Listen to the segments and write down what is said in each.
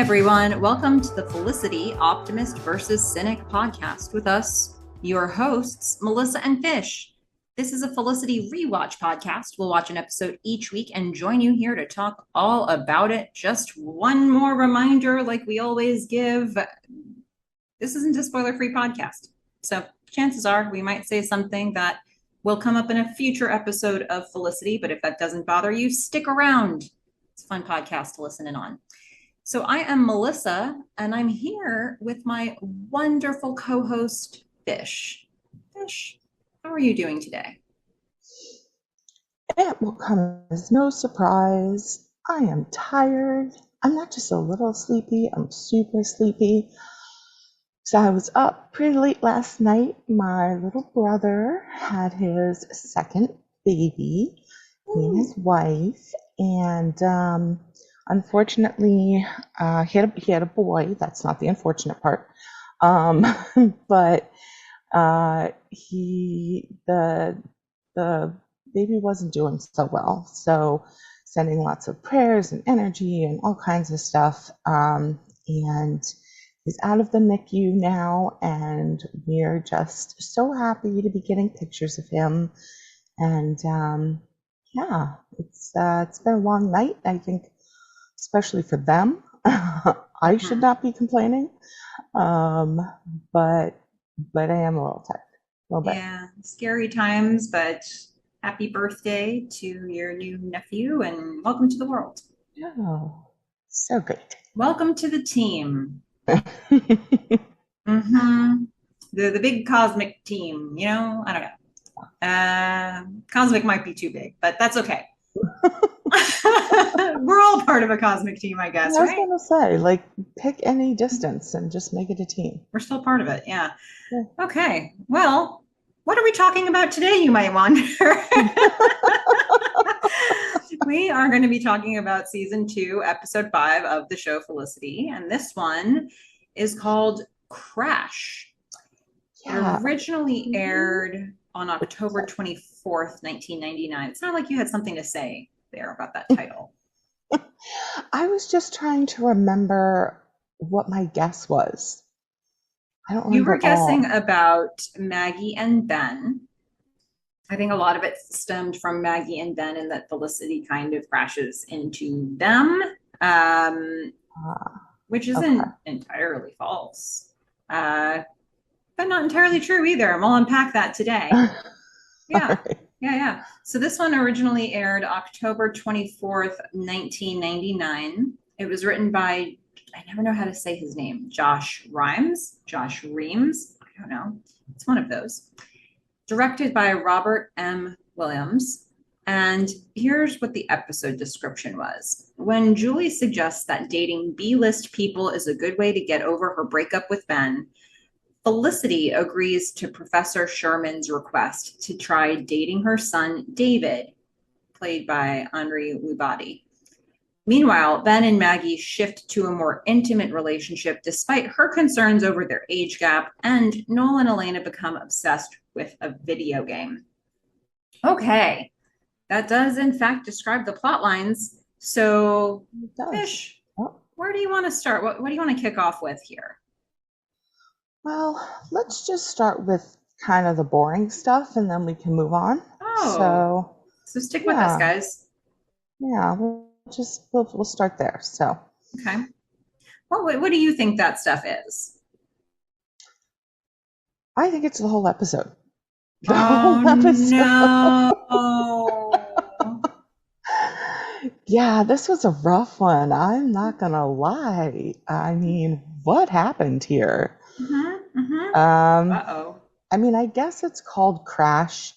everyone. Welcome to the Felicity, Optimist versus Cynic podcast with us, your hosts, Melissa and Fish. This is a Felicity rewatch podcast. We'll watch an episode each week and join you here to talk all about it. Just one more reminder, like we always give, this isn't a spoiler-free podcast. So chances are we might say something that will come up in a future episode of Felicity, but if that doesn't bother you, stick around. It's a fun podcast to listen in on. So I am Melissa, and I'm here with my wonderful co-host, Fish. Fish, how are you doing today? It will come as no surprise. I am tired. I'm not just a little sleepy, I'm super sleepy. So I was up pretty late last night. My little brother had his second baby, he and his wife, and unfortunately, he had a boy. That's not the unfortunate part. But the baby wasn't doing so well. So sending lots of prayers and energy and all kinds of stuff. And he's out of the NICU now, and we're just so happy to be getting pictures of him. And yeah, it's been a long night, I think, especially for them. I should not be complaining, but I am a little tired, a little bit. Yeah, scary times, but happy birthday to your new nephew and welcome to the world. Oh, so great. Welcome to the team. The big cosmic team, you know? I don't know. Cosmic might be too big, but that's okay. We're all part of a cosmic team, I guess, I was right? gonna say, like, pick any distance and just make it a team. We're still part of it, yeah. Okay, well, what are we talking about today, you might wonder? We are going to be talking about season 2, episode 5 of the show Felicity, and this one is called Crash. Yeah. It originally aired on October 24th, 1999. It sounded like you had something to say there about that title. I was just trying to remember what my guess was. I don't remember. You were guessing about Maggie and Ben. I think a lot of it stemmed from Maggie and Ben, and that Felicity kind of crashes into them, which isn't entirely false, but not entirely true either. And we'll unpack that today. Yeah. Right. Yeah. So this one originally aired October 24th, 1999. It was written by, I never know how to say his name, Josh Reams. I don't know. It's one of those. Directed by Robert M. Williams. And here's what the episode description was. When Julie suggests that dating B-list people is a good way to get over her breakup with Ben, Felicity agrees to Professor Sherman's request to try dating her son, David, played by Henri Lubati. Meanwhile, Ben and Maggie shift to a more intimate relationship despite her concerns over their age gap, and Noel and Elena become obsessed with a video game. Okay, that does in fact describe the plot lines. So, Fish, where do you want to start? What do you want to kick off with here? Well, let's just start with kind of the boring stuff, and then we can move on. So stick with us, guys. Yeah, we'll start there. So okay. Well, what do you think that stuff is? I think it's the whole episode. No. Yeah, this was a rough one. I'm not gonna lie. I mean, what happened here? I mean, I guess it's called Crash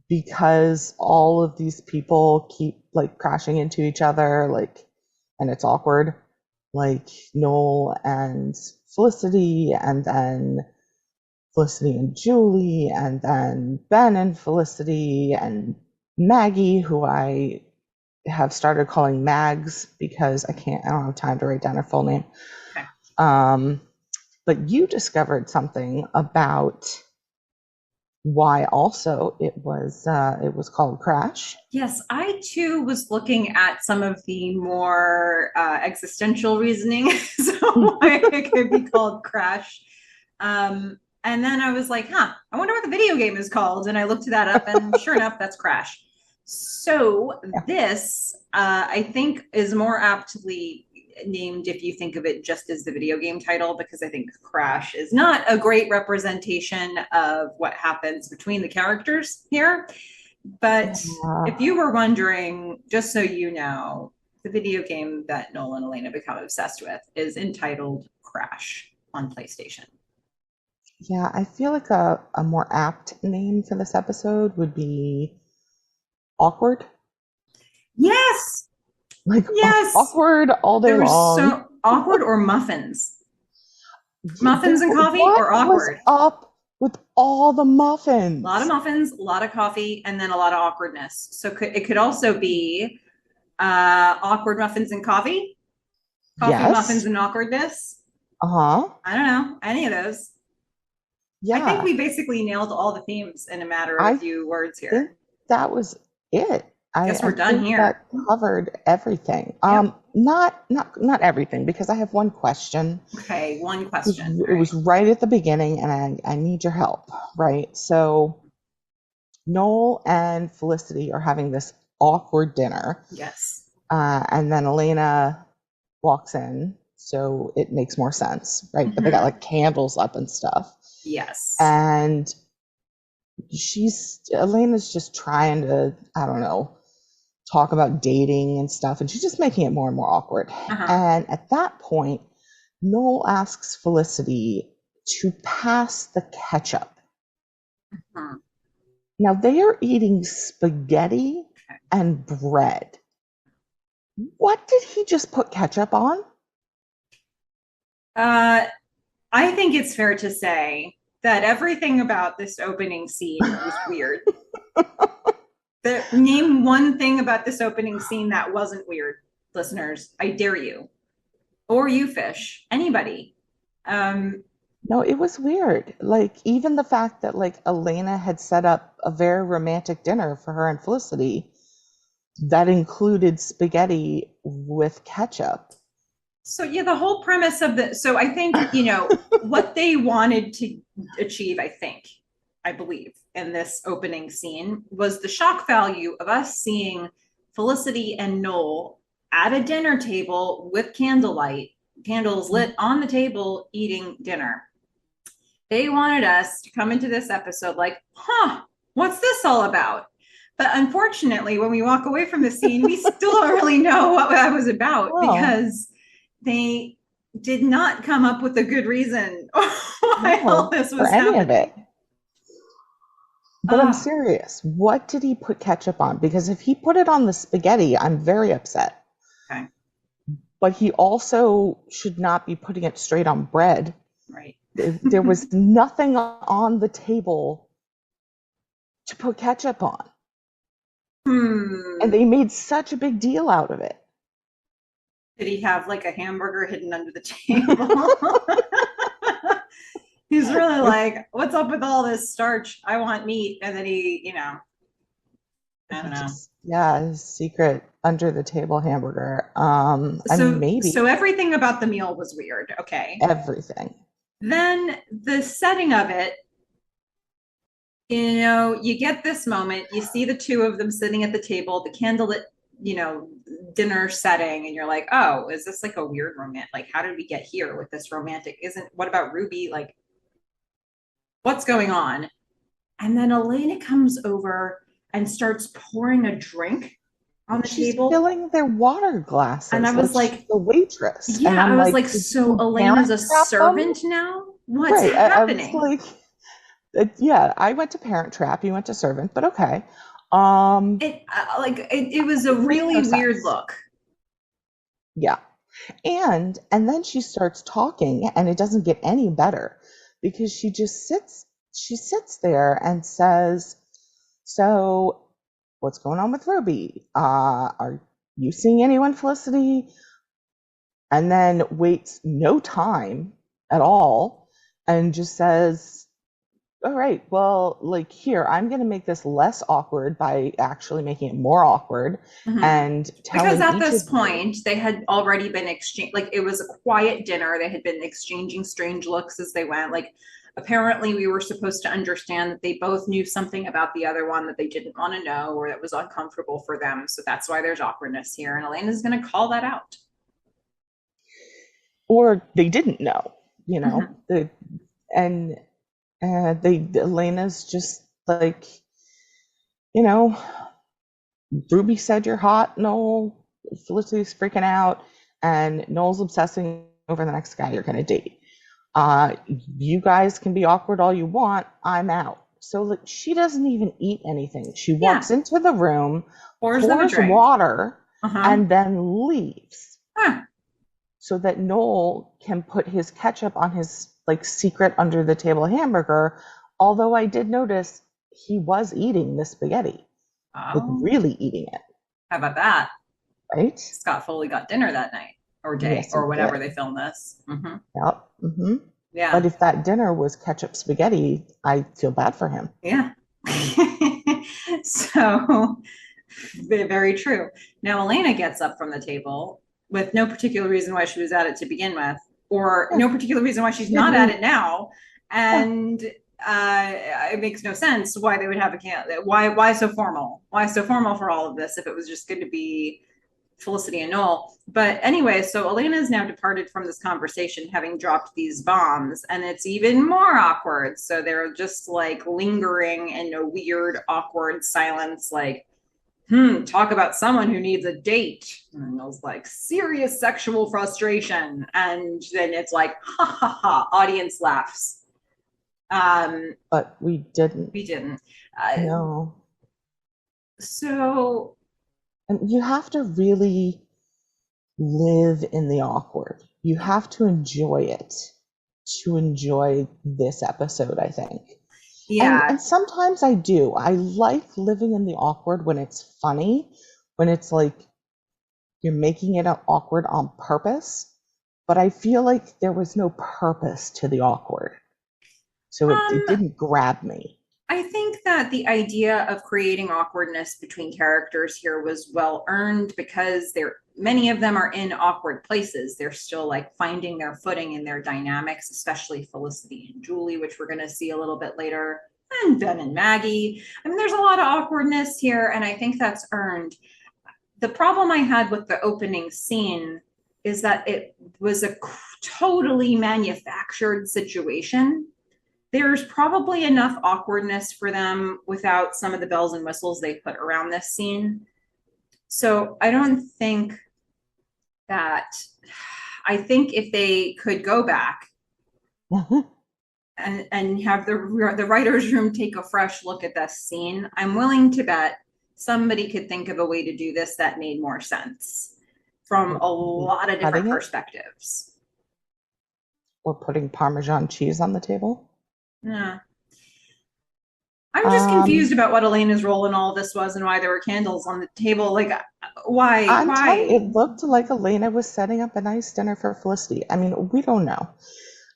because all of these people keep like crashing into each other, like, and it's awkward. Like Noel and Felicity, and then Felicity and Julie, and then Ben and Felicity, and Maggie, who I have started calling Mags because I don't have time to write down her full name. Okay. But you discovered something about why also it was called Crash. Yes, I too was looking at some of the more existential reasoning, so why it could be called Crash. And then I was like, huh, I wonder what the video game is called. And I looked that up, and sure enough, that's Crash. So Yeah. this, I think, is more aptly named if you think of it just as the video game title, because I think Crash is not a great representation of what happens between the characters here. But if you were wondering, just so you know, the video game that Noel and Elena become obsessed with is entitled Crash on PlayStation. Yeah, I feel like a more apt name for this episode would be Awkward. Yes, Like yes. awkward all day There was long. so awkward or muffins. Muffins and coffee What or was awkward. up with all the A lot of muffins? muffins, a lot of coffee, and then a lot of awkwardness. So it could also be awkward muffins and coffee muffins Yes. and awkwardness. Uh-huh. I don't know, any of those. I think Yeah. we basically nailed all the themes in a matter of a I few words think here. that was it. I, Guess we're I done think that here. covered everything. Yep. Not everything, because I have one question. Okay, one It was, question. it All right. was right at the beginning, and I need your help, right? So Noel and Felicity are having this awkward dinner, Yes. and then Elena walks in, so it makes more sense, right? But they got Mm-hmm. like candles up and stuff, Yes. and Elena's just trying to, I don't know, talk about dating and stuff, and she's just making it more and more awkward. Uh-huh. And at that point, Noel asks Felicity to pass the ketchup. Hmm. Now they are eating spaghetti and bread. What did he just put ketchup on? Uh, I think it's fair to say that everything about this opening scene was weird. Name one thing about this opening scene that wasn't weird, listeners. I dare you. Or you, Fish. Anybody. Um, No, it was weird. Like even the fact that like Elena had set up a very romantic dinner for her and Felicity that included spaghetti with ketchup. So yeah, the whole premise of the so I think, what they wanted to achieve, I believe, in this opening scene was the shock value of us seeing Felicity and Noel at a dinner table with candles lit on the table, eating dinner. They wanted us to come into this episode like, huh, what's this all about? But unfortunately, when we walk away from the scene, we still don't really know what that was about, Oh, because they did not come up with a good reason why all no, this for was any of it. happening. But I'm Oh, serious. What did he put ketchup on? Because if he put it on the spaghetti, I'm very upset. okay, But he also should not be putting it straight on bread. right. There was nothing on the table to put ketchup on. And Hmm. they made such a big deal out of it. Did he have like a hamburger hidden under the table? He's really like, what's up with all this starch? I want meat. And then I don't know. Just, yeah, his secret under the table hamburger. I mean, So maybe everything about the meal was weird. Okay. everything. Then the setting of it, you get this moment, you see the two of them sitting at the table, the candlelit, you know, dinner setting, and you're like, oh, is this like a weird romantic? Like, how did we get here with this romantic? What about Ruby? Like, what's going on? And then Elena comes over and starts pouring a drink on the She's table. filling their water And I glasses was like she's like, a waitress. And yeah, I'm I was like, like, did so you Elena's parent a trap them? servant now? What's Right. I was happening? like, yeah, I went to Parent Trap, you went to Servant, but okay. Um, It was a it made no really weird sense. look. Yeah. And then she starts talking and it doesn't get any better because she sits there and says, "So, what's going on with Ruby? Are you seeing anyone, Felicity?" And then waits no time at all and just says, all right, well, like here, I'm going to make this less awkward by actually making it more awkward Mhm. and Because telling at each of this you. point, they had already been like it was a quiet dinner. They had been exchanging strange looks as they went. Like, apparently, we were supposed to understand that they both knew something about the other one that they didn't want to know or that was uncomfortable for them. So that's why there's awkwardness here. And Elena's going to call that out. Or they didn't know, Mhm. and Elena's just like, you know, Ruby said you're hot, Noel. Felicity's freaking out, and Noel's obsessing over the next guy you're going to date. You guys can be awkward all you want. I'm out. So like, she doesn't even eat anything. She Yeah. walks into the room, Pours them a pours drink. water, Uh huh. and then leaves Huh. so that Noel can put his ketchup on his like secret under the table hamburger. Although I did notice he was eating the spaghetti, like Oh, really eating it, how about that? right? Scott Foley got dinner that night or day Yes, he or whenever did. they filmed this. Yep. But Yeah. if that dinner was ketchup spaghetti, I feel bad for him. Yeah. So very true. Now Elena gets up from the table with no particular reason why she was at it to begin with, or Yeah, no particular reason why she's she not at didn't. it now. Yeah. And it makes no sense why they would have a can. Why so formal? Why so formal for all of this if it was just going to be Felicity and Noel. But anyway, so Elena is now departed from this conversation, having dropped these bombs, and it's even more awkward. So they're just like lingering in a weird, awkward silence, like, talk about someone who needs a date. And it was like serious sexual frustration. And then it's like, ha ha ha, audience laughs. Um, But we didn't. we didn't. Uh, No. so, And you have to really live in the awkward. You have to enjoy it to enjoy this episode, I think. And yeah. sometimes I do. I like living in the awkward when it's funny, when it's like you're making it awkward on purpose. But I feel like there was no purpose to the awkward. So it Um, didn't grab me. I think that the idea of creating awkwardness between characters here was well earned because many of them are in awkward places. They're still like finding their footing in their dynamics, especially Felicity and Julie, which we're going to see a little bit later, and Ben and Maggie. I mean, there's a lot of awkwardness here, and I think that's earned. The problem I had with the opening scene is that it was a totally manufactured situation. There's probably enough awkwardness for them without some of the bells and whistles they put around this scene. So I don't think that, I think if they could go back and have the writer's room take a fresh look at this scene, I'm willing to bet somebody could think of a way to do this that made more sense from a lot of different Cutting it perspectives. or putting Parmesan cheese on the table. Yeah. I'm just confused Um, about what Elena's role in all of this was and why there were candles on the table. Like, why? I'm telling you, Why? it looked like Elena was setting up a nice dinner for Felicity. I mean, we don't know.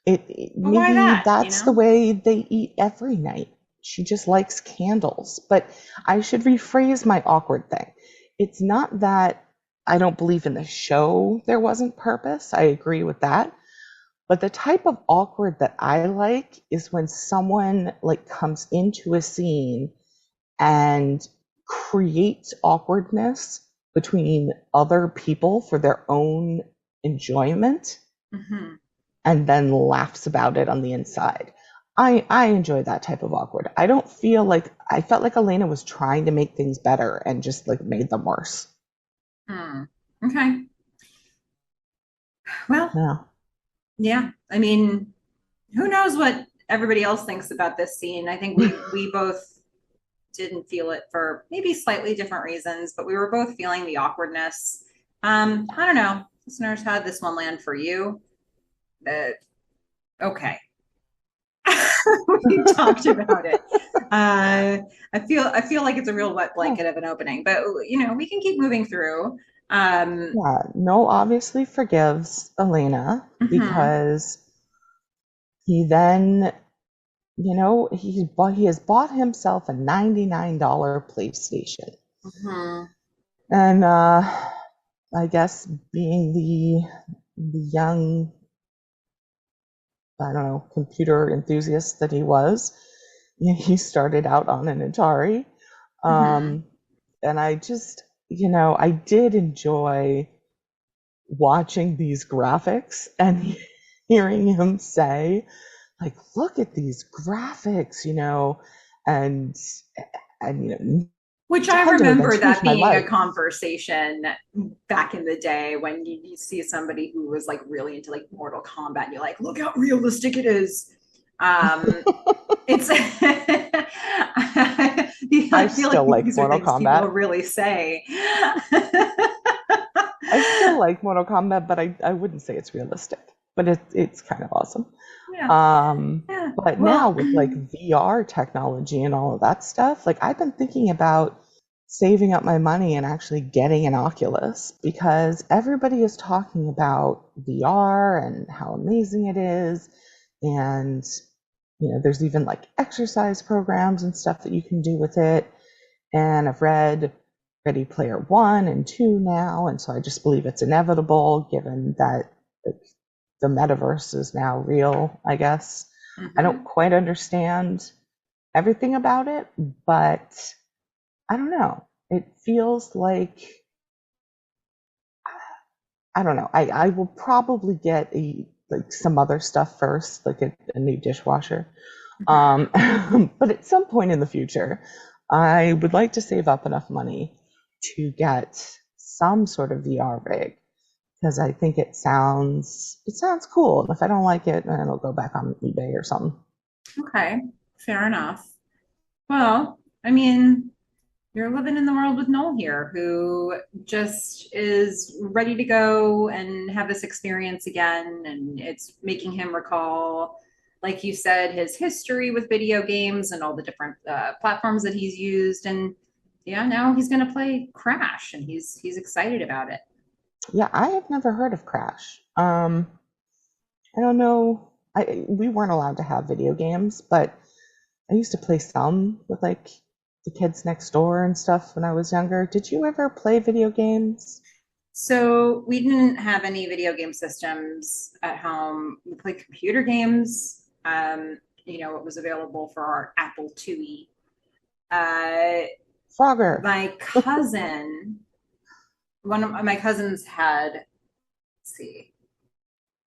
But why Maybe that? that's the way they eat every night. She just likes candles. But I should rephrase my awkward thing. It's not that I don't believe in the show there wasn't purpose. I agree with that. But the type of awkward that I like is when someone like comes into a scene and creates awkwardness between other people for their own enjoyment Mm-hmm. and then laughs about it on the inside. I enjoy that type of awkward. I don't feel like I felt like Elena was trying to make things better and just like made them worse. Hmm. Okay. Well, Yeah. yeah. I mean, who knows what everybody else thinks about this scene? I think we both didn't feel it for maybe slightly different reasons, but we were both feeling the awkwardness. I don't know. Listeners, how did this one land for you? Uh, okay. We talked about it. I feel like it's a real wet Yeah. blanket of an opening, but we can keep moving through. Um, Yeah. Noel obviously forgives Elena mhm. because he then he has bought himself a $99 PlayStation. Mhm. And I guess being the young, I don't know, computer enthusiast that he was, he started out on an Atari. Mhm. Um, and I did enjoy watching these graphics and hearing him say, like, look at these graphics, and Which I Nintendo remember that changed that my being a life. conversation back in the day when you see somebody who was like really into like Mortal Kombat and you're like, look how realistic it is. Um, it's I I feel like still like these are Mortal things people Kombat. really say. I still like Mortal Kombat, but I wouldn't say it's realistic. But it's kind of awesome. Yeah, Um, yeah. but now Well, with like VR technology and all of that stuff, like I've been thinking about saving up my money and actually getting an Oculus because everybody is talking about VR and how amazing it is. And, there's even like exercise programs and stuff that you can do with it. And I've read Ready Player One and Two now, and so I just believe it's inevitable given that like, the metaverse is now real, I guess. I don't mhm. quite understand everything about it, but I don't know. It feels like I don't know. I will probably get some other stuff first, like a new dishwasher. Mhm. But at some point in the future, I would like to save up enough money to get some sort of VR rig because I think it sounds cool. And if I don't like it, then it'll go back on eBay or something. Okay, fair enough. Well, I mean, you're living in the world with Noel here, who just is ready to go and have this experience again. And it's making him recall, like you said, his history with video games and all the different platforms that he's used. And yeah, now he's going to play Crash, and he's excited about it. Yeah, I have never heard of Crash. I don't know. We weren't allowed to have video games, but I used to play some with like the kids next door and stuff when I was younger. Did you ever play video games? So we didn't have any video game systems at home. We played computer games. What was available for our Apple IIe. Frogger. My cousin, one of my cousins had, let's see,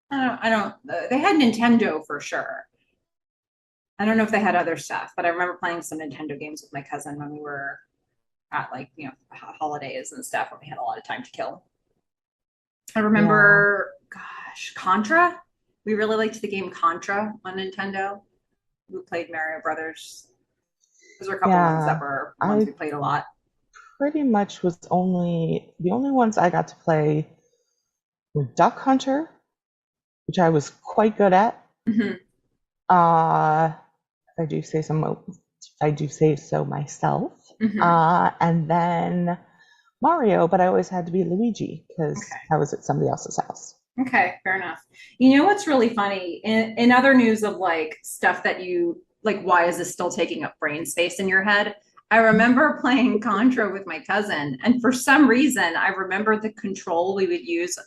they had Nintendo for sure. I don't know if they had other stuff, but I remember playing some Nintendo games with my cousin when we were at like, holidays and stuff when we had a lot of time to kill. I Yeah. remember, gosh, Contra. We really liked the game Contra on Nintendo. We played Mario Brothers. Those were a couple ones that Yeah. were ones I we played a lot. pretty much was only the only ones I got to play were Duck Hunter, which I was quite good at. Mhm. Uh, if I do say so, if I do say so myself. Mhm. And then Mario, but I always had to be Luigi because Okay. I was at somebody else's house. Okay, fair enough. You know what's really funny? In other news of like stuff that you like, why is this still taking up brain space in your head? I remember playing Contra with my cousin, and for some reason, I remember the control we would use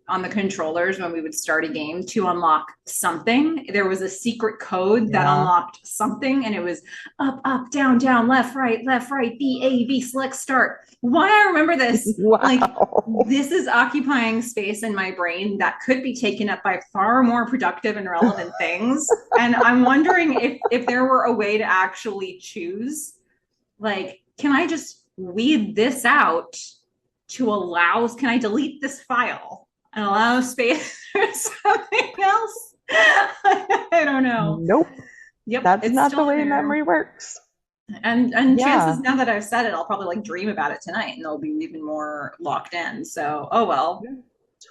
on the controllers when we would start a game to unlock something. There was a secret code that Yeah. unlocked something, and it was up, up, down, down, left, right, B, A, B, select, start. Why I remember this, like, Wow. this is occupying space in my brain that could be taken up by far more productive and relevant things. And I'm wondering if there were a way to actually choose, like, can I just weed this out to allow, can I delete this file and allow space for something else? I don't know. Nope. Yep, That's it's not the still way there. memory works. And chances Yeah. now that I've said it, I'll probably like dream about it tonight and they'll be even more locked in. So, oh well.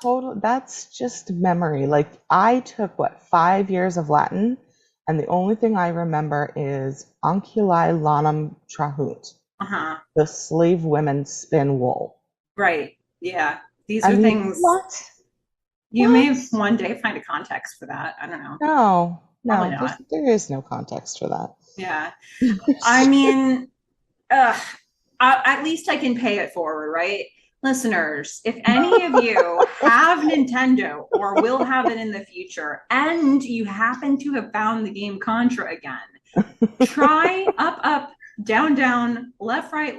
Total. That's just memory. Like I took what, 5 years of Latin, and the only thing I remember is Anculae lanum trahunt. Uh-huh. The slave women spin wool. Right. Yeah. These I are mean, things what? you What? may one day find a context for that. I don't know. No. Probably No, not. there is no context for that. Yeah. I mean, uh, at least I can pay it forward, right? Listeners, if any of you have Nintendo or will have it in the future, and you happen to have found the game Contra again, try up, up, down, down, left, right,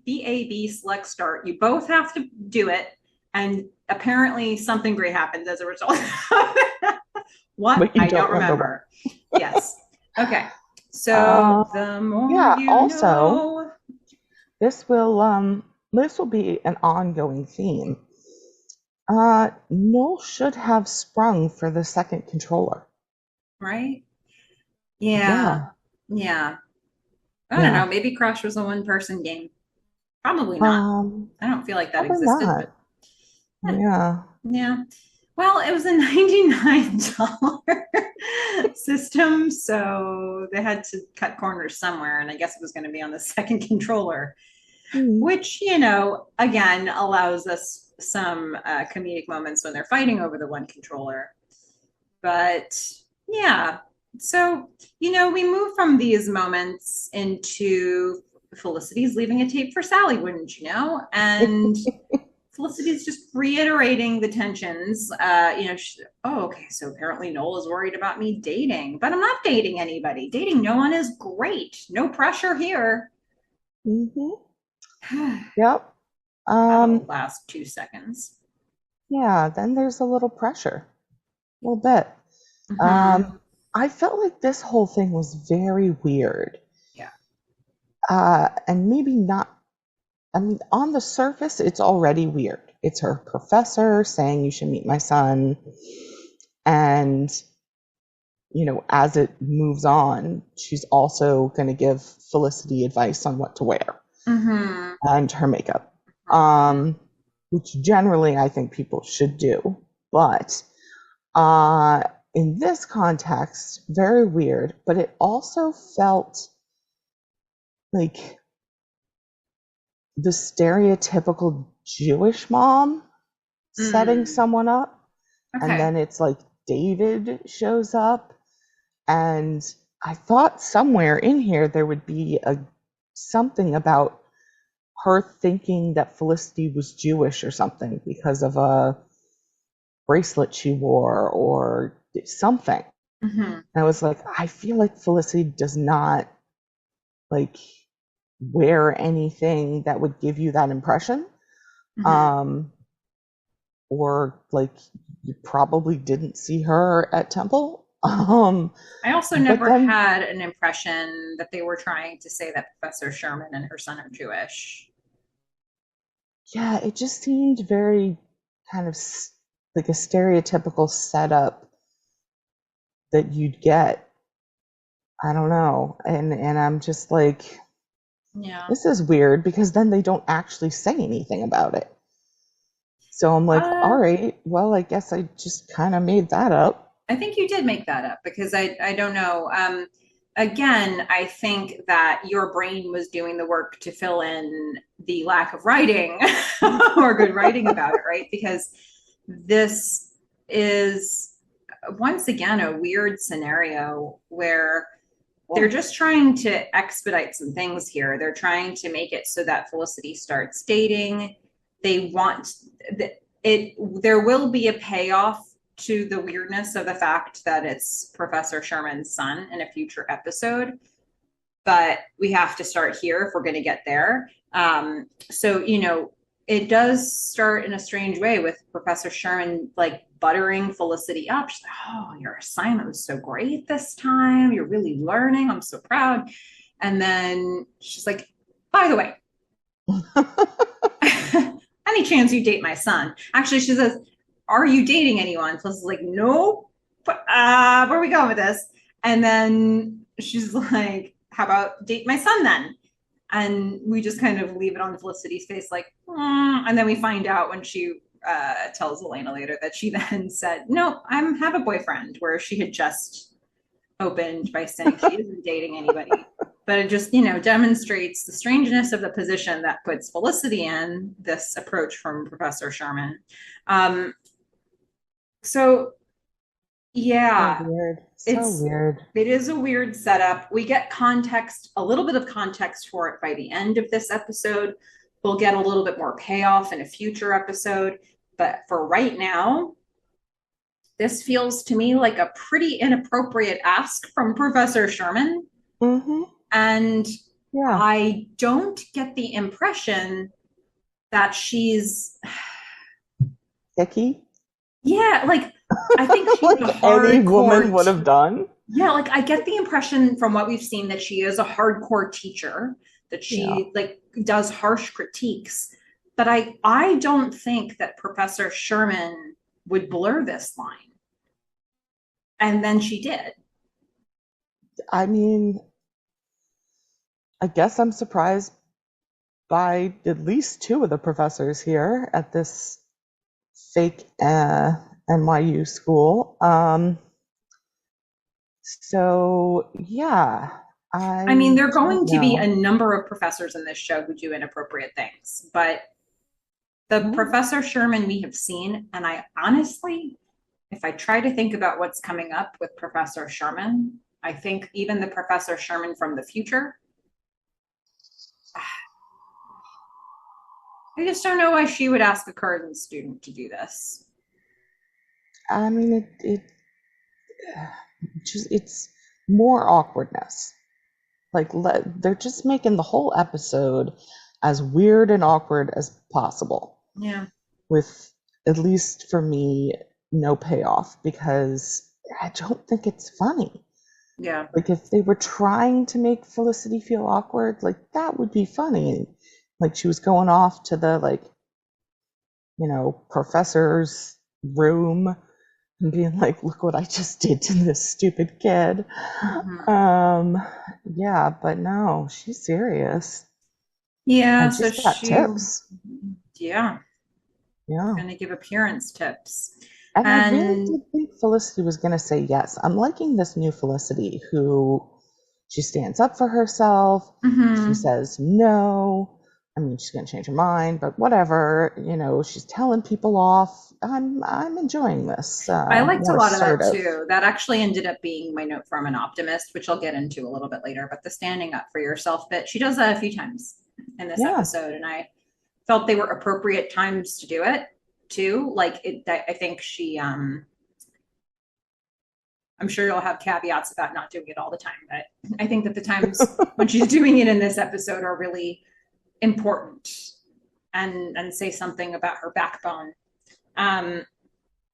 BAB, select start. You both have to do it. And apparently something great happens as a result. What? But you I don't don't remember what. remember. Yes. Okay. So Um, the more yeah, you also, know. this will be an ongoing theme. Noel should have sprung for the second controller. Right? Yeah. Yeah, Yeah. I don't know. yeah. Maybe Crash was a one person game. Probably not. I don't feel like that Probably existed, not. but eh, Yeah. yeah. Well, it was a $99 system, so they had to cut corners somewhere, and I guess it was going to be on the second controller, Hmm. which, again, allows us some comedic moments when they're fighting over the one controller. But yeah, so, we move from these moments into Felicity's leaving a tape for Sally, wouldn't you know? And Felicity's just reiterating the tensions. Oh, okay, so apparently Noel is worried about me dating, but I'm not dating anybody. Dating no one is great. No pressure here. Hmm. Yep. That'll Um, last 2 seconds. yeah, then there's a little pressure. A little bit. Mm-hmm. I felt like this whole thing was very weird. Yeah. And maybe not, I mean, on the surface, it's already weird. It's her professor saying you should meet my son. And, as it moves on, she's also going to give Felicity advice on what to wear Mm-hmm. and her makeup, um, which generally I think people should do. But uh, in this context, very weird, but it also felt like the stereotypical Jewish mom setting Mm. someone up, and Okay. then it's like David shows up, and I thought somewhere in here there would be a something about her thinking that Felicity was Jewish or something because of a bracelet she wore or something. Mm-hmm. And I was like, I feel like Felicity does not like wear anything that would give you that impression. Mm-hmm. Um, or like you probably didn't see her at Temple. I also But never then, had an impression that they were trying to say that Professor Sherman and her son are Jewish. yeah, it just seemed very kind of like a stereotypical setup that you'd get. I don't know. And I'm just like, Yeah. this is weird because then they don't actually say anything about it. So I'm like, Uh, all right, well, I guess I just kind of made that up. I think you did make that up because I don't know. Again, I think that your brain was doing the work to fill in the lack of writing or good writing about it, right? Because this is once again a weird scenario where Yeah. they're just trying to expedite some things here. They're trying to make it so that Felicity starts dating. They want it. There will be a payoff to the weirdness of the fact that it's Professor Sherman's son in a future episode, but we have to start here if we're going to get there. So, it does start in a strange way with Professor Sherman like buttering Felicity up. She's like, oh, your assignment was so great this time. You're really learning. I'm so proud. And then she's like, by the way, any chance you date my son? Actually, she says, are you dating anyone? Felicity's like, no. But where are we going with this? And then she's like, how about date my son then? And we just kind of leave it on Felicity's face, like, and then we find out when she tells Elena later that she then said, "No, I have a boyfriend," where she had just opened by saying she isn't dating anybody. But it just, demonstrates the strangeness of the position that puts Felicity in this approach from Professor Sherman. Um, so So Yeah, weird. So it's weird. it is a weird setup. We get context, a little bit of context for it by the end of this episode. We'll get a little bit more payoff in a future episode, but for right now, this feels to me like a pretty inappropriate ask from Professor Sherman. Mm-hmm. And Yeah. I don't get the impression that she's, Icky. yeah, like, I think she's a Like any woman hardcore, would have done. yeah, like, I get the impression from what we've seen that she is a hardcore teacher, that Yeah. she, like, does harsh critiques. But I don't think that Professor Sherman would blur this line. And then she did. I mean, I guess I'm surprised by at least two of the professors here at this fake NYU school. So yeah, I mean, I there are don't going to be a know. number of professors in this show who do inappropriate things, but the Yeah. Professor Sherman we have seen, and I honestly, if I try to think about what's coming up with Professor Sherman, I think even the Professor Sherman from the future, I just don't know why she would ask a current student to do this. I mean, it just it's more awkwardness. Like they're just making the whole episode as weird and awkward as possible, Yeah. with at least for me no payoff because I don't think it's funny. Yeah. Like if they were trying to make Felicity feel awkward, like that would be funny. Like she was going off to the professor's room and being like, look what I just did to this stupid kid. Mm-hmm. Um, yeah, but no, she's serious. Yeah. And So she's got tips. yeah, Yeah. going to give appearance tips. And I really And did think Felicity was going to say yes. I'm liking this new Felicity who she stands up for herself. She mm-hmm. says no. I mean, she's going to change her mind, but whatever. She's telling people off. I'm enjoying this. I liked a More lot of that assertive. too. That actually ended up being my note from an optimist, which I'll get into a little bit later. But the standing up for yourself bit, she does that a few times in this Yeah. episode, and I felt they were appropriate times to do it too. Like it, I think she, I'm sure you'll have caveats about not doing it all the time, but I think that the times when she's doing it in this episode are really important and say something about her backbone. Um,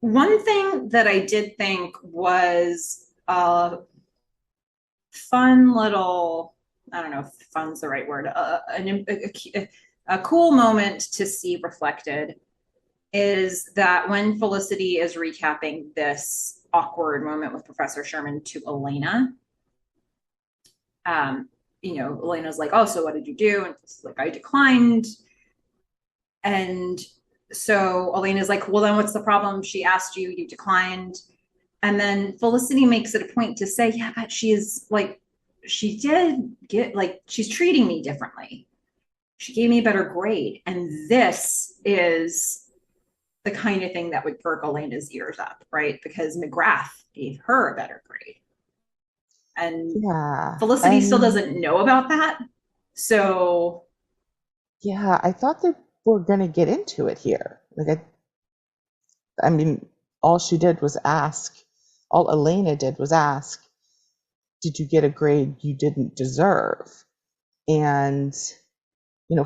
One thing that I did think was a fun little, I don't know if fun's the right word, a cool moment to see reflected is that when Felicity is recapping this awkward moment with Professor Sherman to Elena, um, Elena's like, "Oh, so what did you do?" And it's like, "I declined." And so Elena's like, "Well, then what's the problem? She asked you, you declined." And then Felicity makes it a point to say, "Yeah, but she's like, she did get like, she's treating me differently. She gave me a better grade." And this is the kind of thing that would perk Elena's ears up, right? Because McGrath gave her a better grade. And Yeah. Felicity still And doesn't know about that. So, yeah, I thought they were going to get into it here. I mean, all she did was ask, all Elena did was ask, did you get a grade you didn't deserve? And,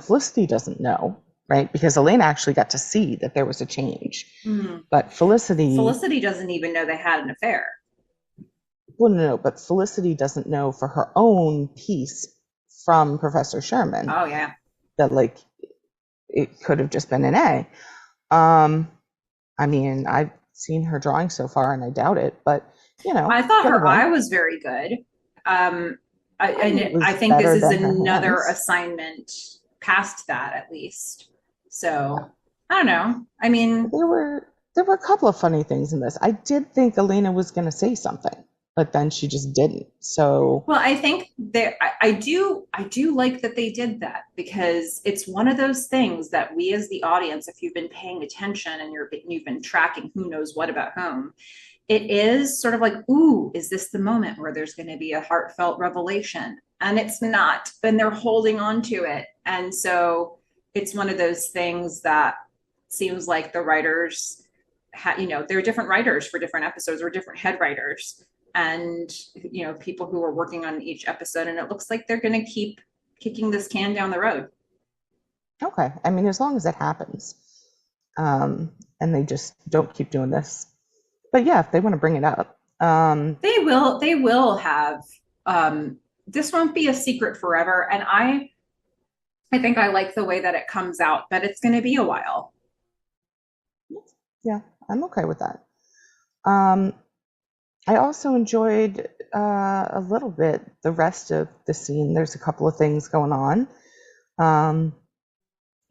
Felicity doesn't know, right? Because Elena actually got to see that there was a change. But Felicity, Felicity doesn't even know they had an affair. well, no, but Felicity doesn't know for her own piece from Professor Sherman Oh, yeah. that, like, it could have just been an A. I mean, I've seen her drawing so far, and I doubt it, but I thought could have her eye been. was very good. Um, I mean, it I was think this better is than her another hands. assignment past that, at least. So I don't know. I mean, There were a couple of funny things in this. I did think Elena was going to say something, but then she just didn't. So well, I think there. I do like that they did that because it's one of those things that we, as the audience, if you've been paying attention and you've been tracking who knows what about whom, it is sort of like, ooh, is this the moment where there's going to be a heartfelt revelation? And it's not, and they're holding on to it. And so it's one of those things that seems like the writers, there are different writers for different episodes or different head writers and, people who are working on each episode. And it looks like they're going to keep kicking this can down the road. Okay. I mean, as long as it happens, and they just don't keep doing this. But yeah, if they want to bring it up, They will have, this won't be a secret forever. And I think I like the way that it comes out, but it's going to be a while. yeah, I'm okay with that. Um, I also enjoyed a little bit the rest of the scene. There's a couple of things going on. Um,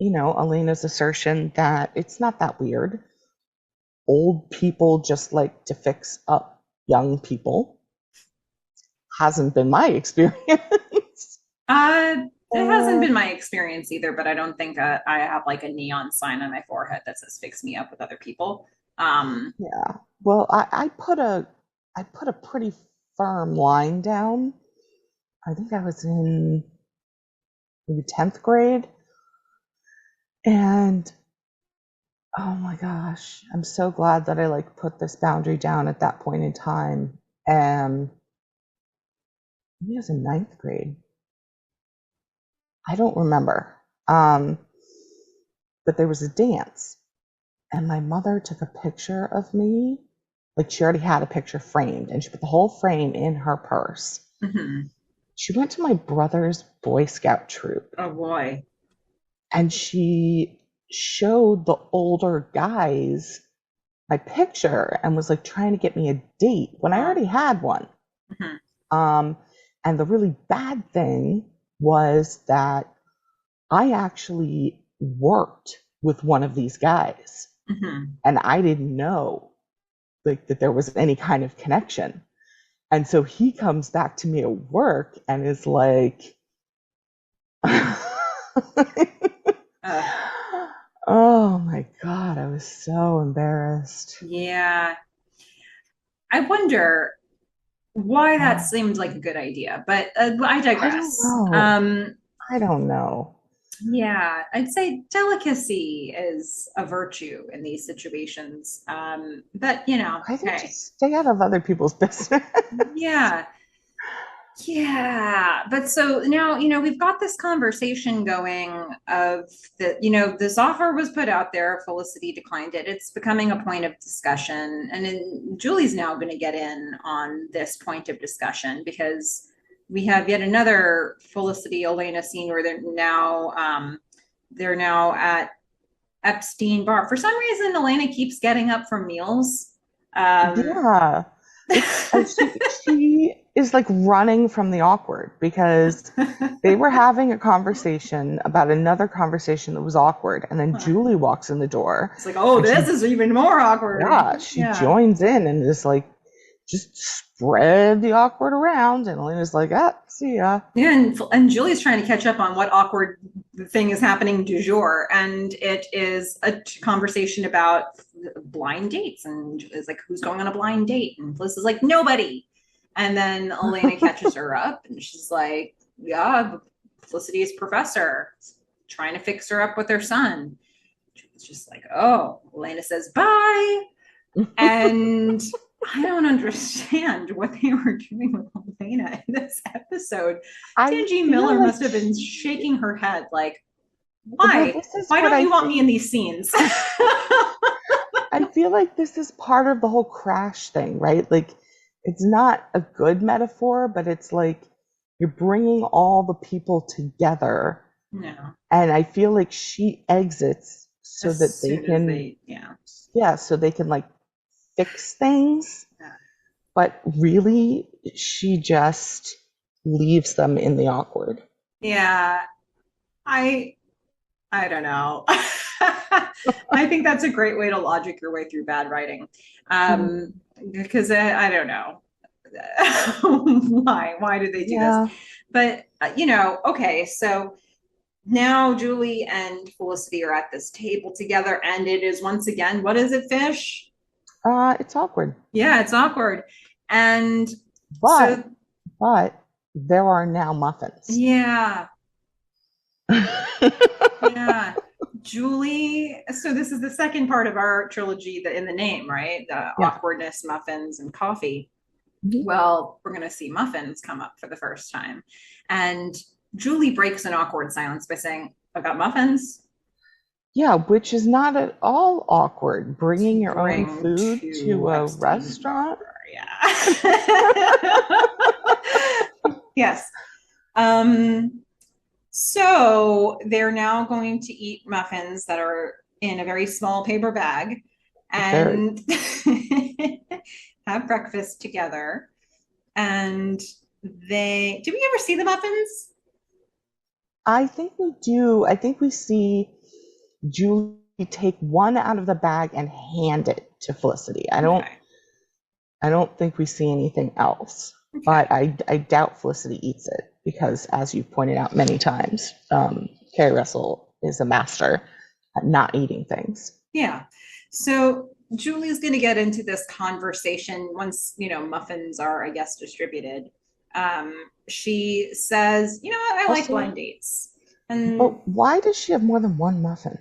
Elena's assertion that it's not that weird. Old people just like to fix up young people. Hasn't been my experience. It hasn't been my experience either, but I don't think I have like a neon sign on my forehead that says "fix me up" with other people. Yeah. Well, I put a pretty firm line down. I think I was in maybe 10th grade. And oh my gosh, I'm so glad that I like put this boundary down at that point in time. And maybe I was in 9th grade. I don't remember. But there was a dance, and my mother took a picture of me. Like she already had a picture framed, and she put the whole frame in her purse. mhm. She went to my brother's Boy Scout troop, Oh boy. and she showed the older guys my picture and was like trying to get me a date when I already had one. Mhm. And the really bad thing was that I actually worked with one of these guys, Mhm. and I didn't know like that there was any kind of connection. And so he comes back to me at work and is like, Uh, oh my God, I was so embarrassed. yeah. I wonder why that seemed like a good idea, but I I don't digress. know. I don't know. Yeah, I'd say delicacy is a virtue in these situations. But I think hey, just stay out of other people's business. yeah, yeah. But so now, we've got this conversation going of this offer was put out there, Felicity declined it. It's becoming a point of discussion. And then Julie's now going to get in on this point of discussion because we have yet another Felicity Elena scene where they're now at Epstein bar. For some reason, Elena keeps getting up from meals. Um, Yeah. It's she is like running from the awkward because they were having a conversation about another conversation that was awkward, and then Julie walks in the door it's like, oh, and this is even more awkward. she Yeah. joins in and is like just spread the awkward around, and Elena's like, see ya. Yeah, and Julie's trying to catch up on what awkward thing is happening du jour, and it is a conversation about blind dates, and it's like, who's going on a blind date? And Felicity is like, nobody. And then Elena catches her up, and she's like, yeah, Felicity's professor trying to fix her up with her son. It's just like, oh, Elena says bye, and I don't understand what they were doing with Elena in this episode. I Tangi feel Miller like must have been shaking her head like, well, why? this is Why what don't I you want think. me in these scenes? I feel like this is part of the whole crash thing, right? Like, it's not a good metaphor, but it's like you're bringing all the people together. No, And I feel like she exits so as that they soon as can, they, yeah. yeah, so they can like fix things. Yeah. But really, she just leaves them in the awkward. Yeah, I I don't know. I think that's a great way to logic your way through bad writing. Mm, Um, because I don't know. Why did they do this? yeah. But okay, so now Julie and Felicity are at this table together, and it is once again, what is it, Fish? It's awkward. Yeah, it's awkward. And But so, but there are now muffins. yeah, yeah. Julie, so this is the second part of our trilogy in the name, right? The Yeah. awkwardness, muffins, and coffee. Mhm. Well, we're going to see muffins come up for the first time. And Julie breaks an awkward silence by saying, I've got muffins Yeah, which is not at all awkward. to Bringing your own bring food to to a Epstein restaurant. Barr. Yeah. Yes. So they're now going to eat muffins that are in a very small paper bag Very. and have breakfast together. And did we ever see the muffins? I think we do. I think we see Julie take one out of the bag and hand it to Felicity. Okay. I don't think we see anything else. Okay. But I doubt Felicity eats it because, as you've pointed out many times, Carrie Russell is a master at not eating things. Yeah. So Julie's going to get into this conversation once, muffins are, I guess, distributed. She says, you know what, I like Also, blind dates. And but why does she have more than one muffin?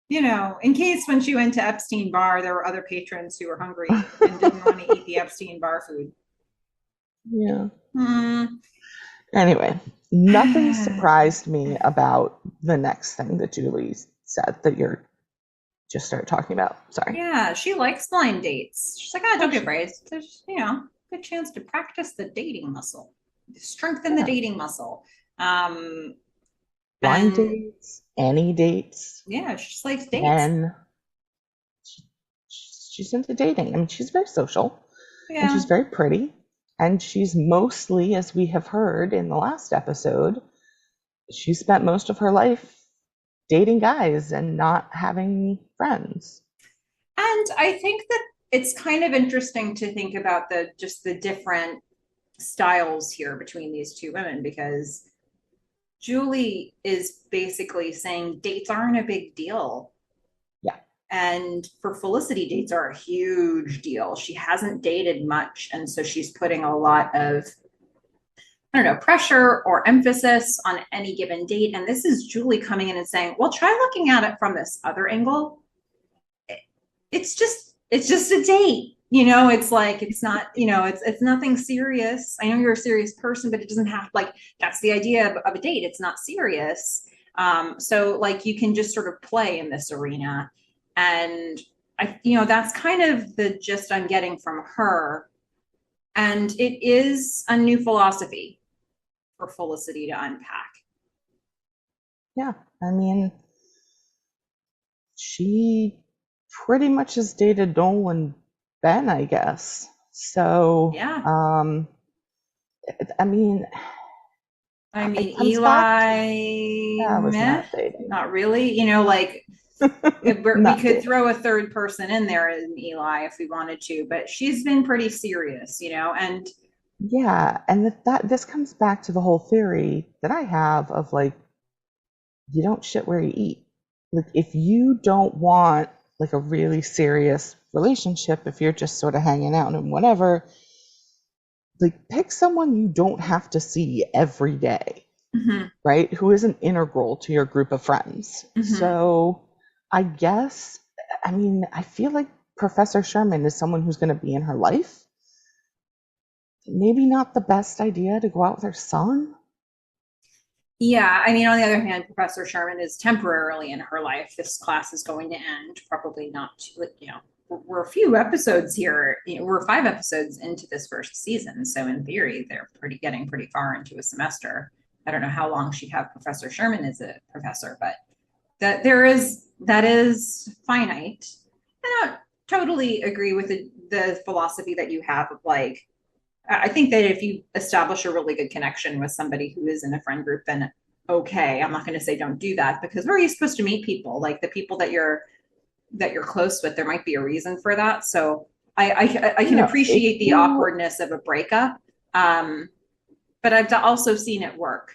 yeah, in case when she went to Epstein Bar, there were other patrons who were hungry and didn't want to eat the Epstein Bar food. Yeah. Hmm. Anyway, nothing surprised me about the next thing that Julie said that you're just started talking about. Sorry. Yeah, she likes blind dates. She's like, don't get braced. There's, good chance to practice the dating muscle, strengthen the Yeah. dating muscle. Um, Blind and dates, any dates, yeah, she just likes dates. men. She's into dating. I mean, she's very social and Yeah. she's very pretty. And she's mostly, as we have heard in the last episode, she spent most of her life dating guys and not having friends. And I think that it's kind of interesting to think about the different styles here between these two women because Julie is basically saying dates aren't a big deal. Yeah. And for Felicity, dates are a huge deal. She hasn't dated much. And so she's putting a lot of, I don't know, pressure or emphasis on any given date. And this is Julie coming in and saying, well, try looking at it from this other angle. It's just a date. It's like it's not, it's nothing serious. I know you're a serious person, but it doesn't have like that's the idea of a date. It's not serious. So like you can just sort of play in this arena. And that's kind of the gist I'm getting from her. And it is a new philosophy for Felicity to unpack. Yeah. I mean, she pretty much has dated Noel and Ben, I guess. So, Yeah. I mean, it comes back to Eli, that was meh, not dating. not really. Like we Not could dating. throw a third person in there in Eli if we wanted to, but she's been pretty serious, and Yeah, and that this comes back to the whole theory that I have of like you don't shit where you eat. Like if you don't want like a really serious relationship, if you're just sort of hanging out and whatever, like pick someone you don't have to see every day, mm-hmm, right? Who isn't integral to your group of friends. mm-hmm. So I guess, I mean, I feel like Professor Sherman is someone who's going to be in her life. Maybe not the best idea to go out with her son. Yeah, I mean, on the other hand, Professor Sherman is temporarily in her life. This class is going to end, probably not, we're a few episodes here. We're 5 episodes into this first season. So in theory, they're getting pretty far into a semester. I don't know how long she'd have Professor Sherman as a professor, but that is finite. I don't totally agree with the philosophy that you have of like, I think that if you establish a really good connection with somebody who is in a friend group, then okay. I'm not going to say don't do that because where are you supposed to meet people? Like the people that you're close with, there might be a reason for that. So I can appreciate the awkwardness of a breakup, but I've also seen it work.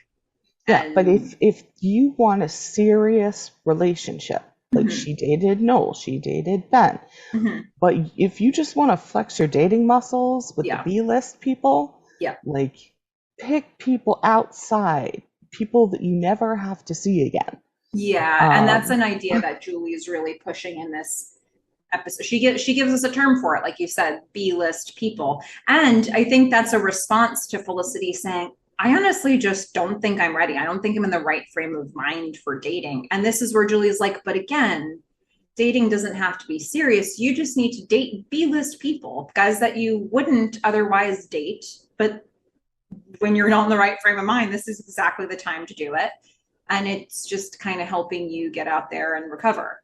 Yeah, but if you want a serious relationship, Like Hmm. she dated Noel, she dated Ben. Hmm. But if you just want to flex your dating muscles with the Yeah. B-list people, Yeah. like pick people outside, people that you never have to see again. Yeah. And that's Um, an idea that Julie is really pushing in this episode. She gives us a term for it, like you said, B-list people. And I think that's a response to Felicity saying, I honestly just don't think I'm ready. I don't think I'm in the right frame of mind for dating. And this is where Julie's like, but again, dating doesn't have to be serious. You just need to date B-list people, guys that you wouldn't otherwise date. But when you're not in the right frame of mind, this is exactly the time to do it. And it's just kind of helping you get out there and recover.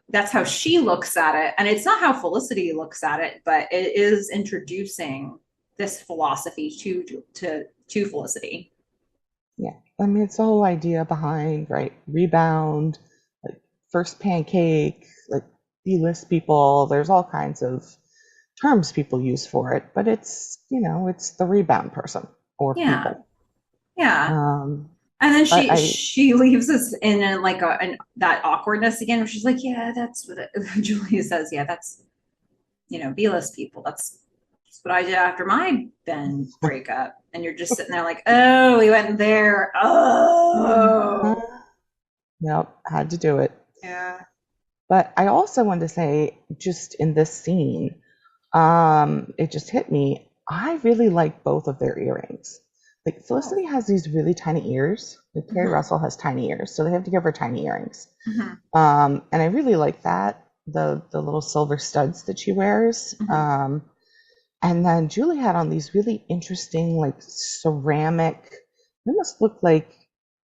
That's how she looks at it. And it's not how Felicity looks at it, but it is introducing this philosophy to Felicity. yeah, I mean, it's the whole idea behind, right? Rebound, like first pancake, like B-list people. There's all kinds of terms people use for it, but it's the rebound person or Yeah. people. Yeah. Um, And then but she leaves us in that awkwardness again, where she's like, yeah, that's what Julia says. Yeah, that's B-list people. That's what I did after my Ben breakup. And you're just sitting there like, oh, we went there. Oh, Yep, had to do it. yeah. But I also wanted to say, just in this scene, it just hit me. I really like both of their earrings. Like Oh. Felicity has these really tiny ears. Like Carrie Hmm. Russell has tiny ears, so they have to give her tiny earrings. Hmm. And I really like that, the little silver studs that she wears. Hmm. And then Julie had on these really interesting, like ceramic, they almost looked like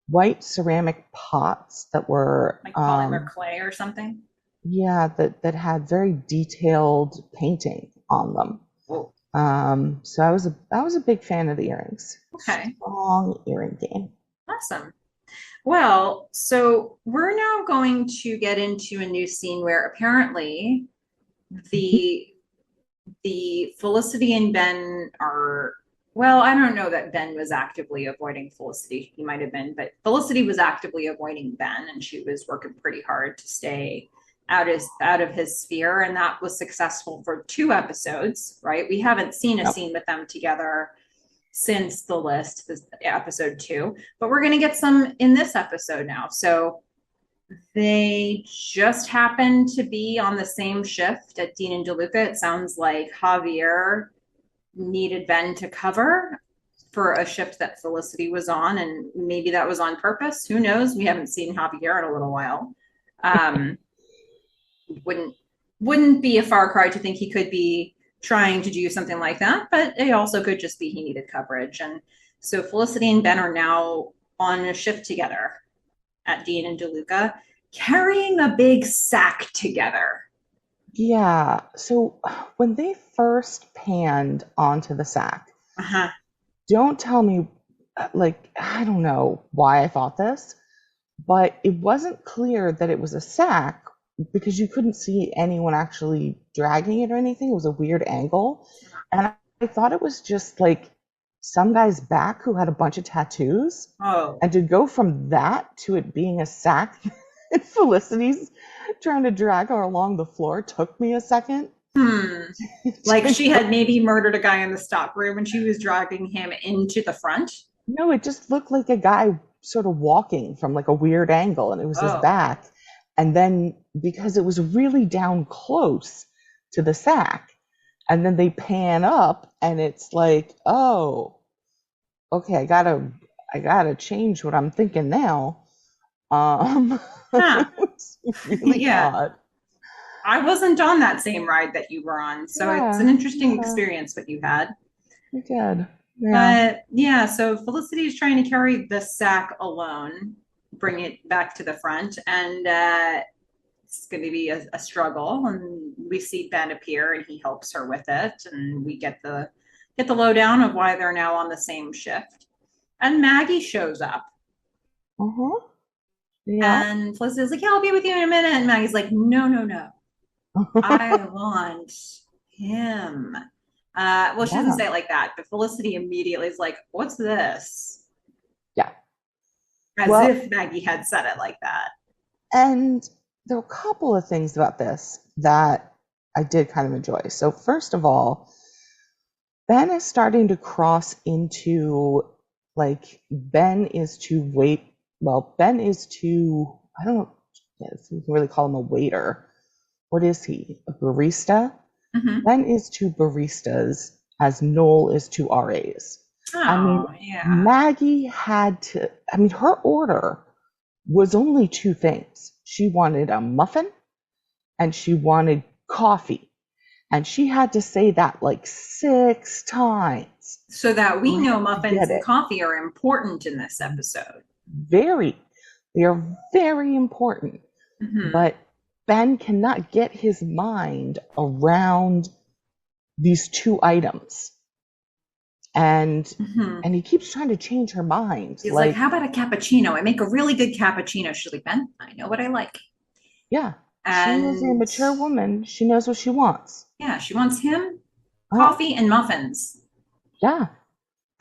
white ceramic pots that were, Like polymer clay or something. yeah, that had very detailed painting on them. Whoa. So I was a big fan of the earrings. Okay. Strong earring game. Awesome. Well, so we're now going to get into a new scene where apparently the the Felicity and Ben are, well, I don't know that Ben was actively avoiding Felicity. He might have been, but Felicity was actively avoiding Ben, and she was working pretty hard to stay out of his sphere, and that was successful for 2 episodes, right? We haven't seen a Yep. scene with them together since the list, this episode 2, but we're going to get some in this episode now. So they just happened to be on the same shift at Dean and Deluca. It sounds like Javier needed Ben to cover for a shift that Felicity was on, and maybe that was on purpose. Who knows? We haven't seen Javier in a little while. Um, wouldn't wouldn't be a far cry to think he could be trying to do something like that, but it also could just be he needed coverage. And so Felicity and Ben are now on a shift together at Dean and Deluca, carrying a big sack together. Yeah. So when they first panned onto the sack, Uh-huh. don't tell me, like, I don't know why I thought this, but it wasn't clear that it was a sack because you couldn't see anyone actually dragging it or anything. It was a weird angle. And I thought it was just like some guy's back who had a bunch of tattoos. Oh. And to go from that to it being a sack and Felicity's trying to drag her along the floor took me a second. Hmm. Like she had maybe murdered a guy in the stock room and she was dragging him into the front. No, it just looked like a guy sort of walking from like a weird angle and it was his Oh. back. And then because it was really down close to the sack, and then they pan up and it's like, oh, okay, I gotta change what I'm thinking now. Huh. It's really Yeah. odd. I wasn't on that same ride that you were on. So it's an Yeah, interesting yeah, experience what you had. we did. Yeah. But yeah, so Felicity is trying to carry the sack alone, bring it back to the front, and it's going to be a struggle. And we see Ben appear, and he helps her with it, and we get the lowdown of why they're now on the same shift. And Maggie shows up, Uh-huh. Yeah. and Felicity's like, "Yeah, I'll be with you in a minute." And Maggie's like, "No, no, no, I want him." Well, she doesn't Yeah. say it like that, but Felicity immediately is like, "What's this?" Yeah. As Well, if Maggie had said it like that. and there were a couple of things about this that I did kind of enjoy. So first of all, Ben is starting to cross into like Ben is to wait. Well, Ben is to I don't know if you can really call him a waiter. What is he? A barista? Hmm. Ben is to baristas as Noel is to RAs. I mean, Oh, yeah. Maggie had to, I mean, her order was only two things. She wanted a muffin and she wanted coffee. And she had to say that like 6 times So that we know to muffins get and it. coffee are important in this episode. Very, they are very important. Hmm. But Ben cannot get his mind around these two items. And Hmm. and he keeps trying to change her mind. He's like, how Like, about a cappuccino? I make a really good cappuccino. She's like, Ben, I know what I like. yeah, she is a And mature woman. She knows what she wants. yeah, she wants him, Oh, coffee, and muffins. yeah,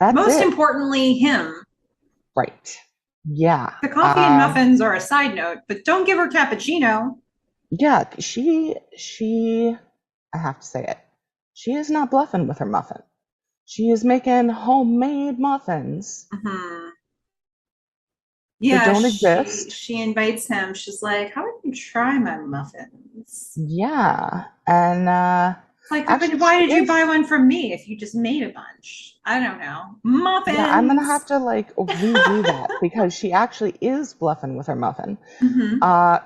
that's Most it. importantly, him. Right. Yeah. The coffee and muffins are a side note, but don't give her cappuccino. Yeah, she I have to say it. She is not bluffing with her muffin. She is making homemade muffins Hmm. that Yeah, don't she exist. she invites him. She's like, "How about you try my muffins?" Yeah. And It's like, but actually why she did you buy is, one from me if you just made a bunch? I don't know. yeah, I'm gonna have Muffins. to like redo that because she actually is bluffing with her muffin. Hmm.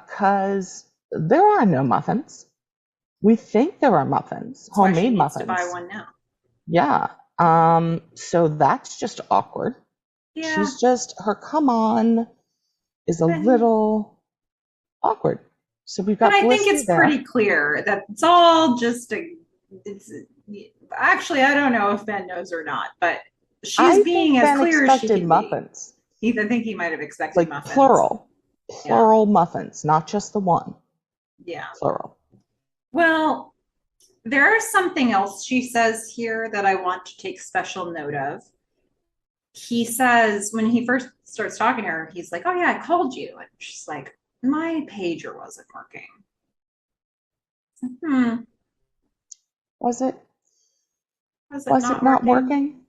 'Cause there are no muffins. We think there are muffins, That's why she homemade needs to buy muffins. one now. Yeah. So that's just awkward. Yeah, She's just, her come on is a but little awkward. So we've but got I think Felicity it's there. pretty clear that it's all just a. It's actually I don't know if Ben knows or not, but she's I think being as Ben clear as she expected can be. muffins, I think he might have expected like muffins. plural, Yeah, plural muffins, not just the one, yeah. plural. Well, there is something else she says here that I want to take special note of. He says when he first starts talking to her, he's like, "Oh yeah, I called you," and she's like, "My pager wasn't working." Hmm, Was it? was it Was it not not working? working?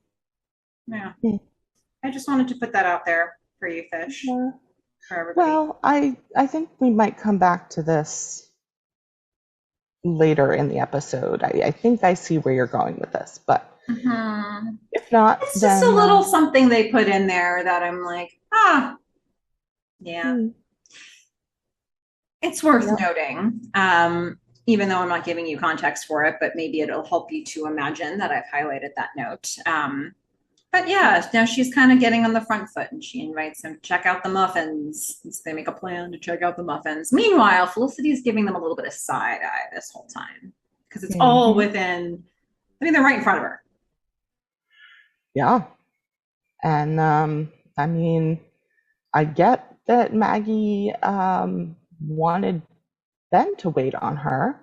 Yeah, Hmm. I just wanted to put that out there for you, fish, Yeah. for everybody. Well, I think we might come back to this later in the episode. I think I see where you're going with this, but Mm-hmm. if not, It's just a then little something they put in there that I'm like, yeah, hmm, it's worth yep. noting. Even though I'm not giving you context for it, but maybe it'll help you to imagine that I've highlighted that note. But yeah, now she's kind of getting on the front foot and she invites him to check out the muffins. So they make a plan to check out the muffins. Meanwhile, Felicity's giving them a little bit of side eye this whole time because it's all Hmm. within, I mean, they're right in front of her. Yeah. And I mean, I get that Maggie wanted Ben to wait on her,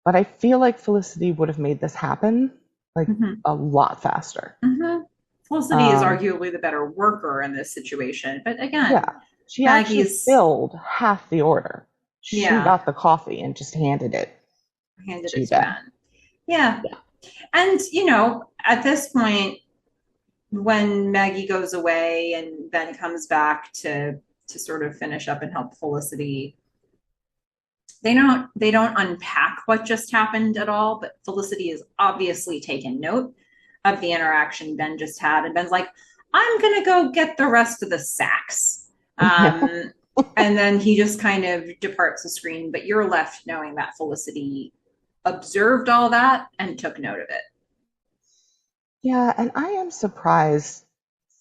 but I feel like Felicity would have made this happen like Mm-hmm. a lot faster. Mm-hmm. Felicity is Um, arguably the better worker in this situation. But yeah, again, she actually Maggie's, filled half the order. She yeah, got the coffee and just handed it handed it to to Ben. Ben. Yeah. Yeah. And, at this point, when Maggie goes away and Ben comes back to sort of finish up and help Felicity, they don't unpack what just happened at all, but Felicity is obviously taken note of the interaction Ben just had, and Ben's like, "I'm gonna go get the rest of the sacks." Um, and then he just kind of departs the screen, but you're left knowing that Felicity observed all that and took note of it. Yeah, and I am surprised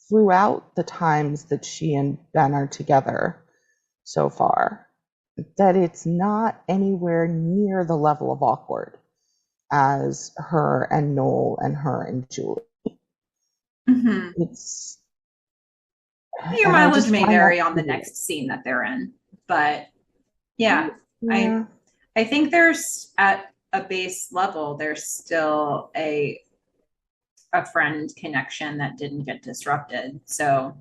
throughout the times that she and Ben are together so far that it's not anywhere near the level of awkward as her and Noel and her and Julie. Mm-hmm. It's, Your and I mileage just may find that vary on the weird. next scene that they're in, but yeah, I Yeah. I think there's at a base level there's still a friend connection that didn't get disrupted. So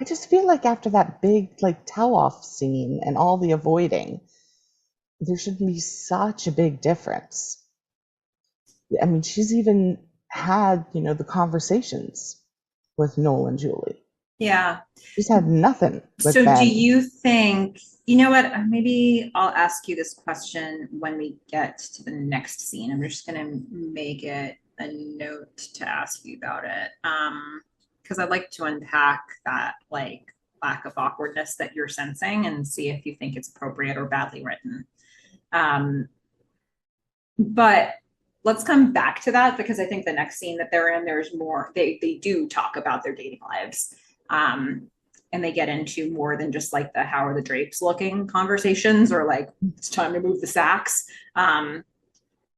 I just feel like after that big like tell-off scene and all the avoiding, there should be such a big difference. I mean, she's even had, the conversations with Noel and Julie. Yeah. She's had nothing with So do Ben. you think, you know what? Maybe I'll ask you this question when we get to the next scene. I'm just going to make it a note to ask you about it. Because I'd like to unpack that like lack of awkwardness that you're sensing and see if you think it's appropriate or badly written. Um, but let's come back to that because I think the next scene that they're in, there's more, they do talk about their dating lives. Um, and they get into more than just like the how are the drapes looking conversations or like it's time to move the sacks.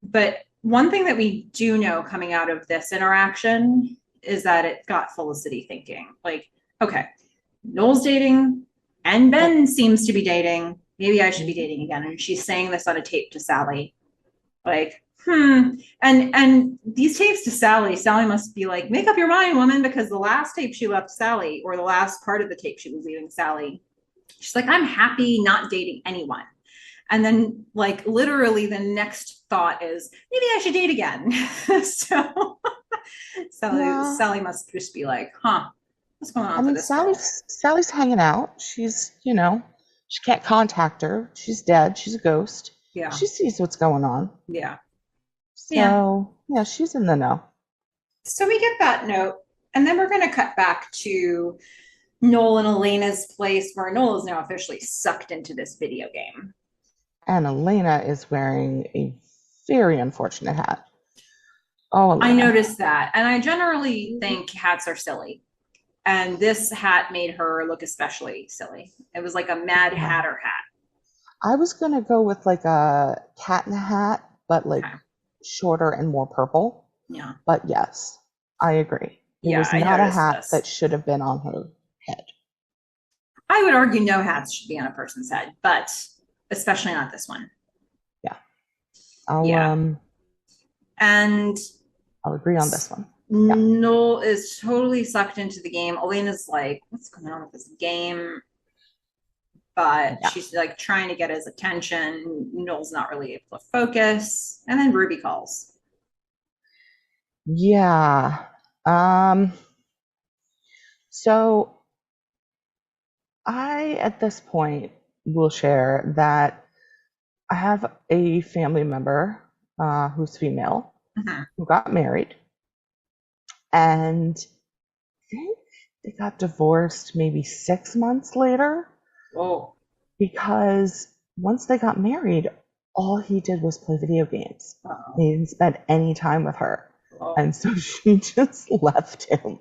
But one thing that we do know coming out of this interaction is that it got Felicity thinking, like, okay, Noel's dating and Ben seems to be dating. Maybe I should be dating again. And she's saying this on a tape to Sally. Like, and these tapes to Sally must be like, make up your mind, woman, because the last tape she left Sally, or the last part of the tape she was leaving Sally, she's like, I'm happy not dating anyone. And then, like, literally, the next thought is, maybe I should date again. So Yeah. Sally must just be like, huh, what's going I on for mean, this girl? Sally's hanging out. She's, she can't contact her. She's dead. She's a ghost. Yeah, She sees what's going on. yeah, yeah. So, yeah, she's in the know. So we get that note, and then we're going to cut back to Noel and Elena's place, where Noel is now officially sucked into this video game. And Elena is wearing a very unfortunate hat. Oh, I Elena. noticed that, and I generally think hats are silly. And this hat made her look especially silly. It was like a Mad Yeah. Hatter hat. I was gonna go with like a cat in a hat, but like Okay. shorter and more purple. Yeah. But yes, I agree. It Yeah, was I not a noticed hat that this. should have been on her head. I would argue no hats should be on a person's head, but especially not this one. Yeah. I'll Yeah. um And I'll agree on this one. Yeah. Noel is totally sucked into the game. Elena's like, what's going on with this game? But Yeah. she's like trying to get his attention. Noel's not really able to focus. And then Ruby calls. Yeah. Um so I at this point will share that I have a family member who's female Mm-hmm. who got married, and I think they got divorced maybe 6 months later Whoa. because once they got married, all he did was play video games. Uh-oh. He didn't spend any time with her. Whoa. And so she just left him.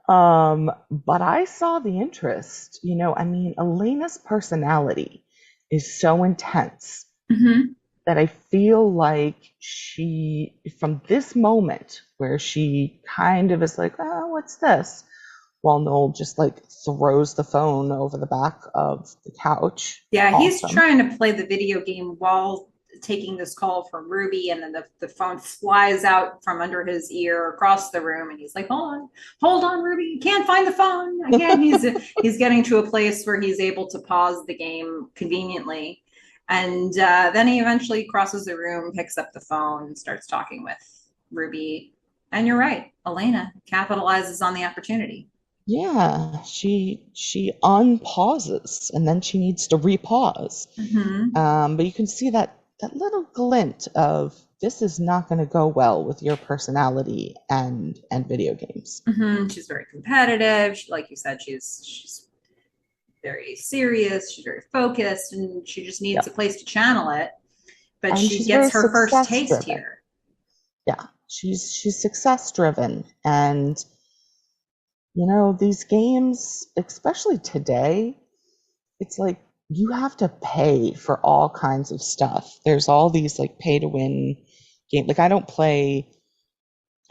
But I saw the interest. I mean, Elena's personality is so intense Mm-hmm. that I feel like she, from this moment where she kind of is like, oh, what's this? While Noel just like throws the phone over the back of the couch. Yeah, he's Awesome. trying to play the video game while taking this call from Ruby, and then the phone flies out from under his ear across the room, and he's like, hold on, Ruby, you can't find the phone. Again, he's getting to a place where he's able to pause the game conveniently. And then he eventually crosses the room, picks up the phone, and starts talking with Ruby. And you're right, Elena capitalizes on the opportunity. Yeah, she unpauses and then she needs to repause. Mm-hmm. But you can see that little glint of this is not going to go well with your personality and video games. Mm-hmm. She's very competitive. Like you said, she's very serious. She's very focused, and she just needs a Yeah, place to channel it. But and she she's very gets her first success taste driven. here. Yeah, she's success driven, and these games, especially today, it's like you have to pay for all kinds of stuff. There's all these like pay to win game. Like I don't play,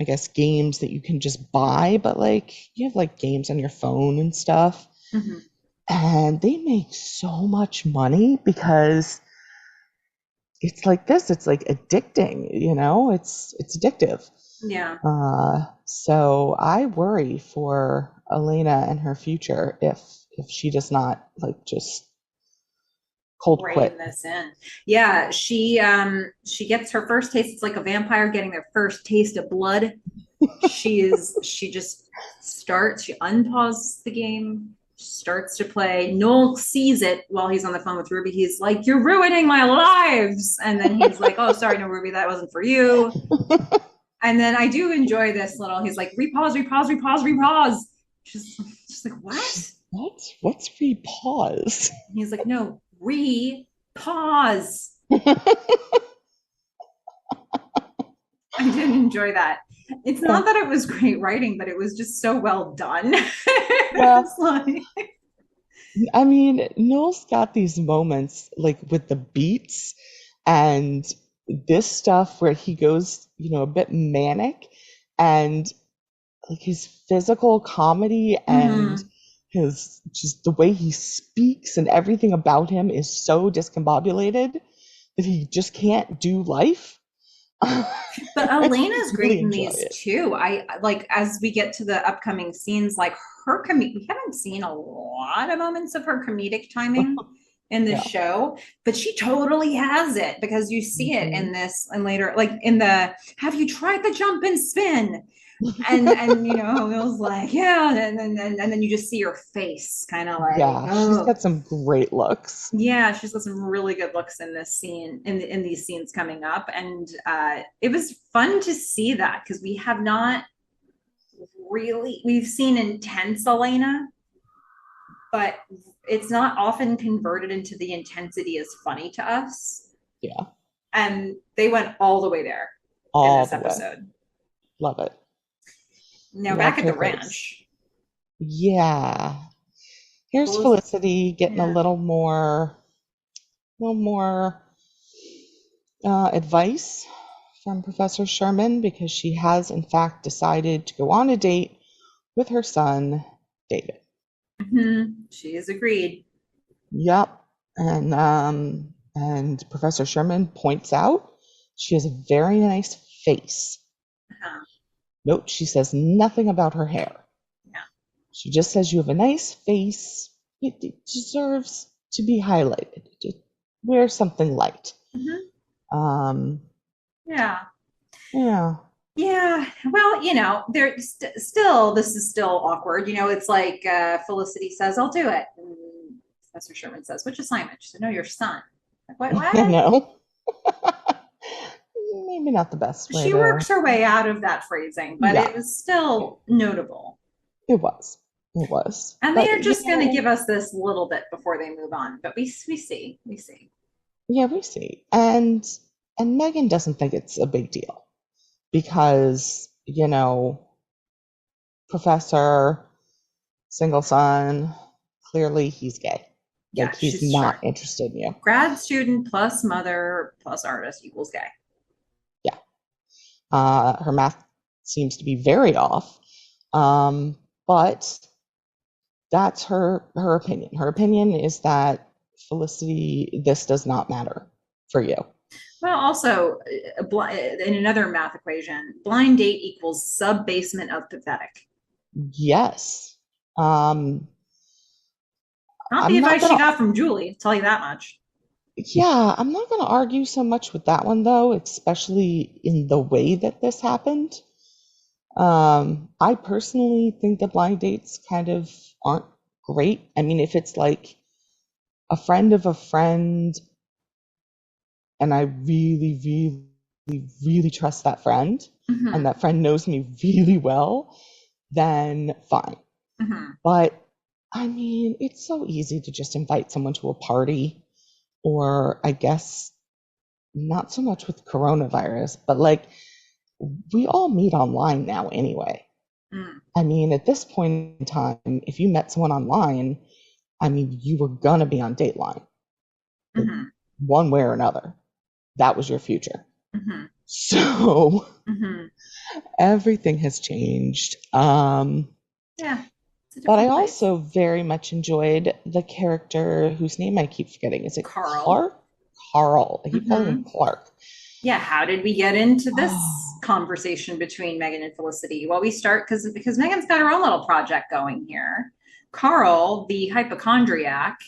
I guess, games that you can just buy, but like you have like games on your phone and stuff. Mm-hmm. And they make so much money because it's like this. It's like addicting, it's addictive. Yeah. So I worry for Elena and her future if she does not like just cold Rein quit. this in. Yeah, she gets her first taste. It's like a vampire getting their first taste of blood. She just starts, she unpauses the game, starts to play. Noel sees it while he's on the phone with Ruby. He's like, "You're ruining my lives." And then he's like, "Oh, sorry, no, Ruby, that wasn't for you." And then I do enjoy this little, he's like, "Repause, repause, repause, repause." Just like, what? What's free pause? And he's like, "No, pause." I did enjoy that. It's not that it was great writing, but it was just so well done. Yeah, It's like, I mean, Noel's got these moments like with the beats and this stuff where he goes, a bit manic, and like his physical comedy and mhm. his just the way he speaks and everything about him is so discombobulated that he just can't do life. But I Elena's really great in enjoy these it. too. I like as we get to the upcoming scenes, like we haven't seen a lot of moments of her comedic timing in this Yeah. show, but she totally has it because you see it Mhm. in this and later, like in the "Have you tried the jump and spin?" And it was like, yeah, and then you just see her face kind of like, Yeah, she's oh got some great looks. yeah, she's got some really good looks in this scene, in these scenes coming up, and it was fun to see that because we have not really we've seen intense Elena, but it's not often converted into the intensity as funny to us, Yeah, and they went all the way there in all this the way. episode. Love it. Now back Loved at her the face. ranch, Yeah. Here's Felicity, Felicity getting a yeah. little more advice from Professor Sherman because she has, in fact, decided to go on a date with her son, David. She has agreed. Yep. And Professor Sherman points out she has a very nice face. Uh-huh. Note she says nothing about her hair. Yeah. She just says you have a nice face. It deserves to be highlighted. Just wear something light. Mhm. Um, Yeah. yeah. Yeah, well, still, this is still awkward. It's like Felicity says, "I'll do it," and Professor Sherman says, "Which assignment?" She said, "No, your son." Like, what? I What? know. Maybe not the best way She to. works her way out of that phrasing, but Yeah, it was still notable. it was. It was. And they But are just going to give us this little bit before they move on. But we see. yeah, we see. And Megan doesn't think it's a big deal because, Professor, single son, clearly he's gay. Yeah, Like he's she's sure. not interested in you. Grad student plus mother plus artist equals gay. Yeah. Her math seems to be very off. But that's her opinion. Her opinion is that Felicity, this does not matter for you. Well, also, in another math equation, blind date equals sub basement of pathetic. Yes. Um, Not the I'm not advice she gonna got from Julie, I'll tell you that much. yeah, I'm not gonna argue so much with that one though, especially in the way that this happened. I personally think that blind dates kind of aren't great. I mean, if it's like a friend of a friend and I really, really, really trust that friend, and Mm-hmm. that friend knows me really well, then fine. Mm-hmm. But I mean, it's so easy to just invite someone to a party, or I guess not so much with coronavirus, but like we all meet online now anyway. Mm. I mean, at this point in time, if you met someone online, I mean, you were gonna be on Dateline, like Mm-hmm. one way or another. That was your future. Mm-hmm. So Mm-hmm. everything has changed. Yeah, it's a But I different place. also very much enjoyed the character whose name I keep forgetting. Is it Carl. Clark? Carl. He called him Clark. Yeah, how did we get into this Oh, conversation between Megan and Felicity? Well, we start because Megan's got her own little project going here. Carl, the hypochondriac,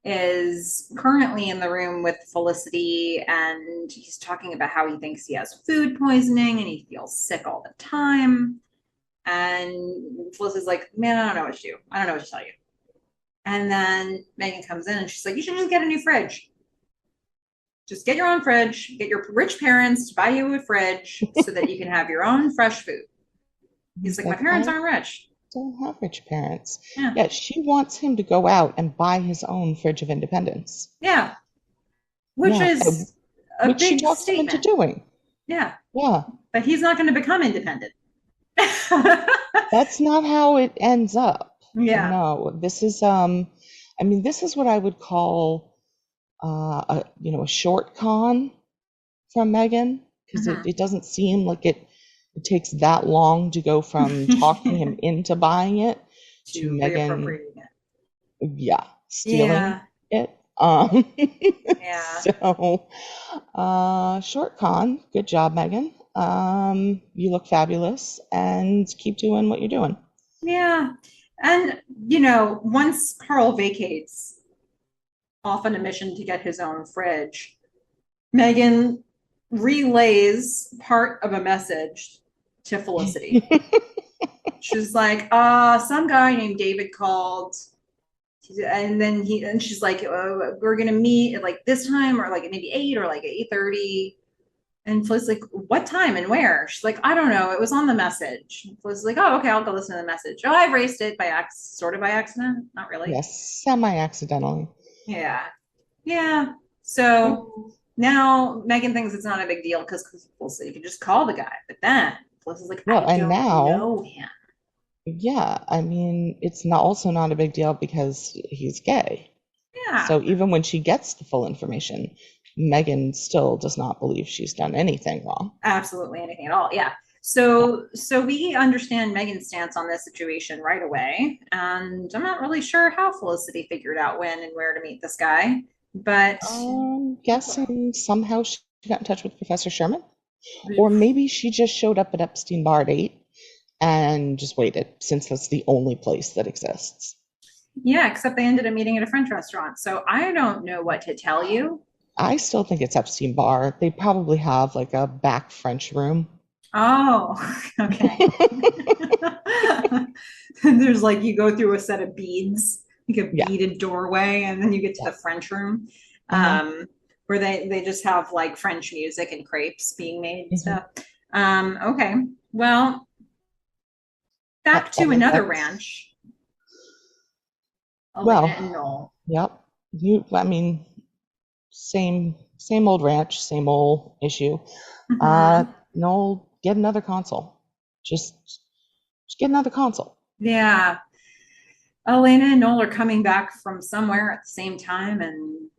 is currently in the room with Felicity, and he's talking about how he thinks he has food poisoning and he feels sick all the time. And Felicity's like, "Man, I don't know what to do. I don't know what to tell you." And then Megan comes in and she's like, "You should just get a new fridge. Just get your own fridge, get your rich parents to buy you a fridge so that you can have your own fresh food." He's he's like, "My like, parents I aren't rich." don't have rich parents. Yeah. Yeah, she wants him to go out and buy his own fridge of independence. Yeah. Which Yeah, is a which she big talks him into statement. doing. Yeah. Yeah, But he's not going to become independent. that's not how it ends up. Yeah. No, this is I mean, this is what I would call a short con from Megan, because Mhm. it doesn't seem like it takes that long to go from talking him into buying it to To Megan, reappropriating it. yeah, stealing Yeah. it. Yeah. So short con, good job, Megan. You look fabulous and keep doing what you're doing. Yeah. And, once Carl vacates off on a mission to get his own fridge, Megan relays part of a message to Felicity. She's like, some guy named David called, and she's like, we're gonna meet at like this time, or like maybe 8 or like 8:30. And Felicity's like, what time and where? She's like, I don't know. It was on the message. And Felicity's like, oh, okay, I'll go listen to the message. Oh, I erased it sort of by accident. Not really. Yes, semi-accidentally. Yeah. Yeah. So now Megan thinks it's not a big deal because Felicity could just call the guy. But then Felicity's like, Well, I and don't now, know him. yeah, I mean, it's not also not a big deal because he's gay. Yeah, So even when she gets the full information, Megan still does not believe she's done anything wrong. absolutely anything at all. Yeah. Yeah. So we understand Megan's stance on this situation right away. And I'm not really sure how Felicity figured out when and where to meet this guy. But Guessing somehow she got in touch with Professor Sherman, or maybe she just showed up at Epstein Bar at 8 and just waited, since that's the only place that exists. yeah, except they ended up meeting at a French restaurant. So I don't know what to tell you. I still think it's Epstein Bar. They probably have like a back French room. Oh, okay. There's like you go through a set of beads, like a Yeah. beaded doorway, and then you get to Yeah. the French room, Uh-huh. um, where they just have like French music and crepes being made and Hmm. stuff. Okay. Well, back I to mean, another that's, ranch, Elena well, and Noel. yep. I mean, same old ranch, same old issue. Uh, Hmm. no, get another console. Just get another console. Yeah. Elena and Noel are coming back from somewhere at the same time, and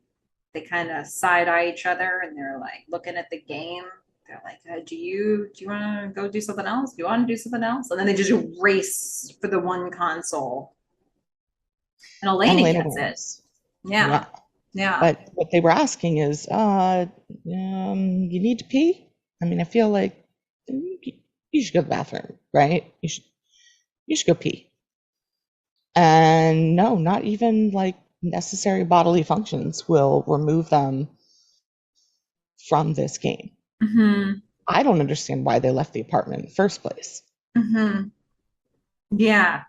they kind of side eye each other, and they're like looking at the game. They're like, do you want to go do something else? Do you want to do something else? And then they just race for the one console, and And Elena Elena gets it. wins. Yeah, Yeah. yeah, But what they were asking is, you need to pee? I mean, I feel like you should go to the bathroom, right? You should go pee. And no, not even like necessary bodily functions will remove them from this game. hmm, I don't understand why they left the apartment in the first place. hmm, yeah.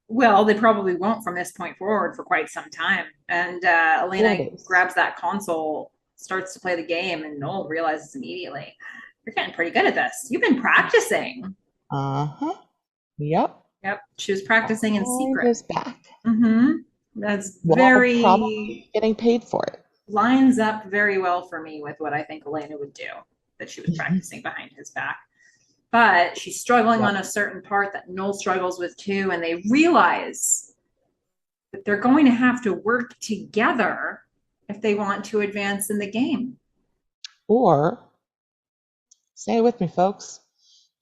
Well, they probably won't from this point forward for quite some time. And There Elena it is. grabs that console, starts to play the game, and Noel realizes immediately, you're getting pretty good at this. You've been practicing. Uh-huh. Yep. Yep, she was practicing in Behind secret. his back. Mm-hmm. That's While very probably getting paid for it. lines up very well for me with what I think Elena would do, that she was Mhm. practicing behind his back. But she's struggling Yep. on a certain part that Noel struggles with too, and they realize that they're going to have to work together if they want to advance in the game. Or, say it with me, folks,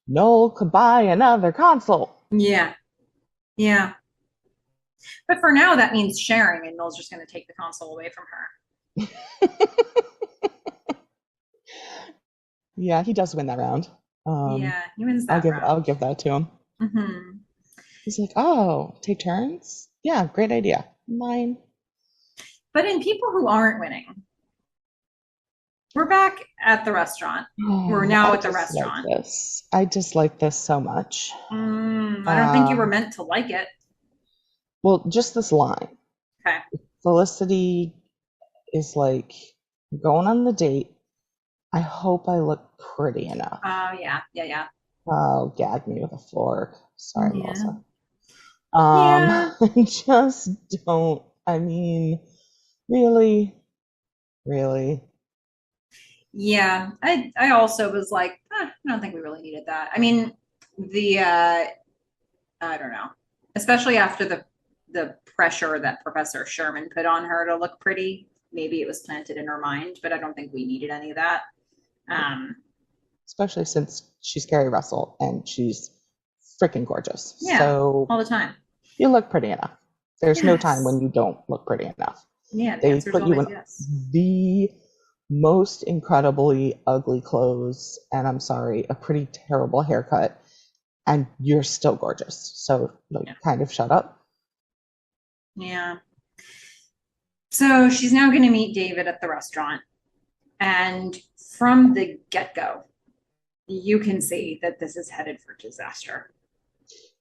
Noel could buy another console. Yeah, yeah. But for now, that means sharing, and Noel's just going to take the console away from her. Yeah, he does win that round. Yeah, he wins that I'll round. give that to him. Hmm. He's like, oh, take turns? Yeah, great idea. Mine. But in people who aren't winning, we're back at the restaurant. We're Oh, now I at the just like restaurant. this. I just like this so much. I don't think you were Um, meant to like it. well, just this line. Okay. Felicity is like going on the date. I hope I look pretty enough. Oh, yeah, yeah, yeah. Oh, gag me with a fork. Sorry, Yeah. Melissa. Yeah. I just don't. I mean, really, really. Yeah. I also was like, I don't think we really needed that. I mean, the I don't know. Especially after the pressure that Professor Sherman put on her to look pretty. Maybe it was planted in her mind, but I don't think we needed any of that. Um, Especially since she's Carrie Russell and she's freaking gorgeous. yeah, So all the time. you look pretty enough. There's no time Yes. when you don't look pretty enough. Yeah, the They answer is put you always in yes. the most incredibly ugly clothes, and I'm sorry, a pretty terrible haircut, and you're still gorgeous. So, like, Yeah. kind of shut up. Yeah. So she's now going to meet David at the restaurant. And from the get go, you can see that this is headed for disaster.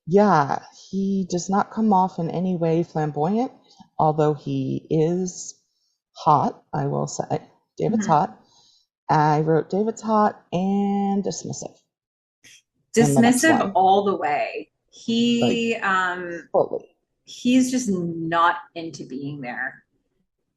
Yeah, he does not come off in any way flamboyant, although he is hot, I will say. David's Mhm. hot. I wrote David's hot and dismissive in the next Dismissive line, all the way. like fully. He's just not into being there.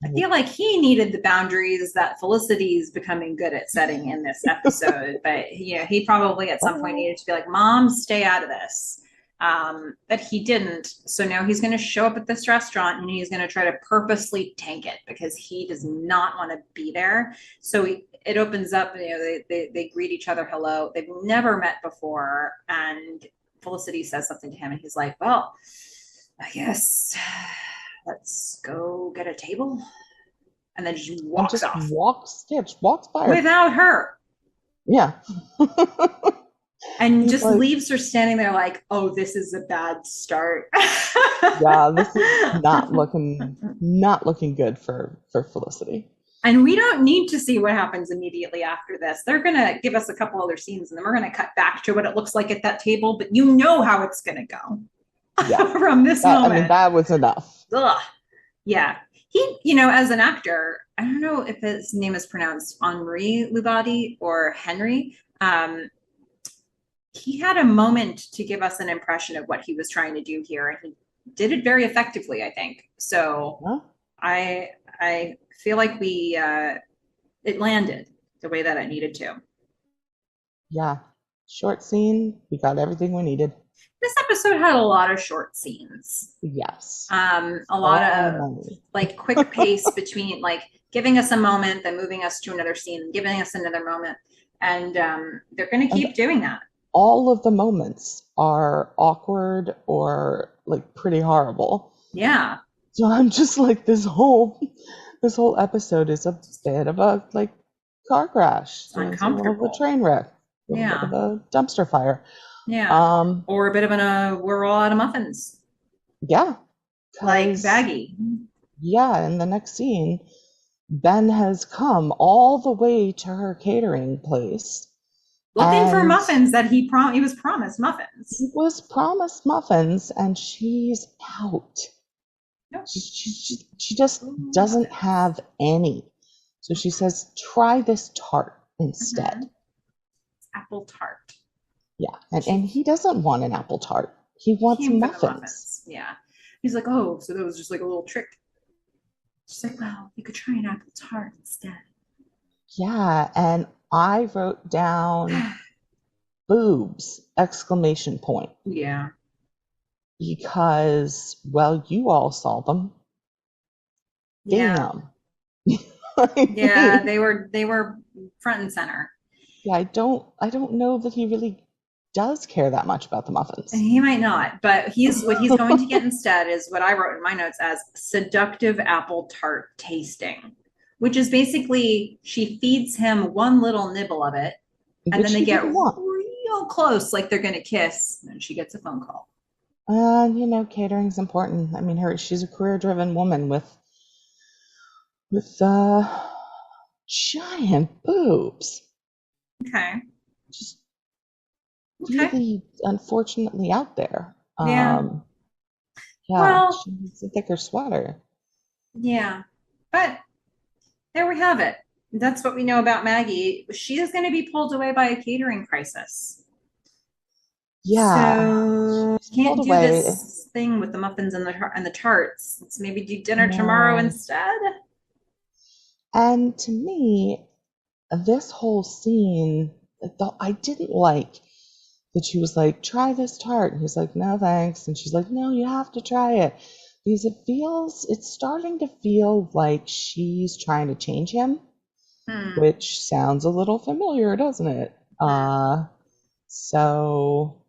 I feel like he needed the boundaries that Felicity's becoming good at setting in this episode, but he probably at some point Well, needed to be like, "Mom, stay out of this." But he didn't. So now he's going to show up at this restaurant and he's going to try to purposely tank it because he does not want to be there. So it opens up. They greet each other hello. They've never met before, and Felicity says something to him, and he's like, "Well, I guess let's go get a table," and then just and walks just off walks by her. without her Yeah. and He's just like, leaves her standing there like, oh, this is a bad start. yeah, this is not looking good for Felicity. And we don't need to see what happens immediately after this. They're going to give us a couple other scenes and then we're going to cut back to what it looks like at that table, but you know how it's going to go Yeah. from this I mean, moment. that was enough. Ugh. Yeah. He, as an actor, I don't know if his name is pronounced Henri Lubadi or Henry. He had a moment to give us an impression of what he was trying to do here, and he did it very effectively, I think. So Huh? I feel like it landed the way that it needed to. Yeah. Short scene. We got everything we needed. This episode had a lot of short scenes. Yes. A lot All of money. like quick pace between like giving us a moment, then moving us to another scene, giving us another moment, and they're going to And keep doing that. all of the moments are awkward or like pretty horrible. Yeah. So I'm just like this whole episode is a bit of a like car crash. It's It's a little bit of a uncomfortable. train wreck, a little bit Yeah. of a dumpster fire. Yeah. Um, Or a bit of we're all out of muffins, yeah, like because Maggie. yeah, in the next scene, Ben has come all the way to her catering place Looking for and muffins that he was promised muffins. he was promised muffins and she's out. Nope. She just Ooh, doesn't muffins. have any. So she says, try this tart instead. Mhm. Apple tart. Yeah. And She he doesn't want an apple tart. He wants came for the muffins. muffins. Yeah. He's like, oh, so that was just like a little trick. She's like, well, you could try an apple tart instead. Yeah. And I wrote down boobs, exclamation point. Yeah. Because, well, you all saw them. Yeah. Damn. Yeah, they were front and center. Yeah, I don't know that he really does care that much about the muffins. He might not, but what he's going to get instead is what I wrote in my notes as seductive apple tart tasting. which is basically she feeds him one little nibble of it, and then which they he get didn't want. real close, like they're gonna kiss, and she gets a phone call. Catering's important. I mean, she's a career-driven woman with giant boobs. Okay. Just Okay. really, unfortunately, out there. Yeah. Yeah, Well, she needs a thicker sweater. yeah. But there we have it. That's what we know about Maggie. She is going to be pulled away by a catering crisis. Yeah, So she's pulled can't do away. this thing with the muffins and the tarts. Let's maybe do dinner tomorrow No. instead. And to me, this whole scene, I didn't like that she was like, try this tart. And he's like, no, thanks. And she's like, no, you have to try it. Because it's starting to feel like she's trying to change him, Hmm. which sounds a little familiar, doesn't it? Hmm. So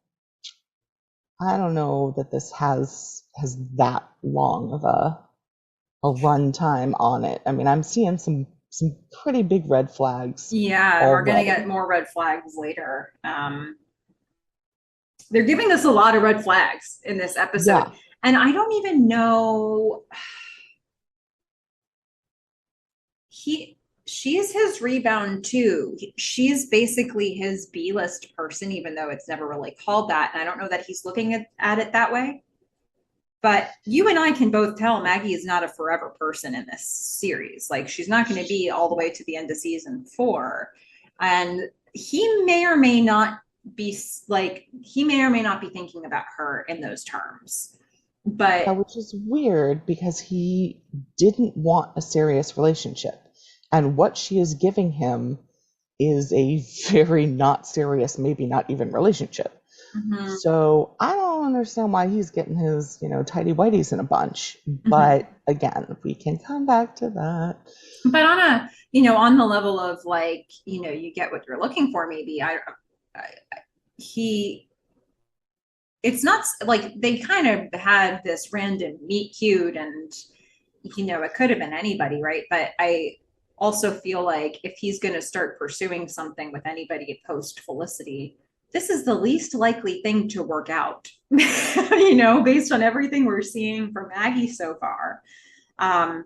I don't know that this has that long of a run time on it. I mean, I'm seeing some pretty big red flags Yeah, and we're going to already. get more red flags later. They're giving us a lot of red flags in this episode. Yeah. And I don't even know he she's his rebound too. She's basically his B-list person, even though it's never really called that. And I don't know that he's looking at it that way. But you and I can both tell Maggie is not a forever person in this series. Like she's not going to be all the way to the end of season 4. And he may or may not he may or may not be thinking about her in those terms. Yeah, But which is weird because he didn't want a serious relationship. And what she is giving him is a very not serious, maybe not even relationship. mhm, So I don't understand why he's getting his, tidy whities in a bunch. mhm. But again, we can come back to that. But on a on the level of like you get what you're looking for, maybe I he it's not like they kind of had this random meet cute, and it could have been anybody, right? But I also feel like if he's going to start pursuing something with anybody post Felicity, this is the least likely thing to work out, based on everything we're seeing from Maggie so far. um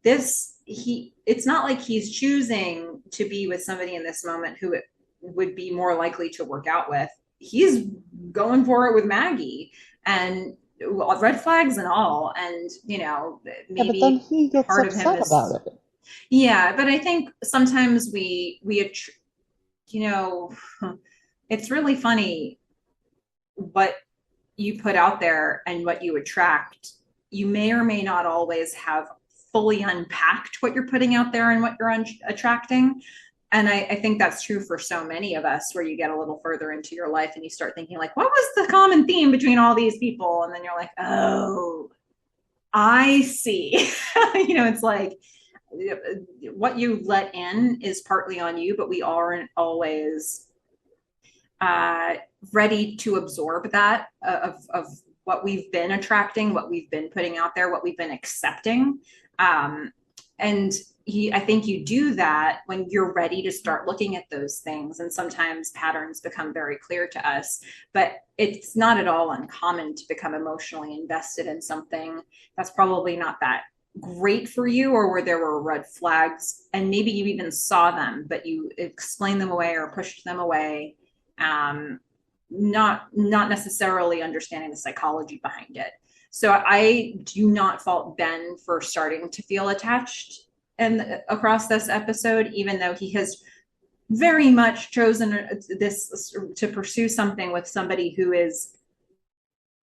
it's not like he's choosing to be with somebody in this moment who it would be more likely to work out with. He's going for it with Maggie, and red flags and all, and Yeah, but then maybe he gets part of him upset about is, it. yeah. But I think sometimes you know it's really funny what you put out there and what you attract. You may or may not always have fully unpacked what you're putting out there and what you're attracting. And I think that's true for so many of us, where you get a little further into your life and you start thinking, like, what was the common theme between all these people? And then you're like, oh, I see. It's like what you let in is partly on you, but we aren't always uh, ready to absorb that of what we've been attracting, what we've been putting out there, what we've been accepting. And I think you do that when you're ready to start looking at those things. And sometimes patterns become very clear to us, but it's not at all uncommon to become emotionally invested in something that's probably not that great for you, or where there were red flags and maybe you even saw them, but you explained them away or pushed them away, um, not necessarily understanding the psychology behind it. So I do not fault Ben for starting to feel attached and across this episode, even though he has very much chosen this to pursue something with somebody who is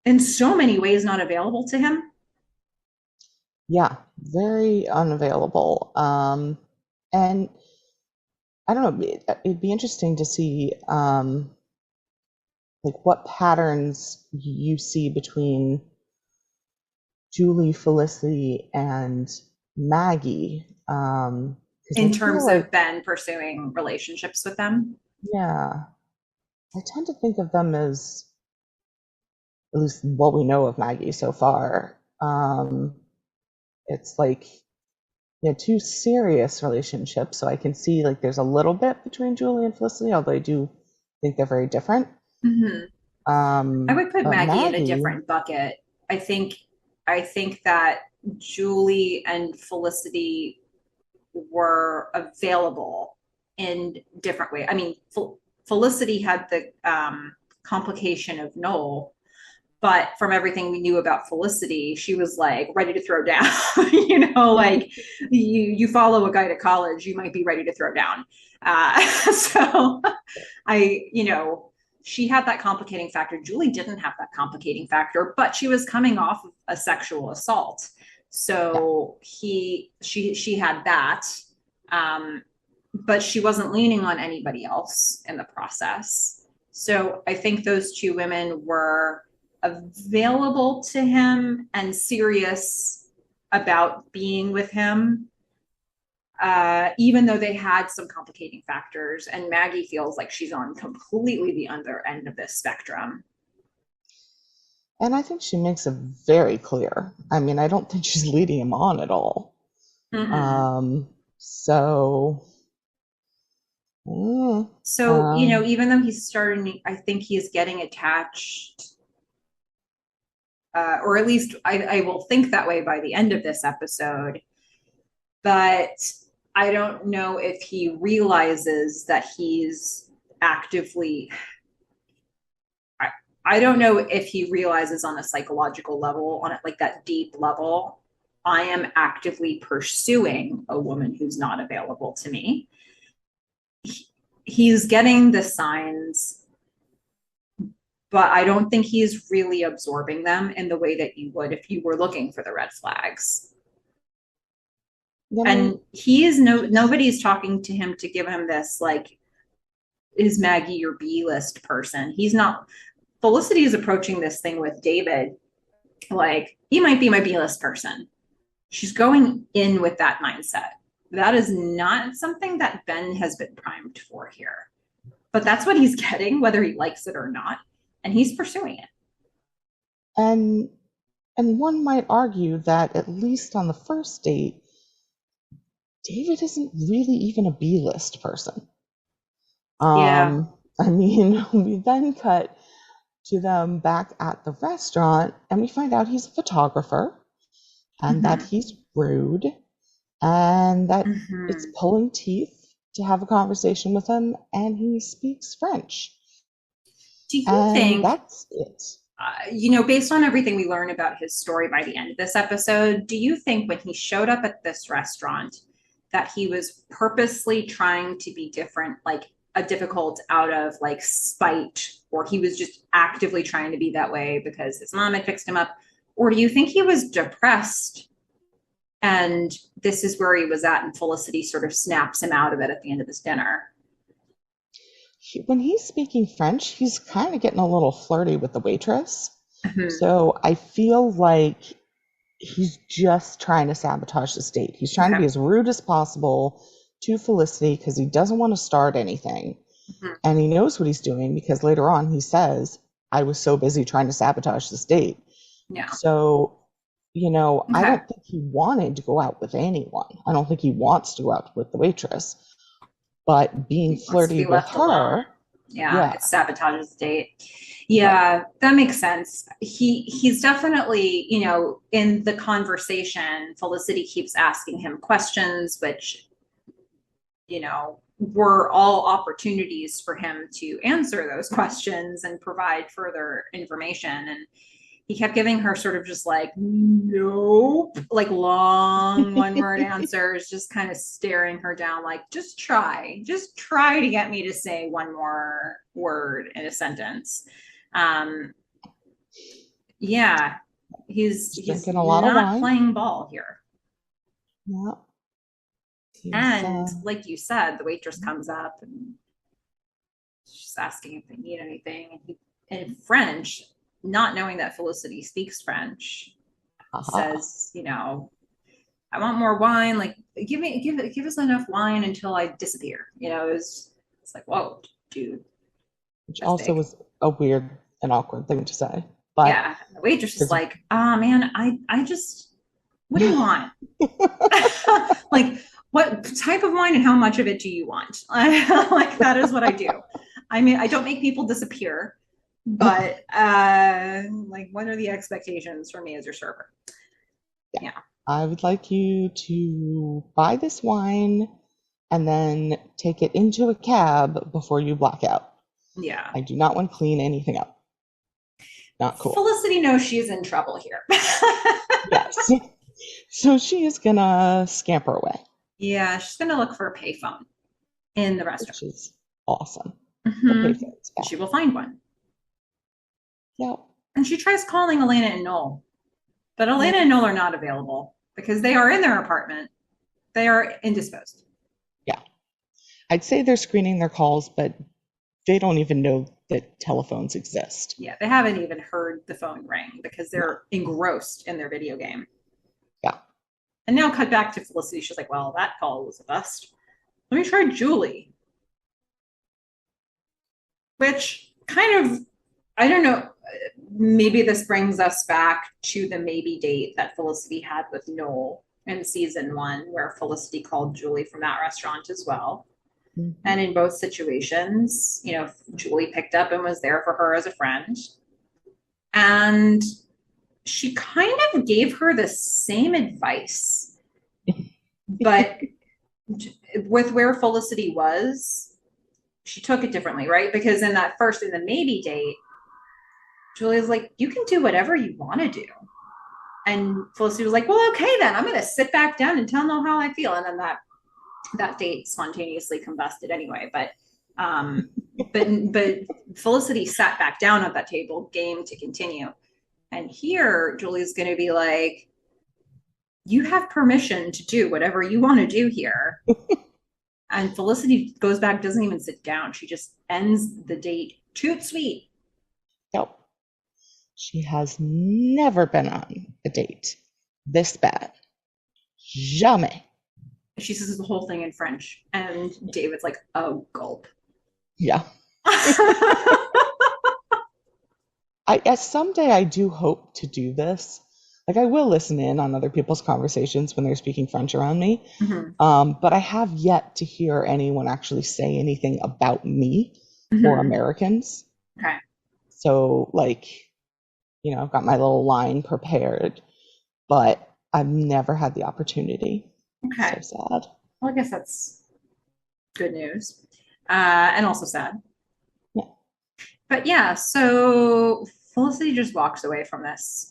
in so many ways not available to him. Yeah, very unavailable. And I don't know, it'd be interesting to see like what patterns you see between Julie, Felicity, and Maggie. Because In I feel terms like, of Ben pursuing relationships with them. yeah, I tend to think of them as, at least what we know of Maggie so far. It's like two serious relationships. So I can see like there's a little bit between Julie and Felicity, although I do think they're very different. Hmm. I would put But Maggie in a Maggie, different bucket. I think I think that Julie and Felicity were available in different ways. I mean, Felicity had the complication of Noel, but from everything we knew about Felicity, she was like ready to throw down. Like you follow a guy to college, you might be ready to throw down. So I, she had that complicating factor. Julie didn't have that complicating factor, but she was coming off of a sexual assault. yeah. So she had that. Um, but she wasn't leaning on anybody else in the process. So I think those two women were available to him and serious about being with him, even though they had some complicating factors. And Maggie feels like she's on completely the other end of this spectrum. And I think she makes it very clear. I mean, I don't think she's leading him on at all. Mm-mm. So, mm, So, um, even though he's starting, I think he's getting attached, or at least I will think that way by the end of this episode. But I don't know if he realizes that he's actively, I, I don't know if he realizes on a psychological level, on it like that deep level, I am actively pursuing a woman who's not available to me. He's getting the signs, but I don't think he's really absorbing them in the way that you would if you were looking for the red flags. you And know, he is nobody's talking to him to give him this like, is Maggie your B list person? He's not. Felicity is approaching this thing with David like he might be my B list person. She's going in with that mindset. That is not something that Ben has been primed for here. But that's what he's getting, whether he likes it or not. And he's pursuing it. and and one might argue that at least on the first date, David isn't really even a B-list person. Yeah. I mean, we then cut to them back at the restaurant, and we find out he's a photographer, and that Mm-hmm. he's rude, and that it's Mm-hmm. pulling teeth to have a conversation with him, and he speaks French. Do you And think, that's it. based on everything we learn about his story by the end of this episode, do you think when he showed up at this restaurant that he was purposely trying to be different, like a difficult out of like spite, or he was just actively trying to be that way because his mom had fixed him up? Or do you think he was depressed and this is where he was at and Felicity sort of snaps him out of it at the end of this dinner? When he's speaking French, he's kind of getting a little flirty with the waitress. Mm-hmm. So I feel like he's just trying to sabotage the date. He's trying to Okay. be as rude as possible to Felicity because he doesn't want to start anything. Mm-hmm. And he knows what he's doing because later on he says, I was so busy trying to sabotage this date. Yeah. So, I Okay. don't think he wanted to go out with anyone. I don't think he wants to go out with the waitress. But being He wants to flirty be with left alone. her, Yeah, yeah, it sabotages the date. right. Yeah, that makes sense. He's definitely, in the conversation, Felicity keeps asking him questions, which, were all opportunities for him to answer those questions and provide further information. And he kept giving her sort of just like, nope, like long one word answers, just kind of staring her down, like, just try to get me to say one more word in a sentence. Um, yeah, he's He's he's drinking a lot of not wine. playing ball here. Yeah, he's And like you said, the waitress comes up and she's asking if they need anything, and he, in French, not knowing that Felicity speaks French, aha. says, I want more wine. Like, give us enough wine until I disappear. It's like, whoa, dude, Which that's also big. was a weird and awkward thing to say. But Yeah. And the waitress is his like, man, I just What do you want? Like, what type of wine and how much of it do you want? Like, that is what I do. I mean, I don't make people disappear, but like, what are the expectations for me as your server? Yeah. I would like you to buy this wine and then take it into a cab before you black out. Yeah. I do not want to clean anything up. Not cool. Felicity knows she's in trouble here. Yes. So she is gonna scamper away. Yeah, she's gonna look for a payphone in the restaurant. Which is awesome. Mm-hmm. She will find one. Yep. And she tries calling Elena and Noel, but Elena and Noel are not available because they are in their apartment. They are indisposed. Yeah. I'd say they're screening their calls, but they don't even know that telephones exist. Yeah, they haven't even heard the phone ring because they're engrossed in their video game. Yeah. And now cut back to Felicity. She's like, well, that call was a bust. Let me try Julie. Which kind of, I don't know, maybe this brings us back to the maybe date that Felicity had with Noel in season 1, where Felicity called Julie from that restaurant as well. Mm-hmm. And in both situations, you know, Julie picked up and was there for her as a friend. And she kind of gave her the same advice. But with where Felicity was, she took it differently, right? Because in the maybe date, Julie's like, you can do whatever you want to do. And Felicity was like, well, okay, then I'm going to sit back down and tell them how I feel. And then that date spontaneously combusted anyway. But Felicity sat back down at that table, game to continue. And here, Julie's going to be like, you have permission to do whatever you want to do here. And Felicity goes back, doesn't even sit down. She just ends the date. Toot sweet. Nope. She has never been on a date this bad. Jamais. She says the whole thing in French. And David's like, oh, gulp. Yeah. Someday I do hope to do this. Like, I will listen in on other people's conversations when they're speaking French around me. Mm-hmm. But I have yet to hear anyone actually say anything about me or Americans. Okay. So, like, you know, I've got my little line prepared, but I've never had the opportunity. Okay. So sad. Well, I guess that's good news. And also sad. Yeah. But yeah, so Felicity just walks away from this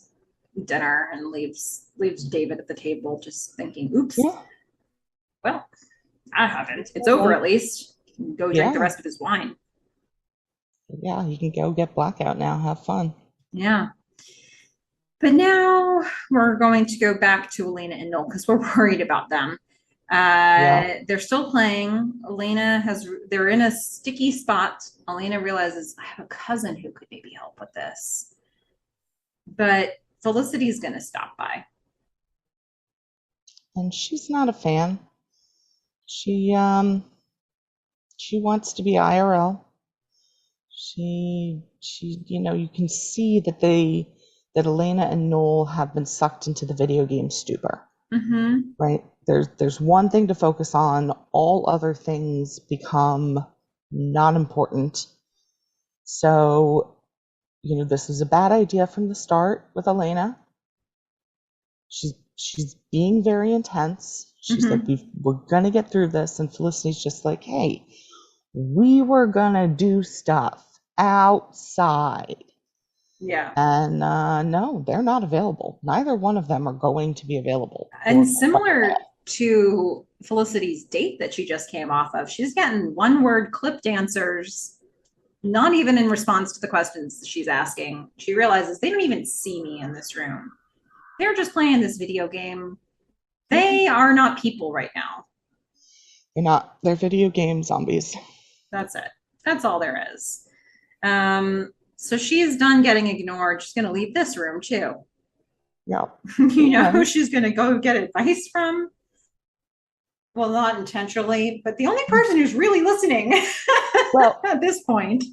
dinner and leaves David at the table just thinking, oops. Yeah. Well, that happened. It's over at least. He can go drink the rest of his wine. Yeah, you can go get blackout now. Have fun. Yeah. But now we're going to go back to Elena and Noel because we're worried about them. They're still playing. They're in a sticky spot. Elena realizes, I have a cousin who could maybe help with this. But Felicity's going to stop by. And she's not a fan. She wants to be IRL. She you know, you can see that Elena and Noel have been sucked into the video game stupor. Mm-hmm. Right? There's one thing to focus on. All other things become not important. So, you know, this was a bad idea from the start with Elena. She's being very intense. She's like, we're gonna get through this, and Felicity's just like, hey, we were gonna do stuff outside. Yeah. And no, they're not available. Neither one of them are going to be available. And similar to Felicity's date that she just came off of, she's getting one-word clip answers. Not even in response to the questions she's asking. She realizes they don't even see me in this room. They're just playing this video game. They are not people right now. They're not. They're video game zombies. That's it. That's all there is. So she's done getting ignored. She's going to leave this room too. Yeah. You know who she's going to go get advice from? Well, not intentionally, but the only person who's really listening at this point.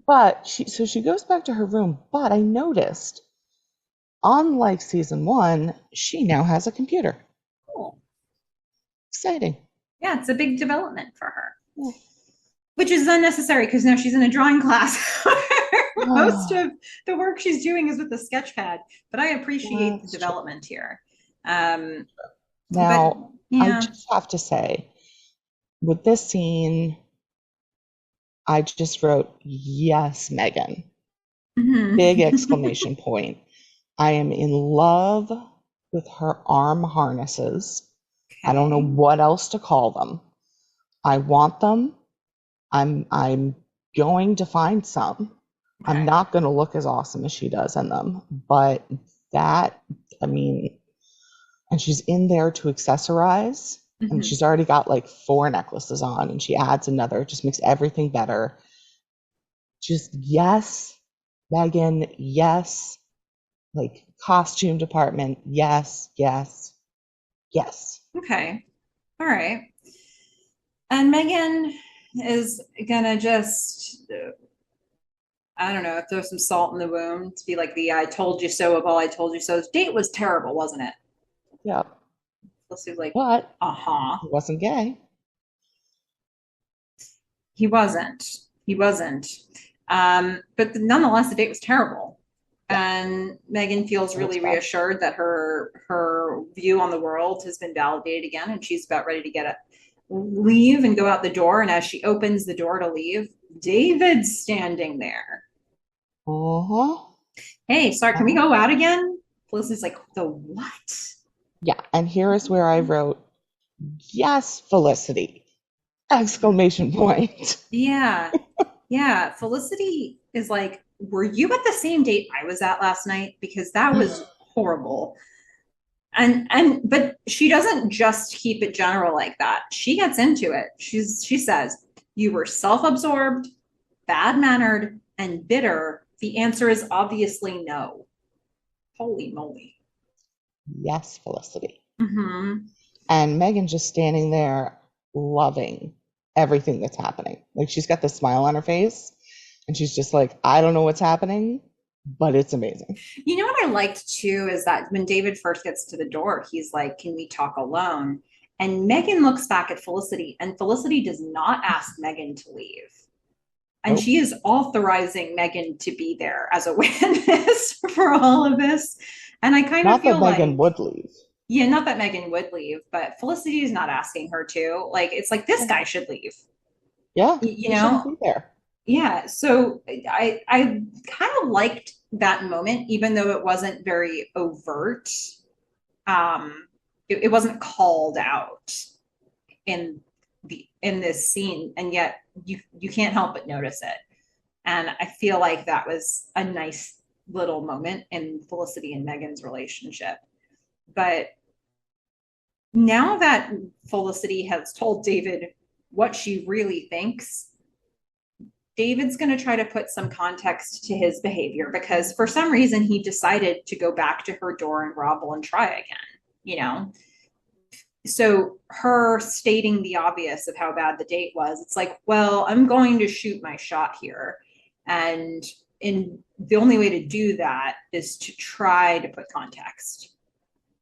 But she goes back to her room, but I noticed unlike season one, she now has a computer. Cool. Exciting. Yeah, it's a big development for her, Yeah. which is unnecessary because now she's in a drawing class. Most Oh, of the work she's doing is with the sketch pad, but I appreciate the that's true. development here. Um, but Now, I yeah. just have to say, with this scene, I just wrote, yes, Megan. Big Mm-hmm. exclamation point. I am in love with her arm harnesses. I don't know Okay. what else to call them. I want them. I'm going to find some. I'm Okay. not going to look as awesome as she does in them, but that, I mean, and she's in there to accessorize. And Mm-hmm. she's already got like 4 necklaces on, and she adds another, just makes everything better. Just yes, Megan, yes, like costume department, yes, yes, yes. Okay. All right. And Megan is gonna just, I don't know, throw some salt in the wound to be like the I told you so of all I told you so's date was terrible, wasn't it? Yeah, Felicity's like, but uh-huh. he wasn't gay. He wasn't. He wasn't. But nonetheless, the date was terrible. Yeah, And Megan feels it was really bad. reassured that her view on the world has been validated again, and she's about ready to get it, leave and go out the door. And as she opens the door to leave, David's standing there. Uh-huh. Hey, sorry, can we Uh-huh. go out again? Felicity's like, the what? Yeah, and here is where I wrote, yes, Felicity! Exclamation point. Yeah. Yeah. Felicity is like, were you at the same date I was at last night? Because that was horrible. And but she doesn't just keep it general like that. She gets into it. She says, you were self-absorbed, bad-mannered, and bitter. The answer is obviously no. Holy moly. Yes, Felicity. Mm-hmm. And Megan just standing there loving everything that's happening. Like she's got this smile on her face and she's just like, I don't know what's happening, but it's amazing. You know what I liked too is that when David first gets to the door, he's like, can we talk alone? And Megan looks back at Felicity, and Felicity does not ask Megan to leave. And Nope. she is authorizing Megan to be there as a witness for all of this. And I kind of Not that feel Megan like, would leave. yeah, not that Megan would leave, but Felicity is not asking her to. Like, it's like this guy should leave, Yeah, you he shouldn't know? be there. Yeah. So I kind of liked that moment, even though it wasn't very overt. It wasn't called out in in this scene, and yet you can't help but notice it. And I feel like that was a nice little moment in Felicity and Megan's relationship. But now that Felicity has told David what she really thinks, David's going to try to put some context to his behavior because for some reason he decided to go back to her door and grovel and try again, you know? So her stating the obvious of how bad the date was, it's like, well, I'm going to shoot my shot here. And in the only way to do that is to try to put context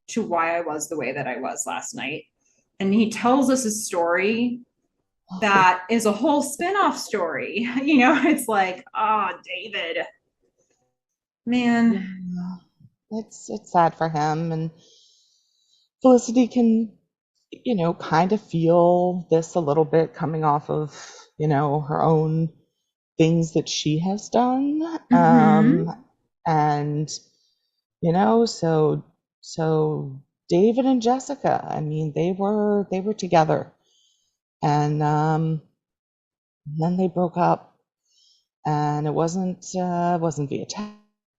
to why I was the way that I was last night. And he tells us a story that is a whole spin-off story. You know, it's like, oh, David, man. Yeah, it's sad for him, and Felicity can, kind of feel this a little bit coming off of, her own things that she has done. Mm-hmm. And, so David and Jessica, I mean, they were together, and then they broke up, and it wasn't via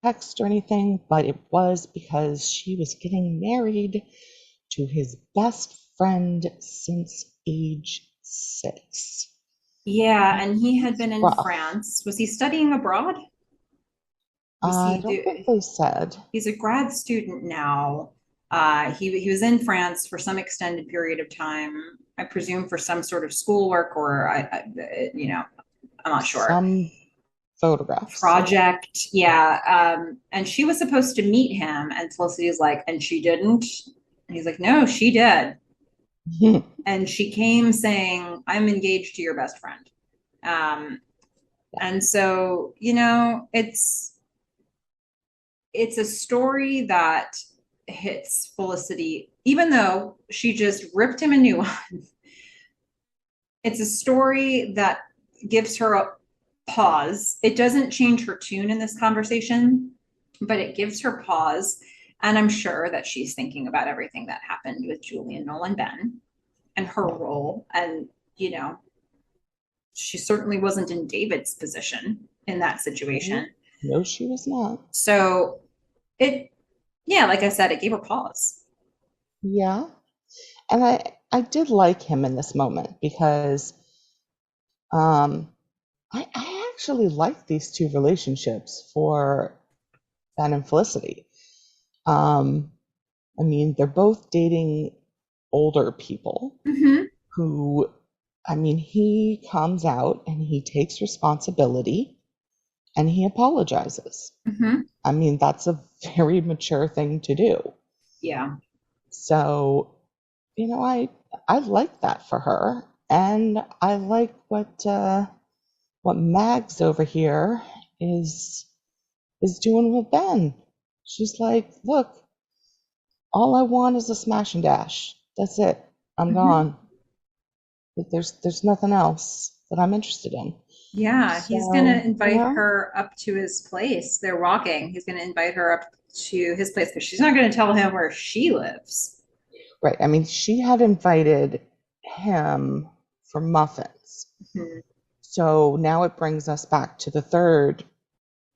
text or anything, but it was because she was getting married to his best friend since age 6. Yeah, and he had been in Rough. France. Was he studying abroad? Was I he don't do? think they said. He's a grad student now. He was in France for some extended period of time. I presume for some sort of schoolwork, or I'm not sure. Some photographs. project. Yeah. And she was supposed to meet him, and Felicity's like, and she didn't. And he's like, no, she did. And she came saying, I'm engaged to your best friend. Um, and so, it's a story that hits Felicity, even though she just ripped him a new one. It's a story that gives her a pause. It doesn't change her tune in this conversation, but it gives her pause. And I'm sure that she's thinking about everything that happened with Julie and Noel and Ben and her role. And, she certainly wasn't in David's position in that situation. No, she was not. So yeah, like I said, it gave her pause. Yeah. And I did like him in this moment because I actually like these two relationships for Ben and Felicity. I mean, they're both dating older people who, I mean, he comes out and he takes responsibility and he apologizes. I mean, that's a very mature thing to do. Yeah. So, I like that for her. And I like what Mags over here is doing with Ben. She's like, look, all I want is a smash and dash. That's it. I'm gone. But there's nothing else that I'm interested in. Yeah, So, he's gonna invite her up to his place. They're walking. He's gonna invite her up to his place because she's not gonna tell him where she lives. Right. I mean, she had invited him for muffins. So now it brings us back to the third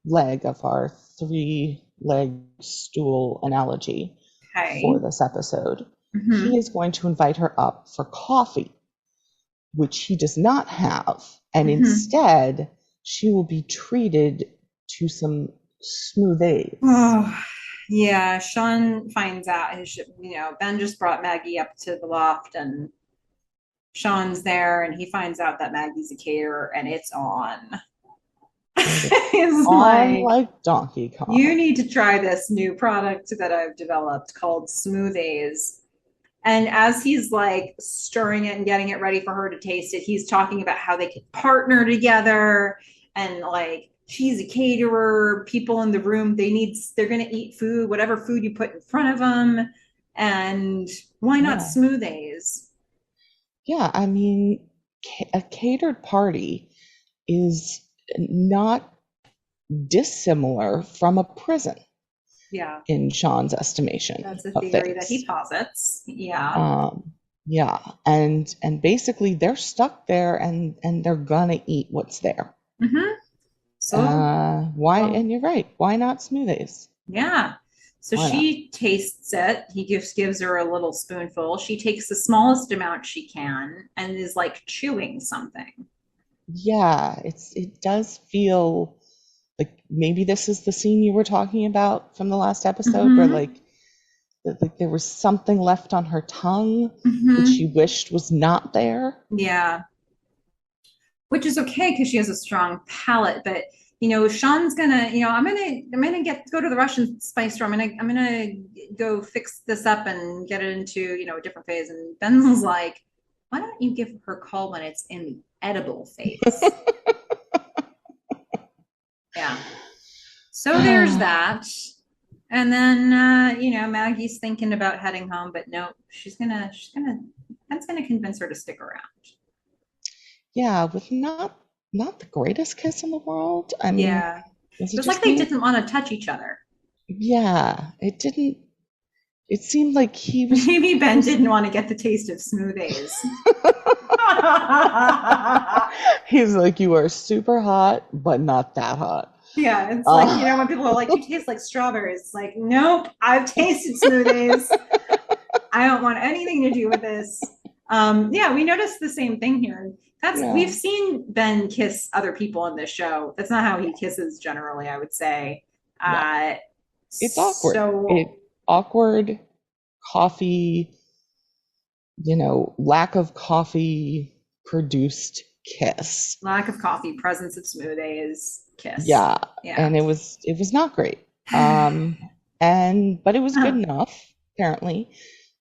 leg of our three-leg stool analogy for this episode. He is going to invite her up for coffee, which he does not have. And instead, she will be treated to some smoothies. Oh, yeah. Sean finds out Ben just brought Maggie up to the loft and Sean's there and he finds out that Maggie's a caterer and it's on. He's on like Donkey Kong. You need to try this new product that I've developed called smoothies. And as he's like stirring it and getting it ready for her to taste it, he's talking about how they could partner together and like she's a caterer, people in the room, they're going to eat food, whatever food you put in front of them. And why not smoothies? Yeah, I mean, a catered party is not dissimilar from a prison. Yeah. In Sean's estimation. That's a theory that he posits. Yeah. Yeah. And basically they're stuck there and they're gonna eat what's there. So and you're right, why not smoothies? Yeah. So she tastes it. He gives her a little spoonful. She takes the smallest amount she can and is like chewing something. Yeah, it does feel like maybe this is the scene you were talking about from the last episode where like there was something left on her tongue that she wished was not there. Yeah. Which is okay because she has a strong palate, but Sean's gonna, I'm gonna go to the Russian spice store. I'm gonna go fix this up and get it into, a different phase. And Ben's like, why don't you give her a call when it's in the edible phase? Yeah. So there's that. And then Maggie's thinking about heading home, but no, Ben's gonna convince her to stick around. Yeah, with not the greatest kiss in the world. I mean, yeah. It was like they didn't want to touch each other. Yeah, it seemed like he was maybe Ben didn't want to get the taste of smoothies. He's like, you are super hot, but not that hot. Yeah, it's like, when people are like, you taste like strawberries. It's like, nope, I've tasted smoothies. I don't want anything to do with this. Yeah, we noticed the same thing here. We've seen Ben kiss other people in this show. That's not how he kisses generally, I would say. It's awkward. Awkward coffee, lack of coffee produced kiss. Lack of coffee, presence of smoothies, kiss. Yeah, Yeah. and it was not great. Um, and but it was good enough, apparently.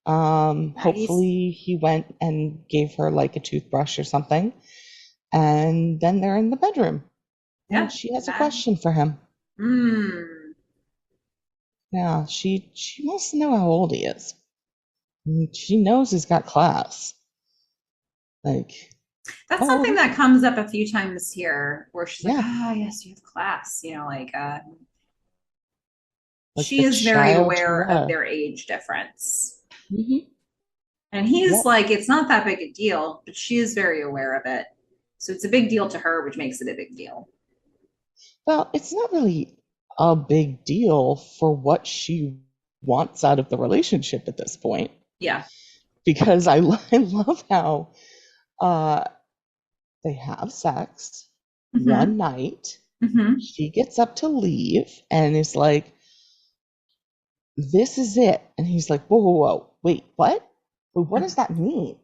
Maggie's. Hopefully he went and gave her like a toothbrush or something, and then they're in the bedroom, and Yeah. she has a Mag. question for him. Mm. Yeah, she wants to know how old he is. And she knows he's got class. Like, That's how old something is that he? comes up a few times here where she's like, Yeah, ah, yes, you have class. Like like she the is very child you aware of are. their age difference. Hmm. And he's Yep. like, it's not that big a deal, but she is very aware of it. So it's a big deal to her, which makes it a big deal. Well, it's not really a big deal for what she wants out of the relationship at this point, Yeah. because I love how uh, they have sex Mm-hmm. one night. Mm-hmm. She gets up to leave and is like, "This is it." And he's like, "Whoa, whoa, whoa, wait, what? Well, what does that mean?"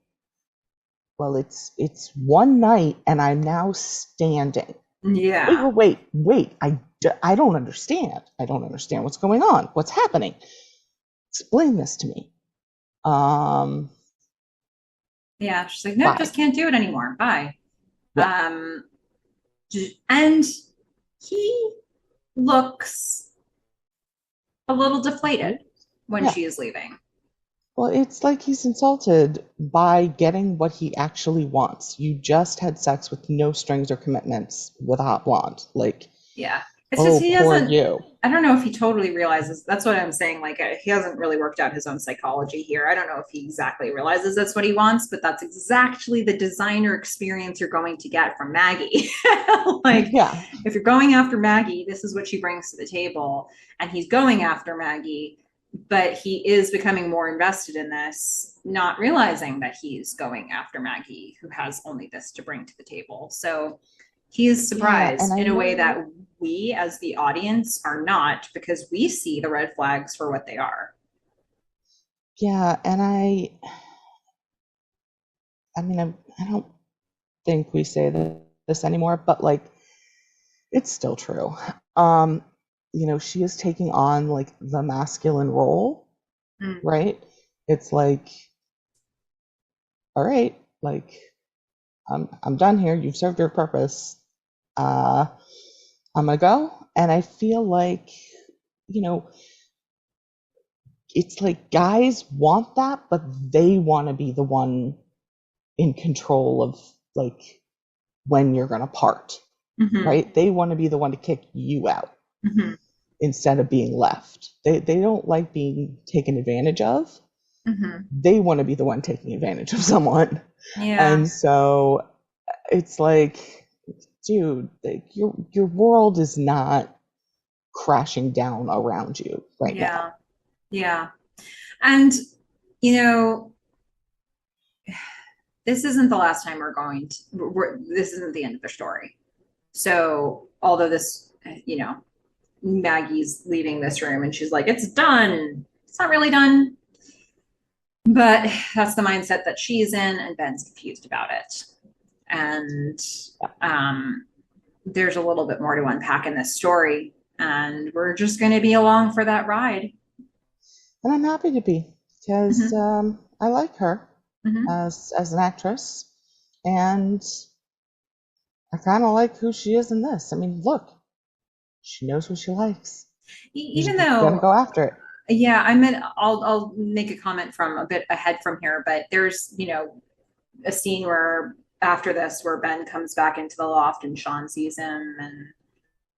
Well, it's one night and I'm now standing. Wait, Yeah. wait, wait, wait. I don't understand. I don't understand what's going on. What's happening? Explain this to me. Um, Yeah. She's like, nope, Bye. just can't do it anymore. Bye. Yeah. Um, and he looks a little deflated when Yeah. she is leaving. Well, it's like he's insulted by getting what he actually wants. You just had sex with no strings or commitments with a hot blonde. Like, Yeah. It's just oh, he poor doesn't, you. I don't know if he totally realizes. That's what I'm saying. Like, he hasn't really worked out his own psychology here. I don't know if he exactly realizes that's what he wants, but that's exactly the designer experience you're going to get from Maggie. Like, Yeah. if you're going after Maggie, this is what she brings to the table. And he's going after Maggie, but he is becoming more invested in this, not realizing that he's going after Maggie, who has only this to bring to the table. So he is Yeah. And surprised I in a way know, that we as the audience are not, because we see the red flags for what they are. yeah. And I mean, I don't think we say this anymore, but like, it's still true. Um, she is taking on like the masculine role, Mm. right? It's like, all right, like I'm done here. You've served your purpose. Uh, I'm gonna go. And I feel like, you know, it's like guys want that, but they want to be the one in control of like when you're gonna part, Mm-hmm. right? They want to be the one to kick you out Mm-hmm. instead of being left. They don't like being taken advantage of. Mm-hmm. They want to be the one taking advantage of someone. Yeah. And so it's like, dude, like your world is not crashing down around you right now. Yeah. Yeah. And, you know, this isn't the last time this isn't the end of the story. So, although Maggie's leaving this room and she's like, it's done. It's not really done. But that's the mindset that she's in, and Ben's confused about it. And um, there's a little bit more to unpack in this story, and we're just going to be along for that ride. And I'm happy to be because Mm-hmm. I like her Mm-hmm. as an actress, and I kind of like who she is in this. I mean, look, she knows what she likes. She's Even gonna though, go after it. yeah, I mean, I'll make a comment from a bit ahead from here, but there's a scene where after this where Ben comes back into the loft and Sean sees him and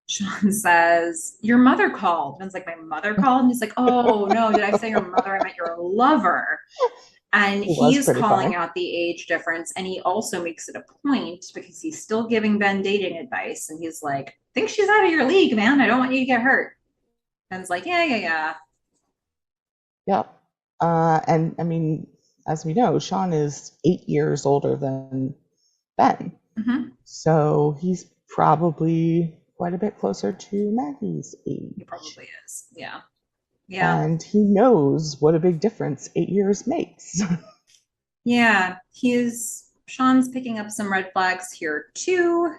Sean says, your mother called. Ben's like, my mother called? And he's like, oh no, did I say your mother? I meant your lover. And It was he's pretty calling funny. out the age difference. And he also makes it a point because he's still giving Ben dating advice. And he's like, I think she's out of your league, man. I don't want you to get hurt. Ben's like, yeah, yeah, yeah. Yep. And I mean, as we know, Sean is 8 years older than Ben. Mm-hmm. So he's probably quite a bit closer to Maggie's He age. probably is. Yeah. Yeah. And he knows what a big difference 8 years makes. Yeah. He's Sean's picking up some red flags here too.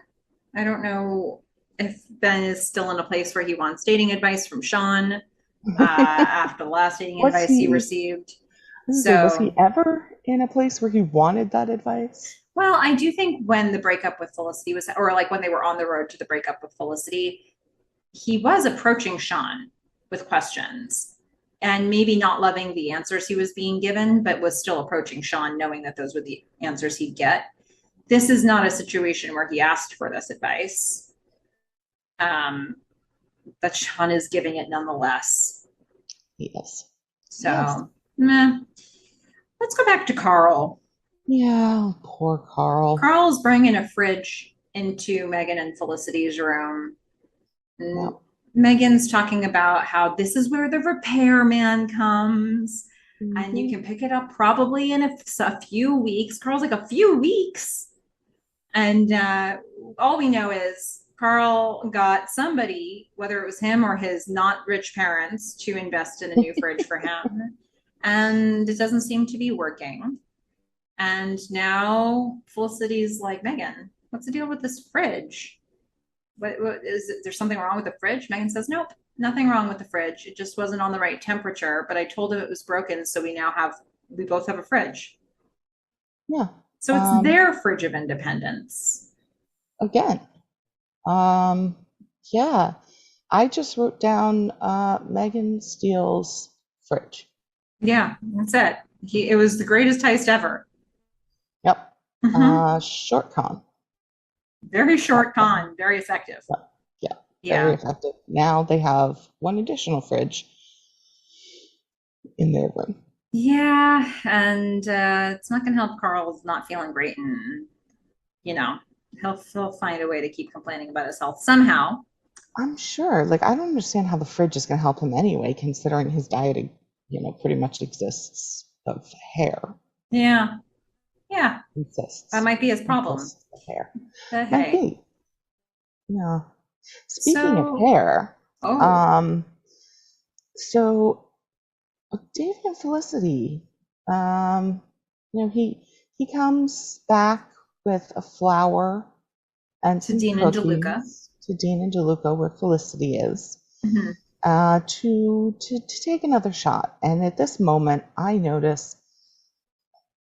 I don't know if Ben is still in a place where he wants dating advice from Sean after the last dating Was advice he he, received. I was gonna say, was he So, ever in a place where he wanted that advice? well, I do think when the breakup with Felicity was, or like when they were on the road to the breakup with Felicity, he was approaching Sean with questions and maybe not loving the answers he was being given, but was still approaching Sean, knowing that those were the answers he'd get. This is not a situation where he asked for this advice, um, but Sean is giving it nonetheless. Yes. Yes. So, meh. Let's go back to Carl. Yeah, poor Carl. Carl's bringing a fridge into Megan and Felicity's room. Yeah. Megan's talking about how this is where the repairman comes and you Mhm. can pick it up probably in a few weeks. Carl's like, a few weeks. And all we know is Carl got somebody, whether it was him or his not rich parents, to invest in a new fridge for him. And it doesn't seem to be working. And now Felicity's like, Megan, what's the deal with this fridge? What is it? There's something wrong with the fridge? Megan says, nope, nothing wrong with the fridge. It just wasn't on the right temperature. But I told him it was broken, so we both have a fridge. Yeah. So it's their fridge of independence. Again. Um, yeah. I just wrote down Megan Steele's fridge. Yeah, that's it. It was the greatest heist ever. Yep. Mm-hmm. Short con. Very short con, very effective. Yeah. Very Yeah. effective. Now they have one additional fridge in their room. Yeah, and it's not going to help Carl's not feeling great, and you know he'll find a way to keep complaining about his health somehow. I'm sure. Like, I don't understand how the fridge is going to help him anyway, considering his diet, pretty much exists of hair. Yeah, yeah, that Exists. might be his problem. Exists of hair. But Might hey, be. Yeah. Speaking of so hair, oh, um, so David and Felicity, um, he comes back with a flower and to some Dean and Deluca. cookies to Dean and Deluca, where Felicity is, Mm-hmm. to take another shot. And at this moment, I notice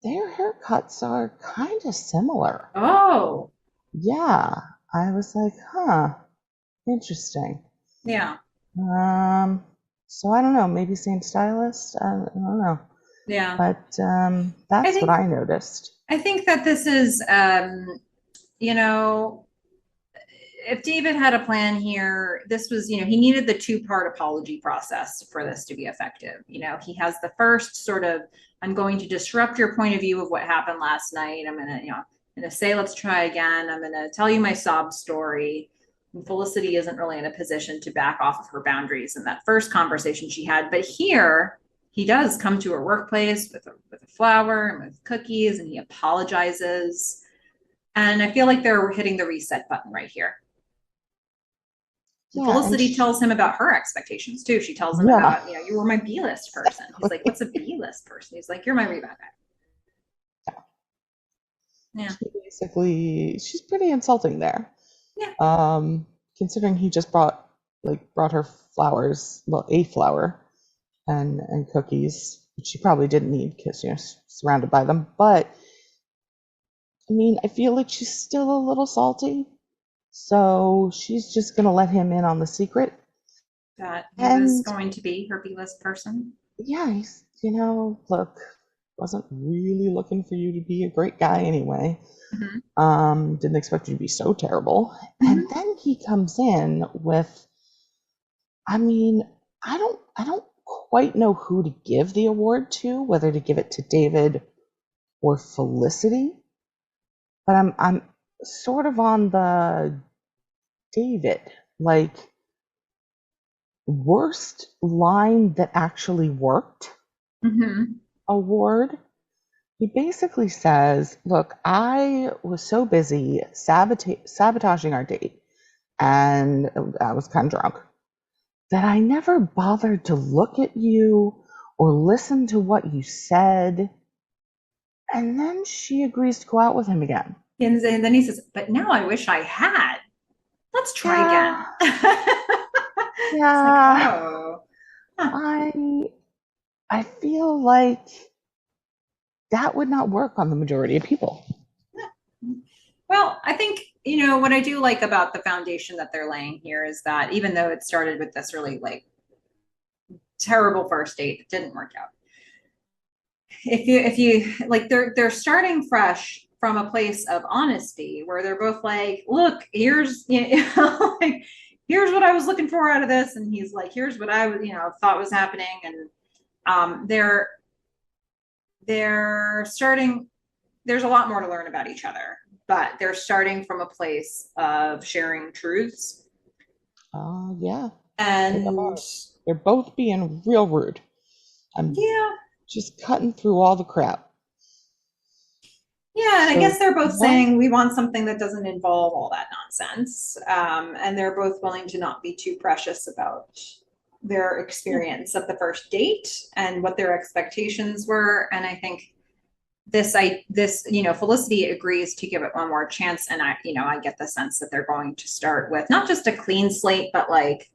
their haircuts are kind of similar. Oh, Yeah, I was like, huh, interesting. yeah, So I don't know, maybe same stylist. I don't know, yeah. but I that's what think I noticed. I think that this is, you know, if David had a plan here, this was, he needed the two-part apology process for this to be effective. He has the first sort of, I'm going to disrupt your point of view of what happened last night. I'm going to, say, let's try again. I'm going to tell you my sob story. And Felicity isn't really in a position to back off of her boundaries in that first conversation she had. But here, he does come to her workplace with a flower and with cookies, and he apologizes. And I feel like they're hitting the reset button right here. Yeah, and Felicity tells him about her expectations too. She tells him yeah, about, you were my B-list person. He's like, what's a B-list person? He's like, you're my rebound guy. Yeah. she's pretty insulting there. Yeah. Considering he just brought her flowers, well, a flower and cookies, which she probably didn't need because she's surrounded by them. But I mean, I feel like she's still a little salty, so she's just gonna let him in on the secret. That he was And going to be her B-list person. yeah, look, wasn't really looking for you to be a great guy anyway. Mm-hmm. Didn't expect you to be so terrible. Mm-hmm. And then he comes in with, I mean, I don't quite know who to give the award to, whether to give it to David or Felicity, but I'm sort of on the David, like, worst line that actually worked Mm-hmm. award. He basically says, look, I was so busy sabotaging our date, and I was kind of drunk, that I never bothered to look at you or listen to what you said. And then she agrees to go out with him again. And then he says, but now I wish I had. Let's try again. Yeah, It's like, yeah. oh. Huh. I I feel like that would not work on the majority of people. Well, I think, what I do like about the foundation that they're laying here is that even though it started with this really like terrible first date that didn't work out, if you like, they're starting fresh from a place of honesty where they're both like, look, here's, like, here's what I was looking for out of this, and he's like, here's what I was, thought was happening, and they're starting. There's a lot more to learn about each other, but they're starting from a place of sharing truths. Yeah, they And are. They're both being real rude. I'm yeah, just cutting through all the crap. yeah, and I guess So they're both yeah, saying we want something that doesn't involve all that nonsense. And they're both willing to not be too precious about their yeah, experience of the first date and what their expectations were. And I think Felicity agrees to give it one more chance, and I get the sense that they're going to start with not just a clean slate, but like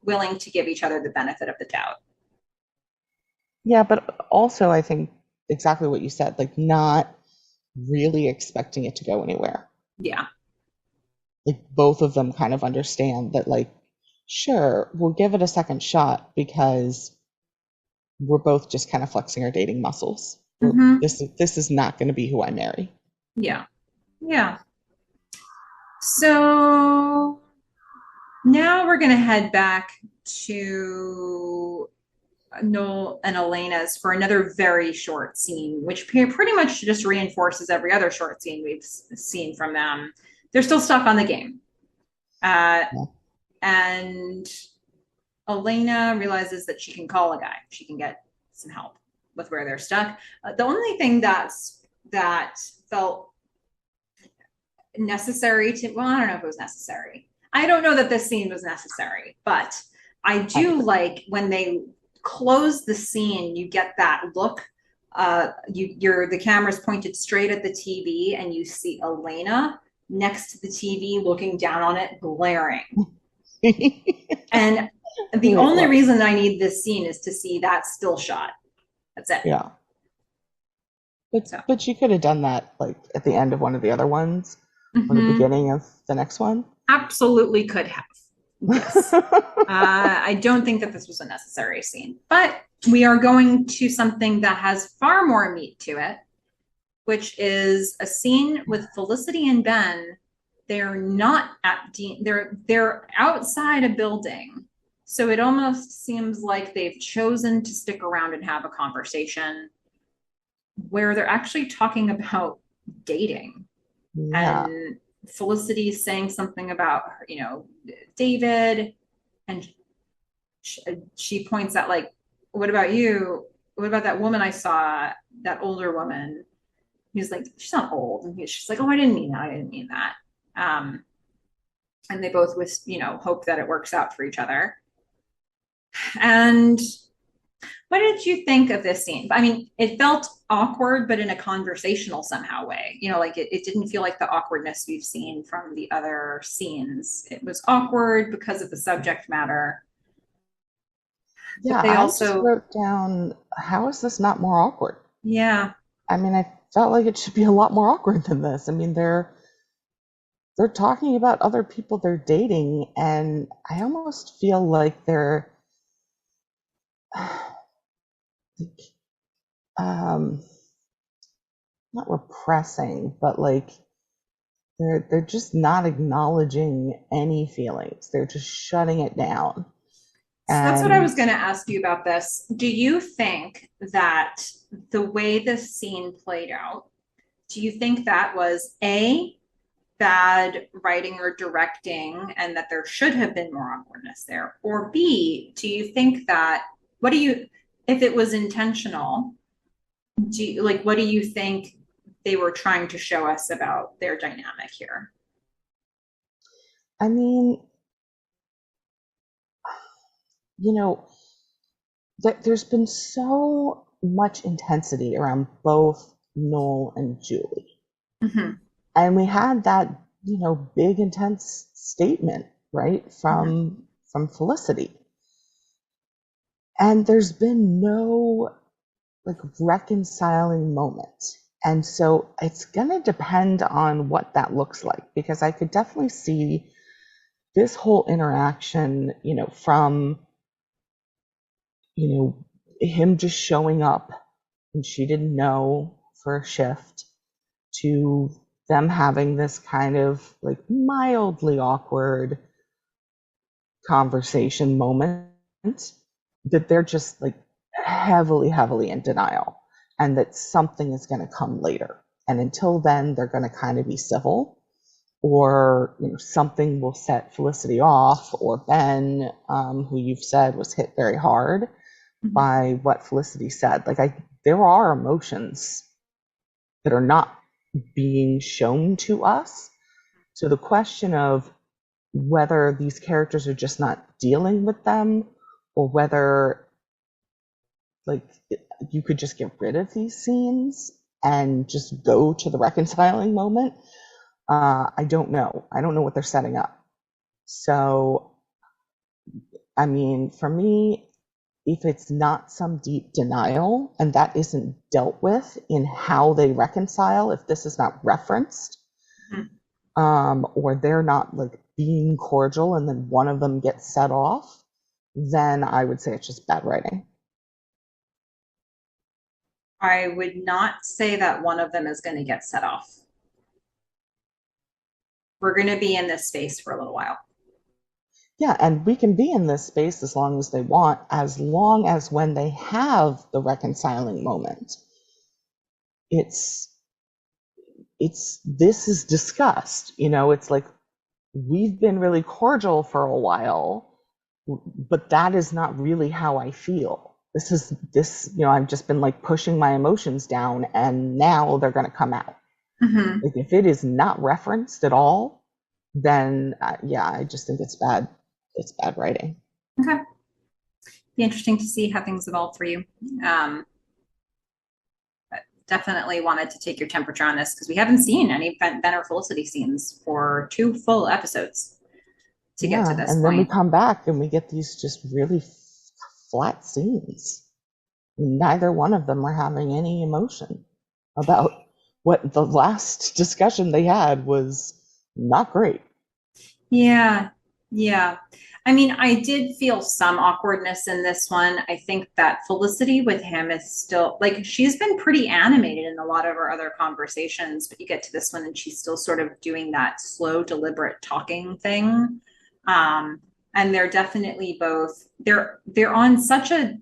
willing to give each other the benefit of the doubt. yeah, but also I think exactly what you said, like not really expecting it to go anywhere. Yeah. Like both of them kind of understand that, like, sure, we'll give it a second shot because we're both just kind of flexing our dating muscles. Mm-hmm. This is not going to be who I marry. Yeah. Yeah. So now we're going to head back to Noel and Elena's for another very short scene, which pretty much just reinforces every other short scene we've seen from them. They're still stuck on the game. Uh, Yeah. and Elena realizes that she can call a guy. She can get some help with where they're stuck. The only thing that felt necessary to, well, I don't know if it was necessary. I don't know that this scene was necessary, but I I do agree. like when they close the scene, you get that look. The camera's pointed straight at the TV, and you see Elena next to the TV looking down on it, glaring. And the It only was. reason I need this scene is to see that still shot. That's it. Yeah. But So, but you could have done that like at the end of one of the other ones or the mm-hmm. beginning of the next one. Absolutely could have. Yes. I don't think that this was a necessary scene, but we are going to something that has far more meat to it, which is a scene with Felicity and Ben. They're not at Dean. They're outside a building, so it almost seems like they've chosen to stick around and have a conversation where they're actually talking about dating. Yeah. And Felicity's saying something about, David, and she points out, like, what about you? What about that woman I saw, that older woman? He's like, she's not old. And she's like, oh, I didn't mean that. I didn't mean that. Um, and they both, hope that it works out for each other. And what did you think of this scene? I mean, it felt awkward, but in a conversational somehow way. Like it didn't feel like the awkwardness we've seen from the other scenes. It was awkward because of the subject matter, but Yeah, they I just also, wrote down, how is this not more awkward? yeah, I mean, I felt like it should be a lot more awkward than this. I mean, they're talking about other people they're dating, and I almost feel like they're like, um not repressing, but like they're just not acknowledging any feelings. They're just shutting it down. so that's what I And was going to ask you about this. Do you think that the way this scene played out, do you think that was A, bad writing or directing, and that there should have been more awkwardness there? Or B, do you think that, what do you, if it was intentional, what do you think they were trying to show us about their dynamic here? I mean, you know, there's been so much intensity around both Noel and Julie. Mm-hmm. And we had that, big intense statement, right, Mm-hmm. from Felicity. And there's been no like reconciling moment. And so it's going to depend on what that looks like, because I could definitely see this whole interaction, from, him just showing up and she didn't know for a shift, to them having this kind of like mildly awkward conversation moment, that they're just like heavily, heavily in denial, and that something is going to come later. And until then, they're going to kind of be civil, or something will set Felicity off, or Ben, who you've said was hit very hard Mm-hmm. by what Felicity said. There are emotions that are not being shown to us. So the question of whether these characters are just not dealing with them, or whether like you could just get rid of these scenes and just go to the reconciling moment. I don't know. I don't know what they're setting up. So, I mean, for me, if it's not some deep denial and that isn't dealt with in how they reconcile, if this is not referenced, or they're not like being cordial and then one of them gets set off, then I would say it's just bad writing. I would not say that one of them is going to get set off. We're going to be in this space for a little while. Yeah, and we can be in this space as long as they want, as long as when they have the reconciling moment, it's this is discussed. It's like, we've been really cordial for a while, but that is not really how I feel. I've just been like pushing my emotions down, and now they're going to come out. Mm-hmm. Like, if it is not referenced at all, then yeah, I just think it's bad. It's bad writing. Okay. Be interesting to see how things evolve for you. But definitely wanted to take your temperature on this because we haven't seen any Ben or Felicity scenes for 2 full episodes to get to Yeah, this and then we point. come back and we get these just really flat scenes. Neither one of them are having any emotion about what the last discussion they had was not great. Yeah, yeah. I mean, I did feel some awkwardness in this one. I think that Felicity with him is still like she's been pretty animated in a lot of her other conversations, but you get to this one and she's still sort of doing that slow, deliberate talking thing. And they're definitely both they're on such a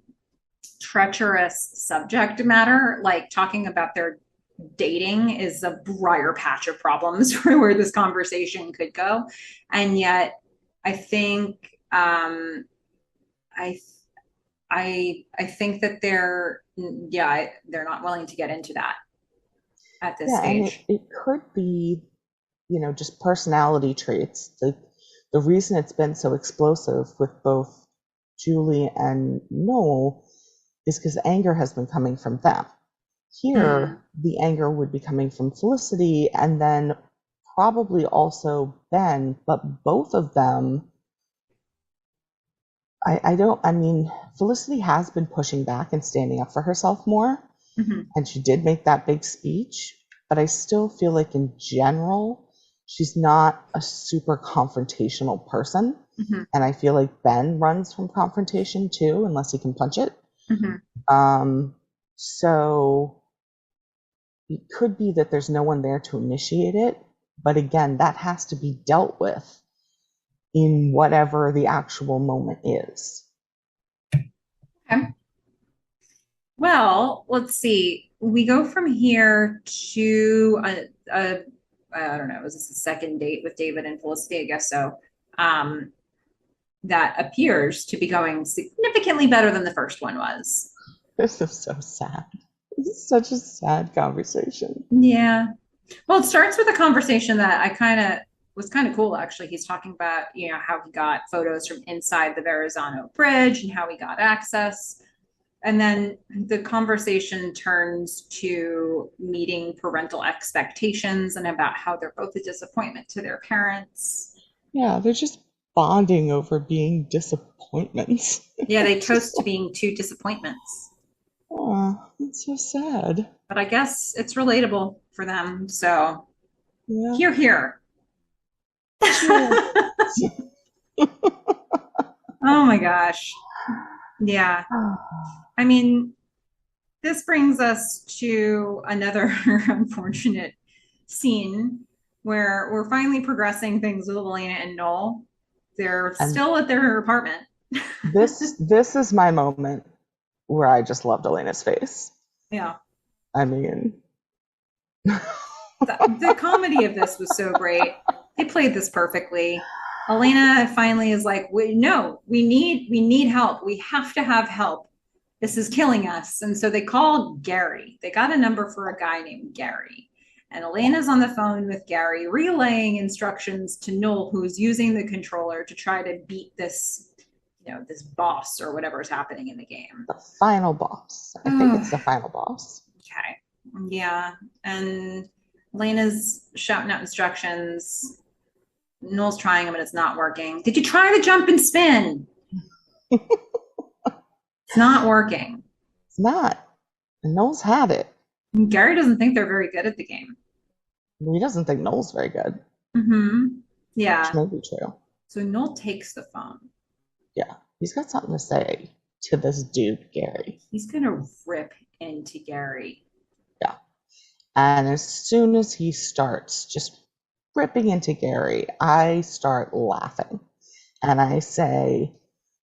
treacherous subject matter, like talking about their dating is a briar patch of problems for where this conversation could go. And yet I think I I think that they're not willing to get into that at this Yeah, and stage. it could be, just personality traits. The reason it's been so explosive with both Julie and Noel is because anger has been coming from them. Mm, Here, the anger would be coming from Felicity and then probably also Ben, but both of them, I mean, Felicity has been pushing back and standing up for herself more, mhm, and she did make that big speech, but I still feel like in general, she's not a super confrontational person. mhm, And I feel like Ben runs from confrontation too, unless he can punch it. mhm. Um, so it could be that there's no one there to initiate it, but again, that has to be dealt with in whatever the actual moment is. Okay. Well, let's see. We go from here to a I don't know, was this a second date with David and Felicity? I guess so. Um, that appears to be going significantly better than the first one was. This is so sad. This is such a sad conversation. Yeah. Well, it starts with a conversation that I kind of was kind of cool actually. He's talking about, how he got photos from inside the Verrazano Bridge and how he got access. And then the conversation turns to meeting parental expectations and about how they're both a disappointment to their parents. Yeah, they're just bonding over being disappointments. Yeah, they It's just toast to like, being two disappointments. oh, it's so sad. But I guess it's relatable for them. So Yeah, here, here. cheers. Oh my gosh. Yeah. I mean, this brings us to another unfortunate scene where we're finally progressing things with Elena and Noel. They're And still at their apartment. this is my moment where I just loved Elena's face. Yeah. I mean, The comedy of this was so great. They played this perfectly. Elena finally is like, no, we need help. We have to have help. This is killing us. And so they called Gary. They got a number for a guy named Gary. And Elena's on the phone with Gary, relaying instructions to Noel, who's using the controller to try to beat this, this boss or whatever is happening in the game. the final boss. I think it's the final boss. Okay. Yeah. And Elena's shouting out instructions. Noel's trying them and it's not working. Did you try to jump and spin? It's not working. It's not. And Noel's had it. Gary doesn't think they're very good at the game. He doesn't think Noel's very good, Mm-hmm. which Yeah. may be true. So Noel takes the phone. Yeah, he's got something to say to this dude, Gary. He's gonna rip into Gary. Yeah. And as soon as he starts just ripping into Gary, I start laughing. And I say,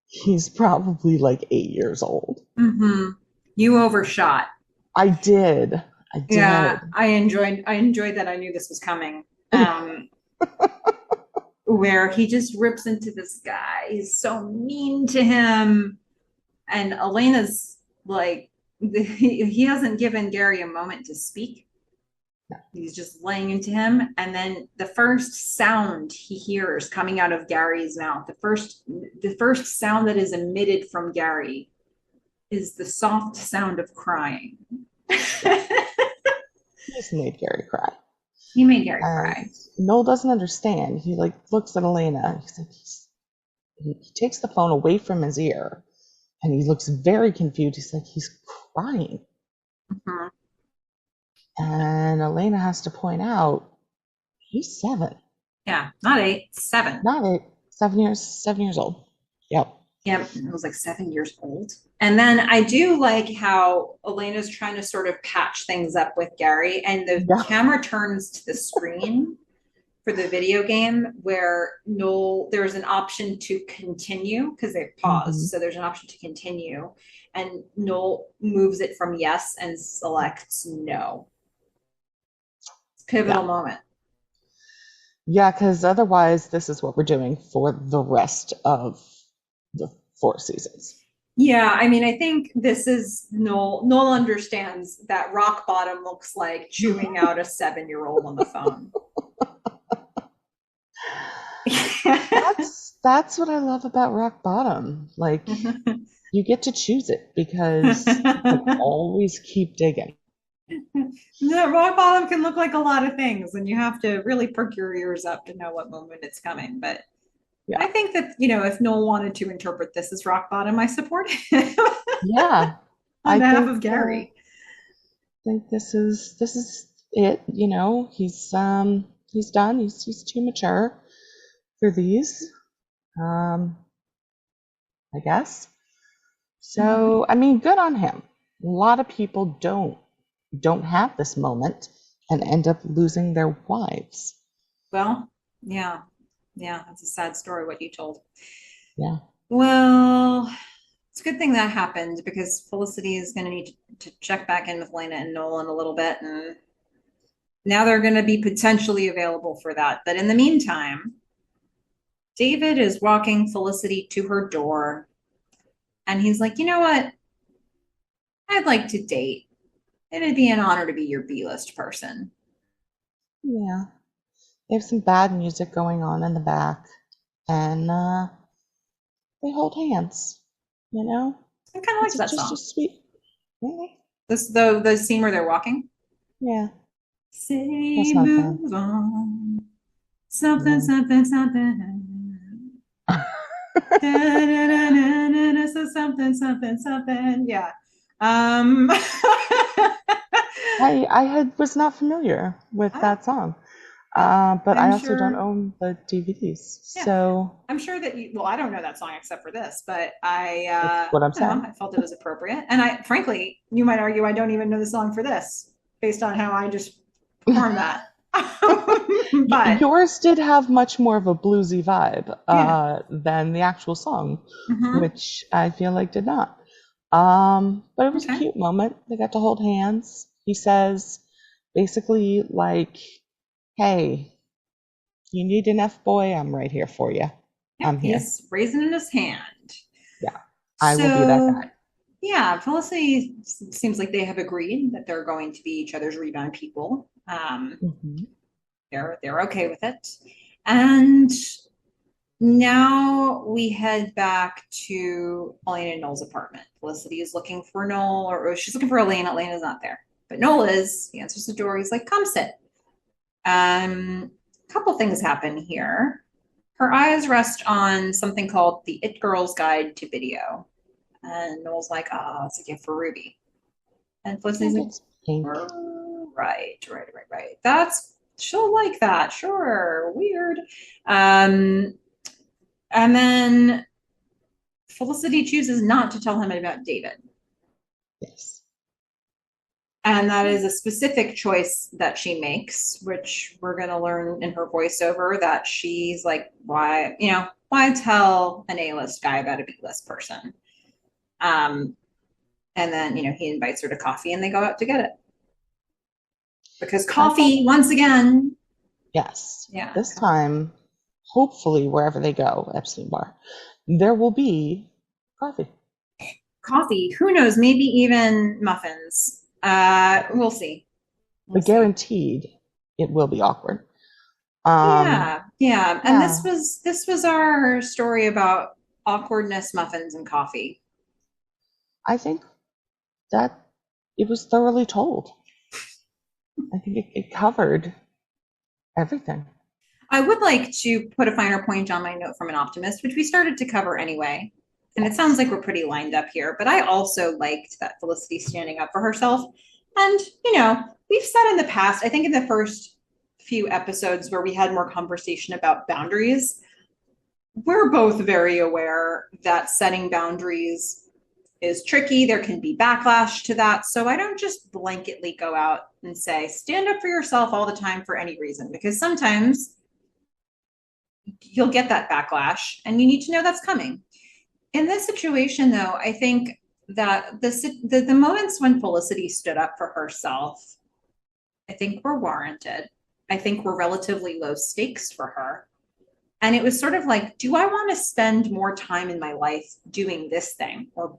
he's probably like 8 years old. Mm-hmm. You overshot. I did. I did. Yeah, I enjoyed that. I knew this was coming. Where he just rips into this guy. He's so mean to him. And Elena's like, he hasn't given Gary a moment to speak. He's just laying into him. And then the first sound he hears coming out of Gary's mouth, the first sound that is emitted from Gary is the soft sound of crying. He's made Gary cry. He made Gary And cry. Noel doesn't understand. He like looks at Elena. He's like, he takes the phone away from his ear and he looks very confused. He's like, he's crying. Mhm. And Elena has to point out, he's 7. Yeah, not 8, 7. Not 8, 7 years old. Yep. Yeah, it was like 7 years old. And then I do like how Elena's trying to sort of patch things up with Gary, and the Yeah. camera turns to the screen for the video game where Noel, there's an option to continue because they paused. Mhm. So there's an option to continue. And Noel moves it from yes and selects no. It's a pivotal Yeah. moment. Yeah, because otherwise, this is what we're doing for the rest of the 4 seasons. Yeah, I mean, I think this is Noel. Noel understands that rock bottom looks like chewing out a 7-year-old on the phone. That's what I love about rock bottom. Like, you get to choose it because you can always keep digging. The rock bottom can look like a lot of things, and you have to really perk your ears up to know what moment it's coming. But I Yeah. think that, if Noel wanted to interpret this as rock bottom, I support him Yeah. on I behalf think of Gary. think this is it. He's done. He's too mature for these. I guess. So, I mean, good on him. A lot of people don't have this moment and end up losing their wives. Well, yeah, yeah, that's a sad story what you told. Yeah. Well, it's a good thing that happened because Felicity is going to need to check back in with Lena and Noel in a little bit, and now they're going to be potentially available for that. But in the meantime, David is walking Felicity to her door, and he's like, you know what? I'd like to date. It'd be an honor to be your B-list person. Yeah. They have some bad music going on in the back, and they hold hands. You know. I kind of It's liked that just a song. sweet, yeah, This the scene where they're walking. yeah, that's Say not bad. move on. Something, Yeah. something, something. Da, da, da, da, da, da, so something, something, something. Yeah. Um, I was not familiar with I, that song, but I I'm also don't sure. own the DVDs, Yeah, so I'm sure that you. Well, I don't know that song except for this, but that's what I'm I don't saying. know. I felt it was appropriate, and frankly, you might argue I don't even know the song for this based on how I just performed that. But Yours did have much more of a bluesy vibe yeah. than the actual song, Mm-hmm. which I feel like did not. But it was a Okay. cute moment. They got to hold hands. He says basically like, "Hey, you need an F boy? I'm right here for you. Yep. I'm here. He's raising in his hand. Yeah, I will be that So guy." yeah, Felicity seems like they have agreed that they're going to be each other's rebound people. Hmm. They're okay with it, and now we head back to Elena and Noel's apartment. Felicity is looking for Noel, or she's looking for Elena. Elena's not there, but Noel is. He answers the door. He's like, "Come sit." A couple things happen here. Her eyes rest on something called the It Girl's Guide to Video, and Noel's like, "Ah, oh, it's a gift for Ruby." And I Felicity's think like, it's pink. right. That's she'll like that, sure. Weird. Um, and then Felicity chooses not to tell him about David. Yes. And that is a specific choice that she makes, which we're going to learn in her voiceover that she's like, why tell an A-list guy about a B-list person? Um, and then, he invites her to coffee and they go out to get it. Because I thought, coffee, once again, yes, yeah, this time, hopefully, wherever they go, Epstein Bar, there will be coffee. coffee, who knows, maybe even muffins. We'll see. We'll But see. guaranteed, it will be awkward. Um, Yeah. And this yeah, was our story about awkwardness, muffins, and coffee. I think that it was thoroughly told. I think it covered everything. I would like to put a finer point on my note from an optimist, which we started to cover anyway. And it sounds Yes. like we're pretty lined up here, but I also liked that Felicity standing up for herself. And, we've said in the past, I think in the first few episodes where we had more conversation about boundaries, we're both very aware that setting boundaries is tricky. There can be backlash to that. So I don't just blanketly go out and say, stand up for yourself all the time for any reason, because sometimes you'll get that backlash and you need to know that's coming. In this situation, though, I think that the moments when Felicity stood up for herself, I think were warranted. I think were relatively low stakes for her. And it was sort of like, do I want to spend more time in my life doing this thing or,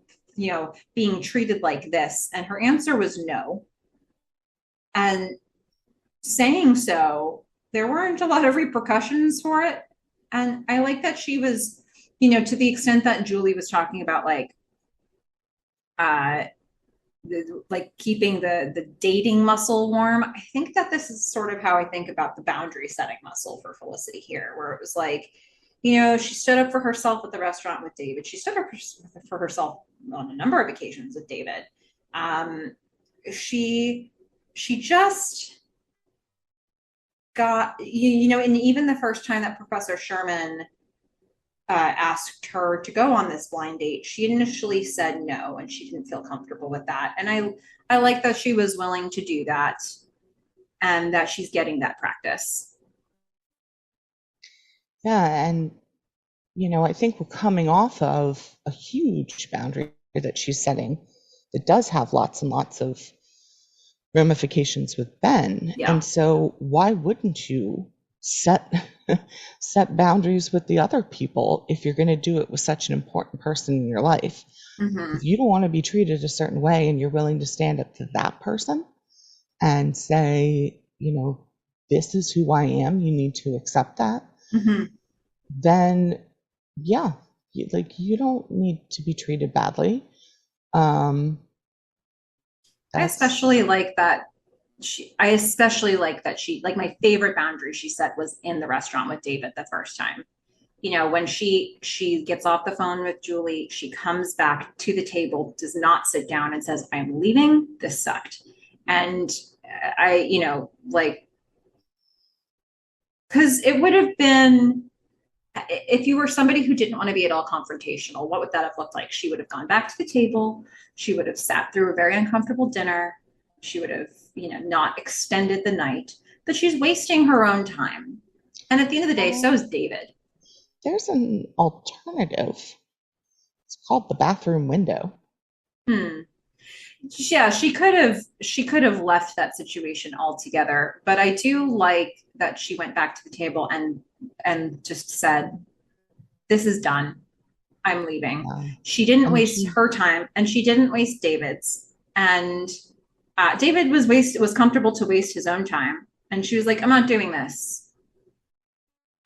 being treated like this? And her answer was no. And saying so, there weren't a lot of repercussions for it. And I like that she was, to the extent that Julie was talking about, uh, keeping the dating muscle warm. I think that this is sort of how I think about the boundary setting muscle for Felicity here, where it was like, she stood up for herself at the restaurant with David. She stood up for herself on a number of occasions with David. Um, she she just got and even the first time that Professor Sherman asked her to go on this blind date, she initially said no, and she didn't feel comfortable with that. And I like that she was willing to do that, and that she's getting that practice. Yeah, and I think we're coming off of a huge boundary that she's setting that does have lots and lots of ramifications with Ben. Yeah. And so why wouldn't you set set boundaries with the other people if you're going to do it with such an important person in your life? Mm-hmm. If you don't want to be treated a certain way and you're willing to stand up to that person and say, this is who I am, you need to accept that, Mm-hmm. then yeah, you don't need to be treated badly. Um, I that's especially like that I especially like that like my favorite boundary she set was in the restaurant with David the first time. You know, when she gets off the phone with Julie, she comes back to the table, does not sit down and says, "I'm leaving. This sucked." And like, because it would have been, if you were somebody who didn't want to be at all confrontational, what would that have looked like? She would have gone back to the table. She would have sat through a very uncomfortable dinner. She would have, not extended the night, but she's wasting her own time. And at the end of the day, so uh, is David. there's an alternative. It's called the bathroom window. Hmm. Yeah, she could have left that situation altogether, but I do like that she went back to the table and just said, "This is done. I'm leaving." Yeah. She didn't And waste she, her time, and she didn't waste David's. And David was comfortable to waste his own time, and she was like, "I'm not doing this.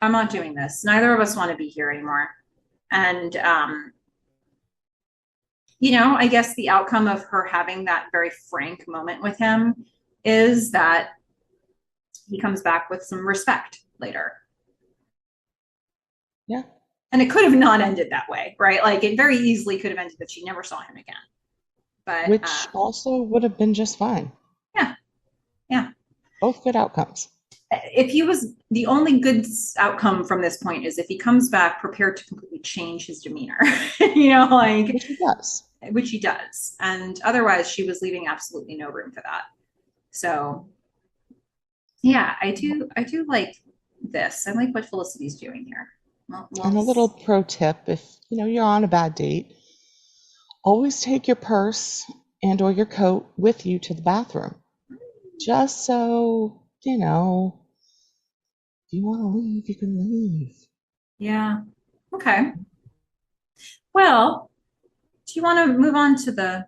I'm not doing this. Neither of us want to be here anymore." And I guess the outcome of her having that very frank moment with him is that he comes back with some respect later. yeah, And it could have not ended that way, right? Like it very easily could have ended that she never saw him again. But which also would have been just fine. yeah, yeah. Both good outcomes. If he was the only good outcome from this point is if he comes back prepared to completely change his demeanor, like Which he does. which he does. And otherwise, she was leaving absolutely no room for that. So yeah, I do like this. I like what Felicity's doing here. And a little pro tip, if you're on a bad date, always take your purse and or your coat with you to the bathroom. Just so, if you want to leave, you can leave. Yeah. Okay. Well, do you want to move on to the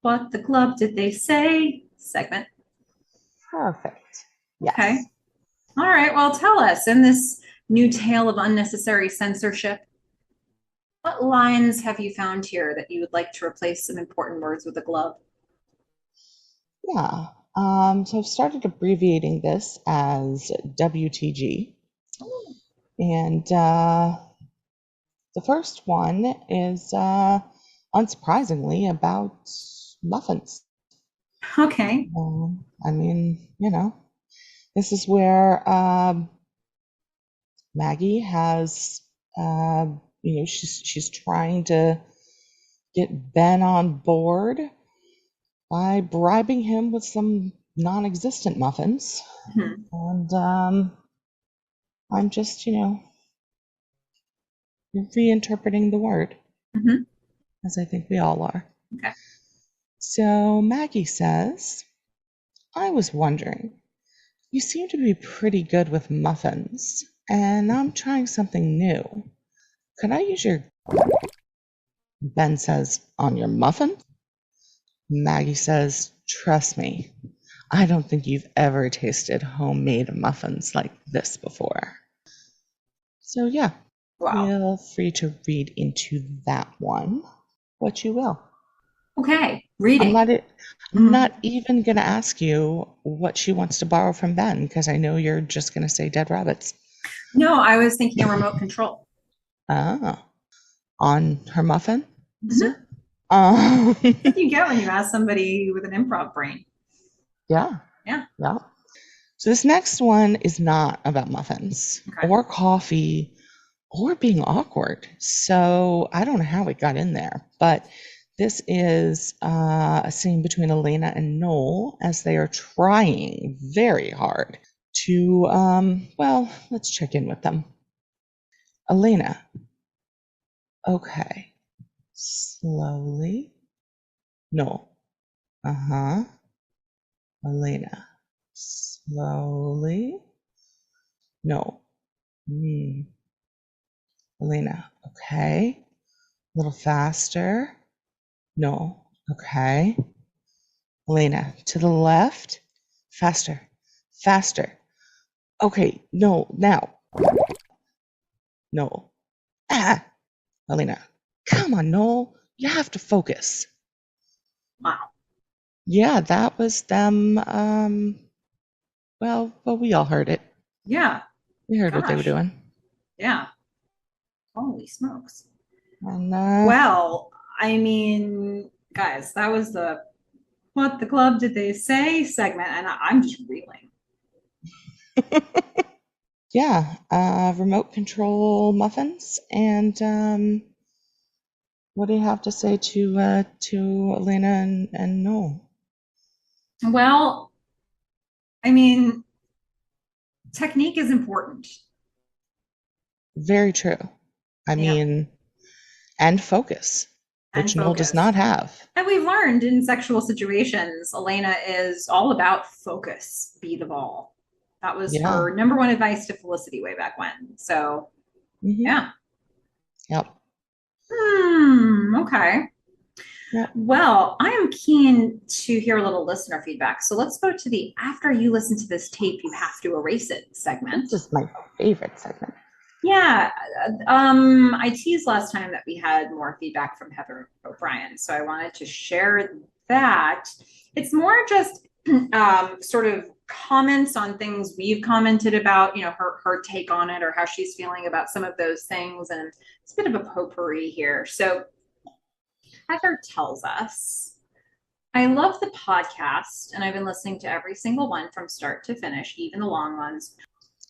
what the club did they say segment? Perfect. Okay. Yes. All right. Well, tell us in this new tale of unnecessary censorship, what lines have you found here that you would like to replace some important words with a glove? Yeah. So I've started abbreviating this as WTG. And the first one is unsurprisingly about muffins. Okay. I mean, this is where Maggie has, she's trying to get Ben on board by bribing him with some non-existent muffins, Hmm. and I'm just, reinterpreting the word, Hmm. as I think we all are. Okay. So Maggie says, "I was wondering, you seem to be pretty good with muffins, and I'm trying something new. Could I use your..." Ben says, "On your muffin?" Maggie says, "Trust me, I don't think you've ever tasted homemade muffins like this before." So, yeah, Wow. feel free to read into that one what you will. Okay. I'm Reading. not, e- I'm Mhm. not even going to ask you what she wants to borrow from Ben because I know you're just going to say dead rabbits. No, I was thinking a remote control. Ah, on her muffin, Mhm. sir? Um, That's what you get when you ask somebody with an improv brain. yeah, Yeah. yeah. So this next one is not about muffins Okay. or coffee or being awkward. So I don't know how it got in there, but this is a scene between Elena and Noel as they are trying very hard to, well, let's check in with them. Elena, okay, slowly. Noel, uh-huh. Elena, slowly. No. Hmm. Elena, okay. A little faster. No. Okay. Elena, to the left. Faster. Faster. Okay. No. Now. No. Ah. Elena, come on, Noel. You have to focus. Wow. Yeah, that was them. Well, we all heard it. Yeah. We heard what they were Gosh. doing. Yeah. Holy smokes. And Well, I mean, guys, that was the what the club did they say segment, and I'm just reeling. yeah, remote control muffins. And what do you have to say to Elena and Noel? Well, I mean, technique is important. Very true. I Yeah. mean, and focus, And which Noel does focus. not have. And we've learned in sexual situations, Elena is all about focus, be the ball. That was Yeah. her number one advice to Felicity way back when. So, Hmm. yeah. Yep. Okay. Yep. Well, I am keen to hear a little listener feedback. So let's go to the after you listen to this tape, you have to erase it segment. This is my favorite segment. Yeah, I teased last time that we had more feedback from Heather O'Brien, so I wanted to share that. It's more just sort of comments on things we've commented about, her take on it or how she's feeling about some of those things, and it's a bit of a potpourri here. So Heather tells us, I love the podcast, and I've been listening to every single one from start to finish, even the long ones.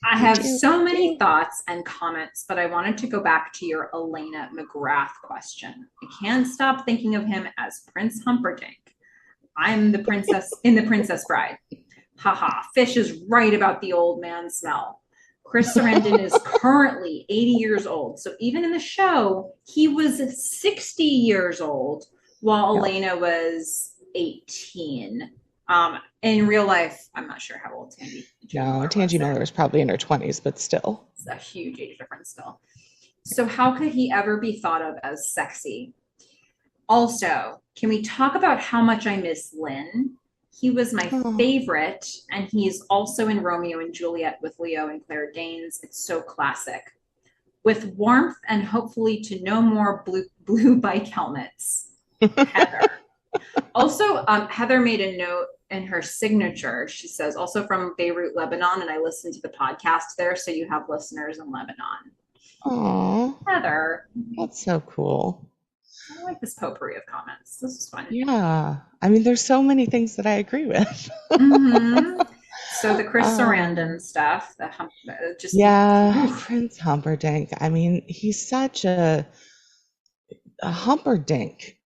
I Me have too. so many thoughts and comments, but I wanted to go back to your Elena McGrath question. I can't stop thinking of him as Prince Humperdinck. I'm the princess in The Princess Bride. Haha, Fish is right about the old man smell. Chris Sarandon is currently 80 years old. So even in the show, he was 60 years old while Yep. Elena was 18. In real life, I'm not sure how old No, Tangi Miller was probably in her 20s, but still. It's a huge age difference still. So how could he ever be thought of as sexy? Also, can we talk about how much I miss Lynn? He was my Oh, favorite, and he's also in Romeo and Juliet with Leo and Claire Danes. It's so classic. With warmth and hopefully to no more blue bike helmets. Heather. Also, Heather made a note in her signature. She says, also from Beirut, Lebanon, and I listened to the podcast there, so you have listeners in Lebanon. oh, Heather, that's so cool. I like this potpourri of comments. This is fun. Yeah. I mean, there's so many things that I agree with. Mm-hmm. So the Chris Um, Sarandon stuff, just yeah, oof. Prince Humperdinck. I mean, he's such a Humperdinck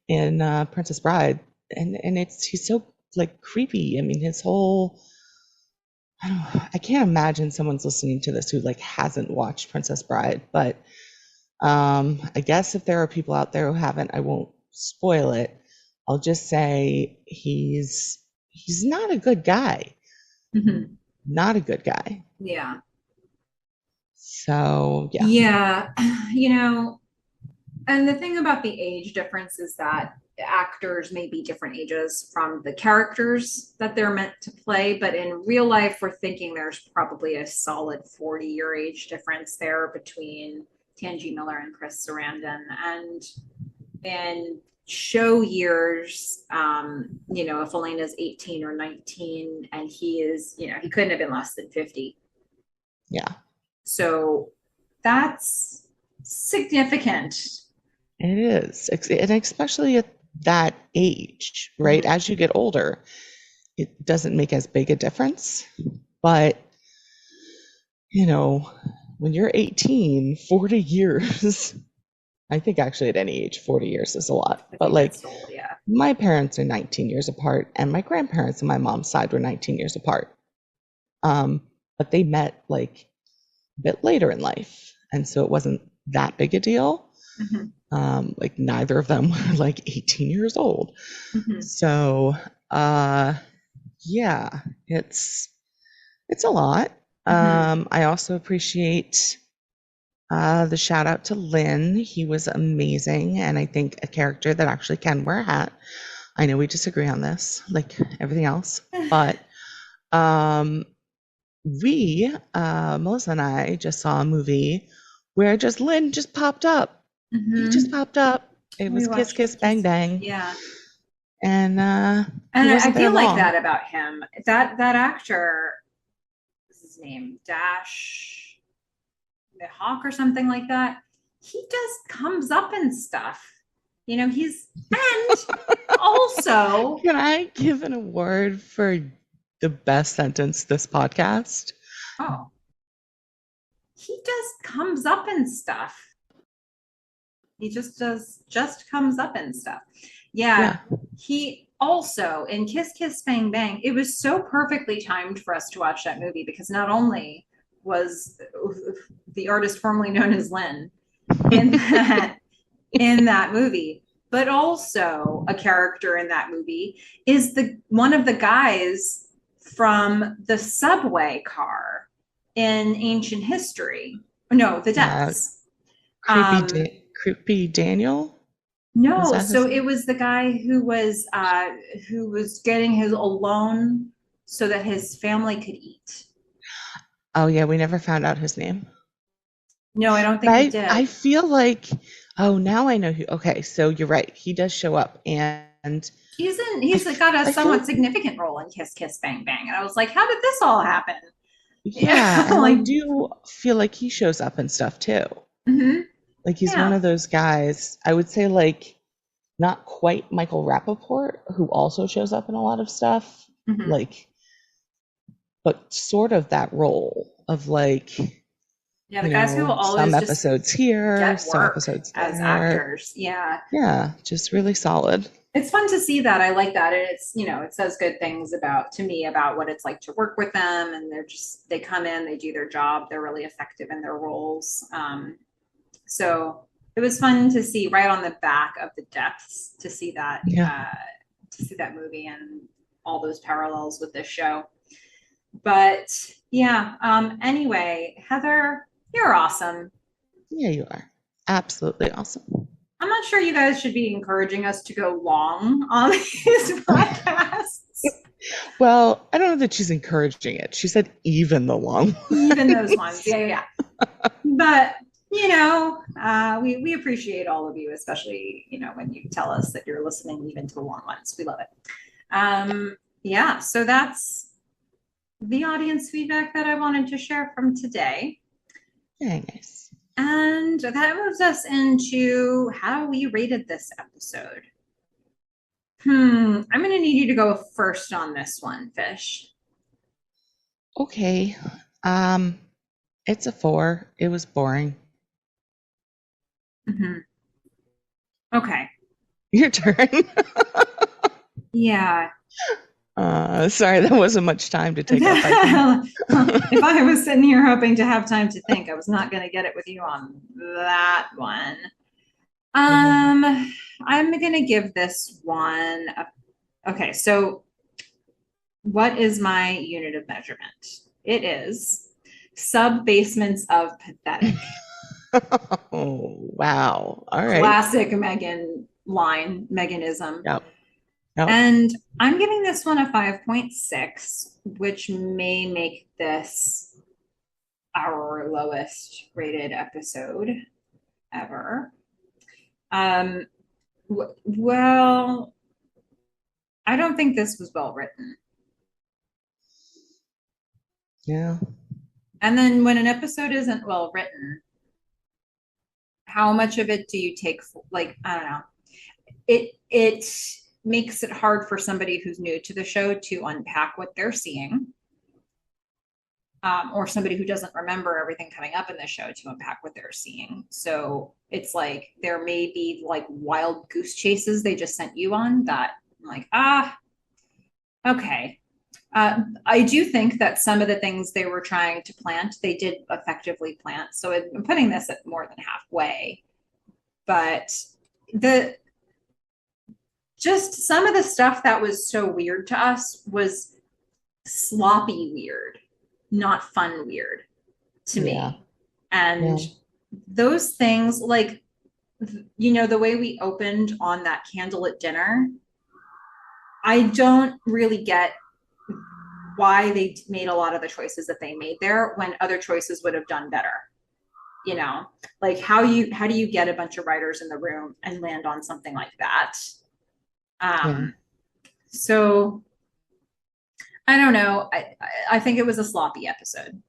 in Princess Bride, and he's so like creepy. I mean, his whole I can't imagine someone's listening to this who like hasn't watched Princess Bride, but I guess if there are people out there who haven't, I won't spoil it. I'll just say he's not a good guy. Mm-hmm. Not a good guy. Yeah. So yeah. Yeah. And the thing about the age difference is that actors may be different ages from the characters that they're meant to play, but in real life, we're thinking there's probably a solid 40-year age difference there between Tangi Miller and Chris Sarandon. And in show years, if Elena's 18 or 19 and he is, he couldn't have been less than 50. Yeah. So that's significant. It is. And especially at that age, right? Mm-hmm. As you get older, it doesn't make as big a difference. But, you know, when you're 18, 40 years, I think actually at any age, 40 years is a lot. I But think like that's old, yeah. my parents are 19 years apart, and my grandparents on my mom's side were 19 years apart. But they met like a bit later in life. And so it wasn't that big a deal. Mm-hmm. Like neither of them were like 18 years old. Mm-hmm. So yeah, it's a lot. Mm-hmm. I also appreciate the shout out to Lynn. He was amazing, and I think a character that actually can wear a hat. I know we disagree on this, like everything else, but um, Melissa and I just saw a movie where just Lynn just popped up. He just Mm-hmm. popped up. It We was Kiss watched Kiss Bang Bang. Yeah. and he And I wasn't there feel like long. that about him. That actor, what's his name? Dash the Hawk or something like that. He just comes up and stuff. He's and also, Can I give an award for the best sentence this podcast? oh, he just comes up and stuff. He just comes up and stuff. Yeah. Yeah. He also in Kiss Kiss Bang Bang, it was so perfectly timed for us to watch that movie because not only was the artist formerly known as Lynn in that movie, but also a character in that movie is the one of the guys from the subway car in ancient history. No, the Uh, depths. Um, Creepy Daniel? Is no, that so his it name? was the guy who was getting his a loan so that his family could eat. Oh yeah, we never found out his name. No, I don't But think we I did. feel like, oh, now I know who. Okay, so you're right. He does show up, and He's got a I feel somewhat like, significant role in Kiss Kiss Bang Bang, and I was like, how did this all happen? yeah, Yeah, and I like, do feel like he shows up and stuff too. mhm, Like he's one yeah, of those guys. I would say like not quite Michael Rappaport, who also shows up in a lot of stuff, mhm. like, but sort of that role of like, Yeah, the guys who will some always just episodes here, get some work episodes as there. actors. Yeah, Yeah, just really solid. it's fun to see that. I like that. And it says good things to me about what it's like to work with them. And they come in, they do their job, they're really effective in their roles. So it was fun to see right on the back of the depths Yeah. to see that movie and all those parallels with this show. But yeah, anyway, Heather, you're awesome. Yeah, you are. Absolutely awesome. I'm not sure you guys should be encouraging us to go long on these podcasts, Well, I don't know that she's encouraging it. She said even the long even those ones. ones. Yeah, yeah, yeah. But we appreciate all of you, especially when you tell us that you're listening even to the long ones. We love it. Yeah, so that's the audience feedback that I wanted to share from today. Very nice. And that moves us into how we rated this episode. I'm going to need you to go first on this one, Fish. Okay. Um, it's a 4. It was boring. Hmm. Okay. Your turn. Yeah. Sorry, that wasn't much time to take up, I think. If I was sitting here hoping to have time to think, I was not going to get it with you on that one. Yeah. I'm going to give this one okay, so what is my unit of measurement? It is sub basements of pathetic. Oh, wow. All right. Classic Megan line, Meganism. Yep. Yep. And I'm giving this one a 5.6, which may make this our lowest rated episode ever. Um, well, I don't think this was well written. Yeah. And then when an episode isn't well written, how much of it do you take? Like, I don't know. It makes it hard for somebody who's new to the show to unpack what they're seeing, or somebody who doesn't remember everything coming up in the show to unpack what they're seeing. So it's like there may be like wild goose chases they just sent you on that I'm like, okay. I do think that some of the things they were trying to plant, they did effectively plant. So I'm putting this at more than halfway. But the just some of the stuff that was so weird to us was sloppy weird, not fun weird to Yeah. me. And Yeah. those things, like, the way we opened on that candlelit dinner, I don't really get why they made a lot of the choices that they made there when other choices would have done better. You know, like how do you get a bunch of writers in the room and land on something like that? Yeah. So I don't know. I think it was a sloppy episode.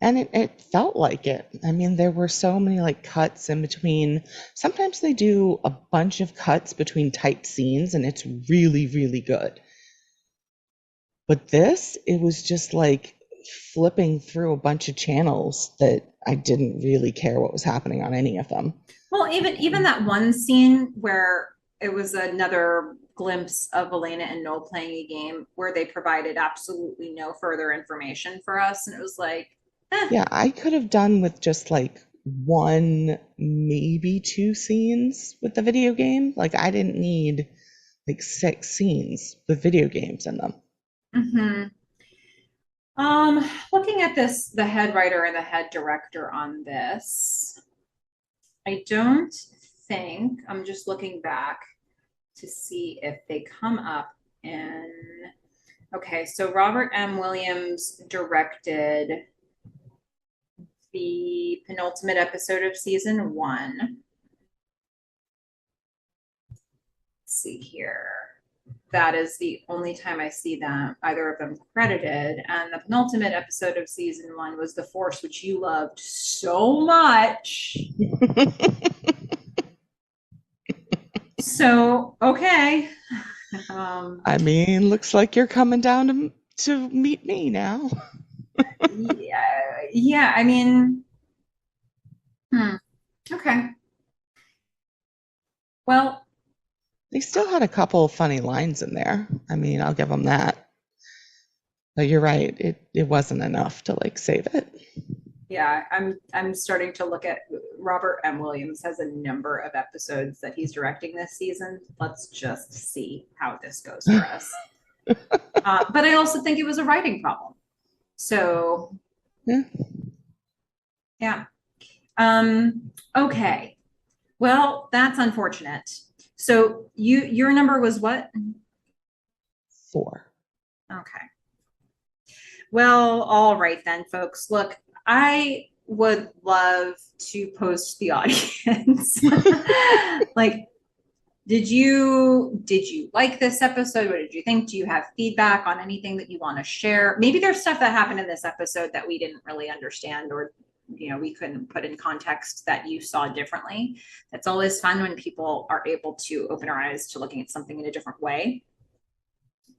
And it felt like it. I mean, there were so many like cuts in between. Sometimes they do a bunch of cuts between tight scenes, and it's really, really good. But this, it was just like flipping through a bunch of channels that I didn't really care what was happening on any of them. Well, even that one scene where it was another glimpse of Elena and Noel playing a game where they provided absolutely no further information for us, and it was like, eh. Yeah, I could have done with just like one, maybe two scenes with the video game. Like, I didn't need like six scenes with video games in them. Mm-hmm. Looking at this, the head writer and the head director on this, I don't think, I'm just looking back to see if they come up in, okay, so Robert M. Williams directed the penultimate episode of season one. Let's see here. That is the only time I see them, either of them credited. And the penultimate episode of season one was The Force, which you loved so much. So, okay. I mean, looks like you're coming down to meet me now. Yeah, I mean, okay. Well, They still had a couple of funny lines in there. I mean, I'll give them that. But you're right, it wasn't enough to like save it. yeah, I'm starting to look at Robert M. Williams has a number of episodes that he's directing this season. Let's just see how this goes for us. But I also think it was a writing problem. So Yeah. yeah. Okay. Well, that's unfortunate. So your number was what? 4. Okay. Well, all right then, folks. Look, I would love to post the audience. Like, did you like this episode? What did you think? Do you have feedback on anything that you want to share? Maybe there's stuff that happened in this episode that we didn't really understand, or we couldn't put in context that you saw differently. It's always fun when people are able to open our eyes to looking at something in a different way.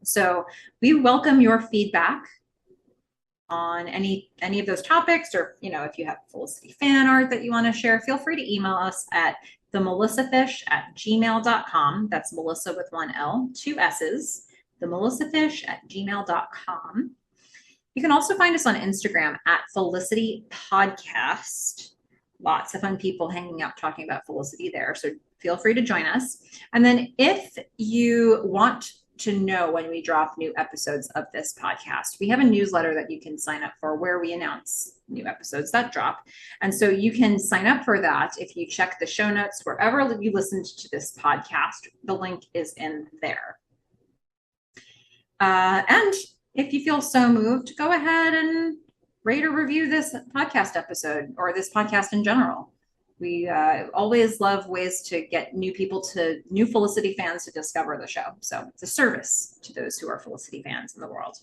So we welcome your feedback on any of those topics, or if you have Felicity fan art that you want to share, feel free to email us at themelissafish@gmail.com. That's Melissa with one L, two S's, themelissafish@gmail.com. You can also find us on Instagram at Felicity Podcast. Lots of fun people hanging out talking about Felicity there, so feel free to join us. And then if you want to know when we drop new episodes of this podcast, we have a newsletter that you can sign up for where we announce new episodes that drop. And so you can sign up for that if you check the show notes wherever you listened to this podcast. The link is in there. And if you feel so moved, go ahead and rate or review this podcast episode or this podcast in general. We always love ways to get new Felicity fans to discover the show. So it's a service to those who are Felicity fans in the world.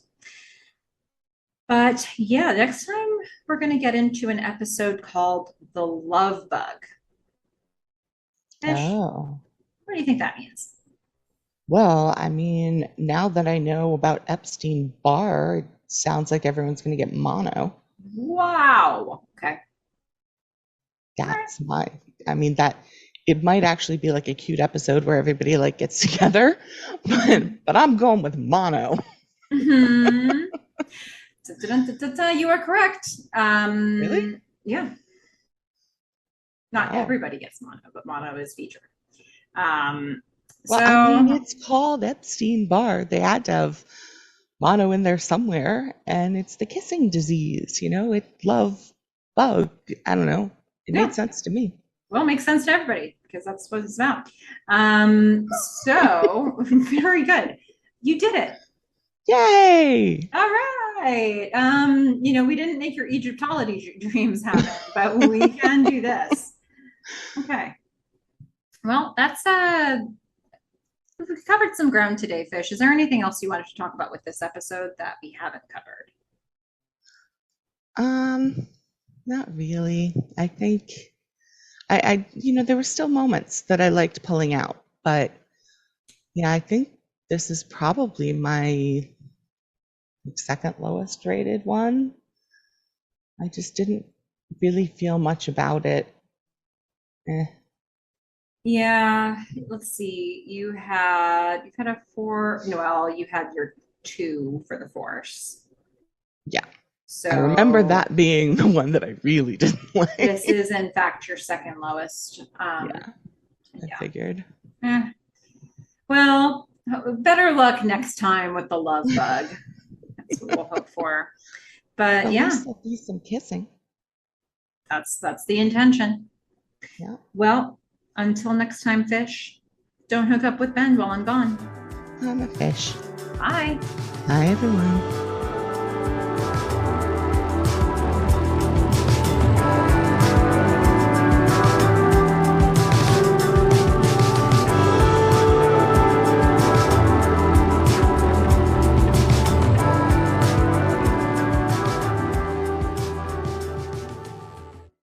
But yeah, next time we're going to get into an episode called The Love Bug. Fish, Oh. what do you think that means? Well, I mean, now that I know about Epstein-Barr, it sounds like everyone's going to get mono. Wow. Okay. That's I mean, that it might actually be like a cute episode where everybody like gets together, but I'm going with mono. Mm-hmm. You are correct. Really? Yeah. Not Wow. everybody gets mono, but mono is featured. Well, So I mean, it's called Epstein-Barr. They had to have mono in there somewhere, and it's the kissing disease, it love bug. I don't know. It made sense to me. Well, it makes sense to everybody because that's what it's about. So very good. You did it. Yay! All right. We didn't make your Egyptology dreams happen, but we can do this. Okay. Well, that's we've covered some ground today, Fish. Is there anything else you wanted to talk about with this episode that we haven't covered? Not really. I think there were still moments that I liked pulling out, but yeah, I think this is probably my second lowest rated one. I just didn't really feel much about it. Yeah, let's see. You've had a four. Well, you had your two for the force. Yeah. So I remember that being the one that I really didn't like. This is in fact your second lowest. Yeah, I figured. Well, better luck next time with the love bug. That's what we'll hope for. But yeah, there'll be some kissing. That's the intention. Yeah. Well, until next time, Fish, don't hook up with Ben while I'm gone. I'm a fish. Bye. Bye, everyone.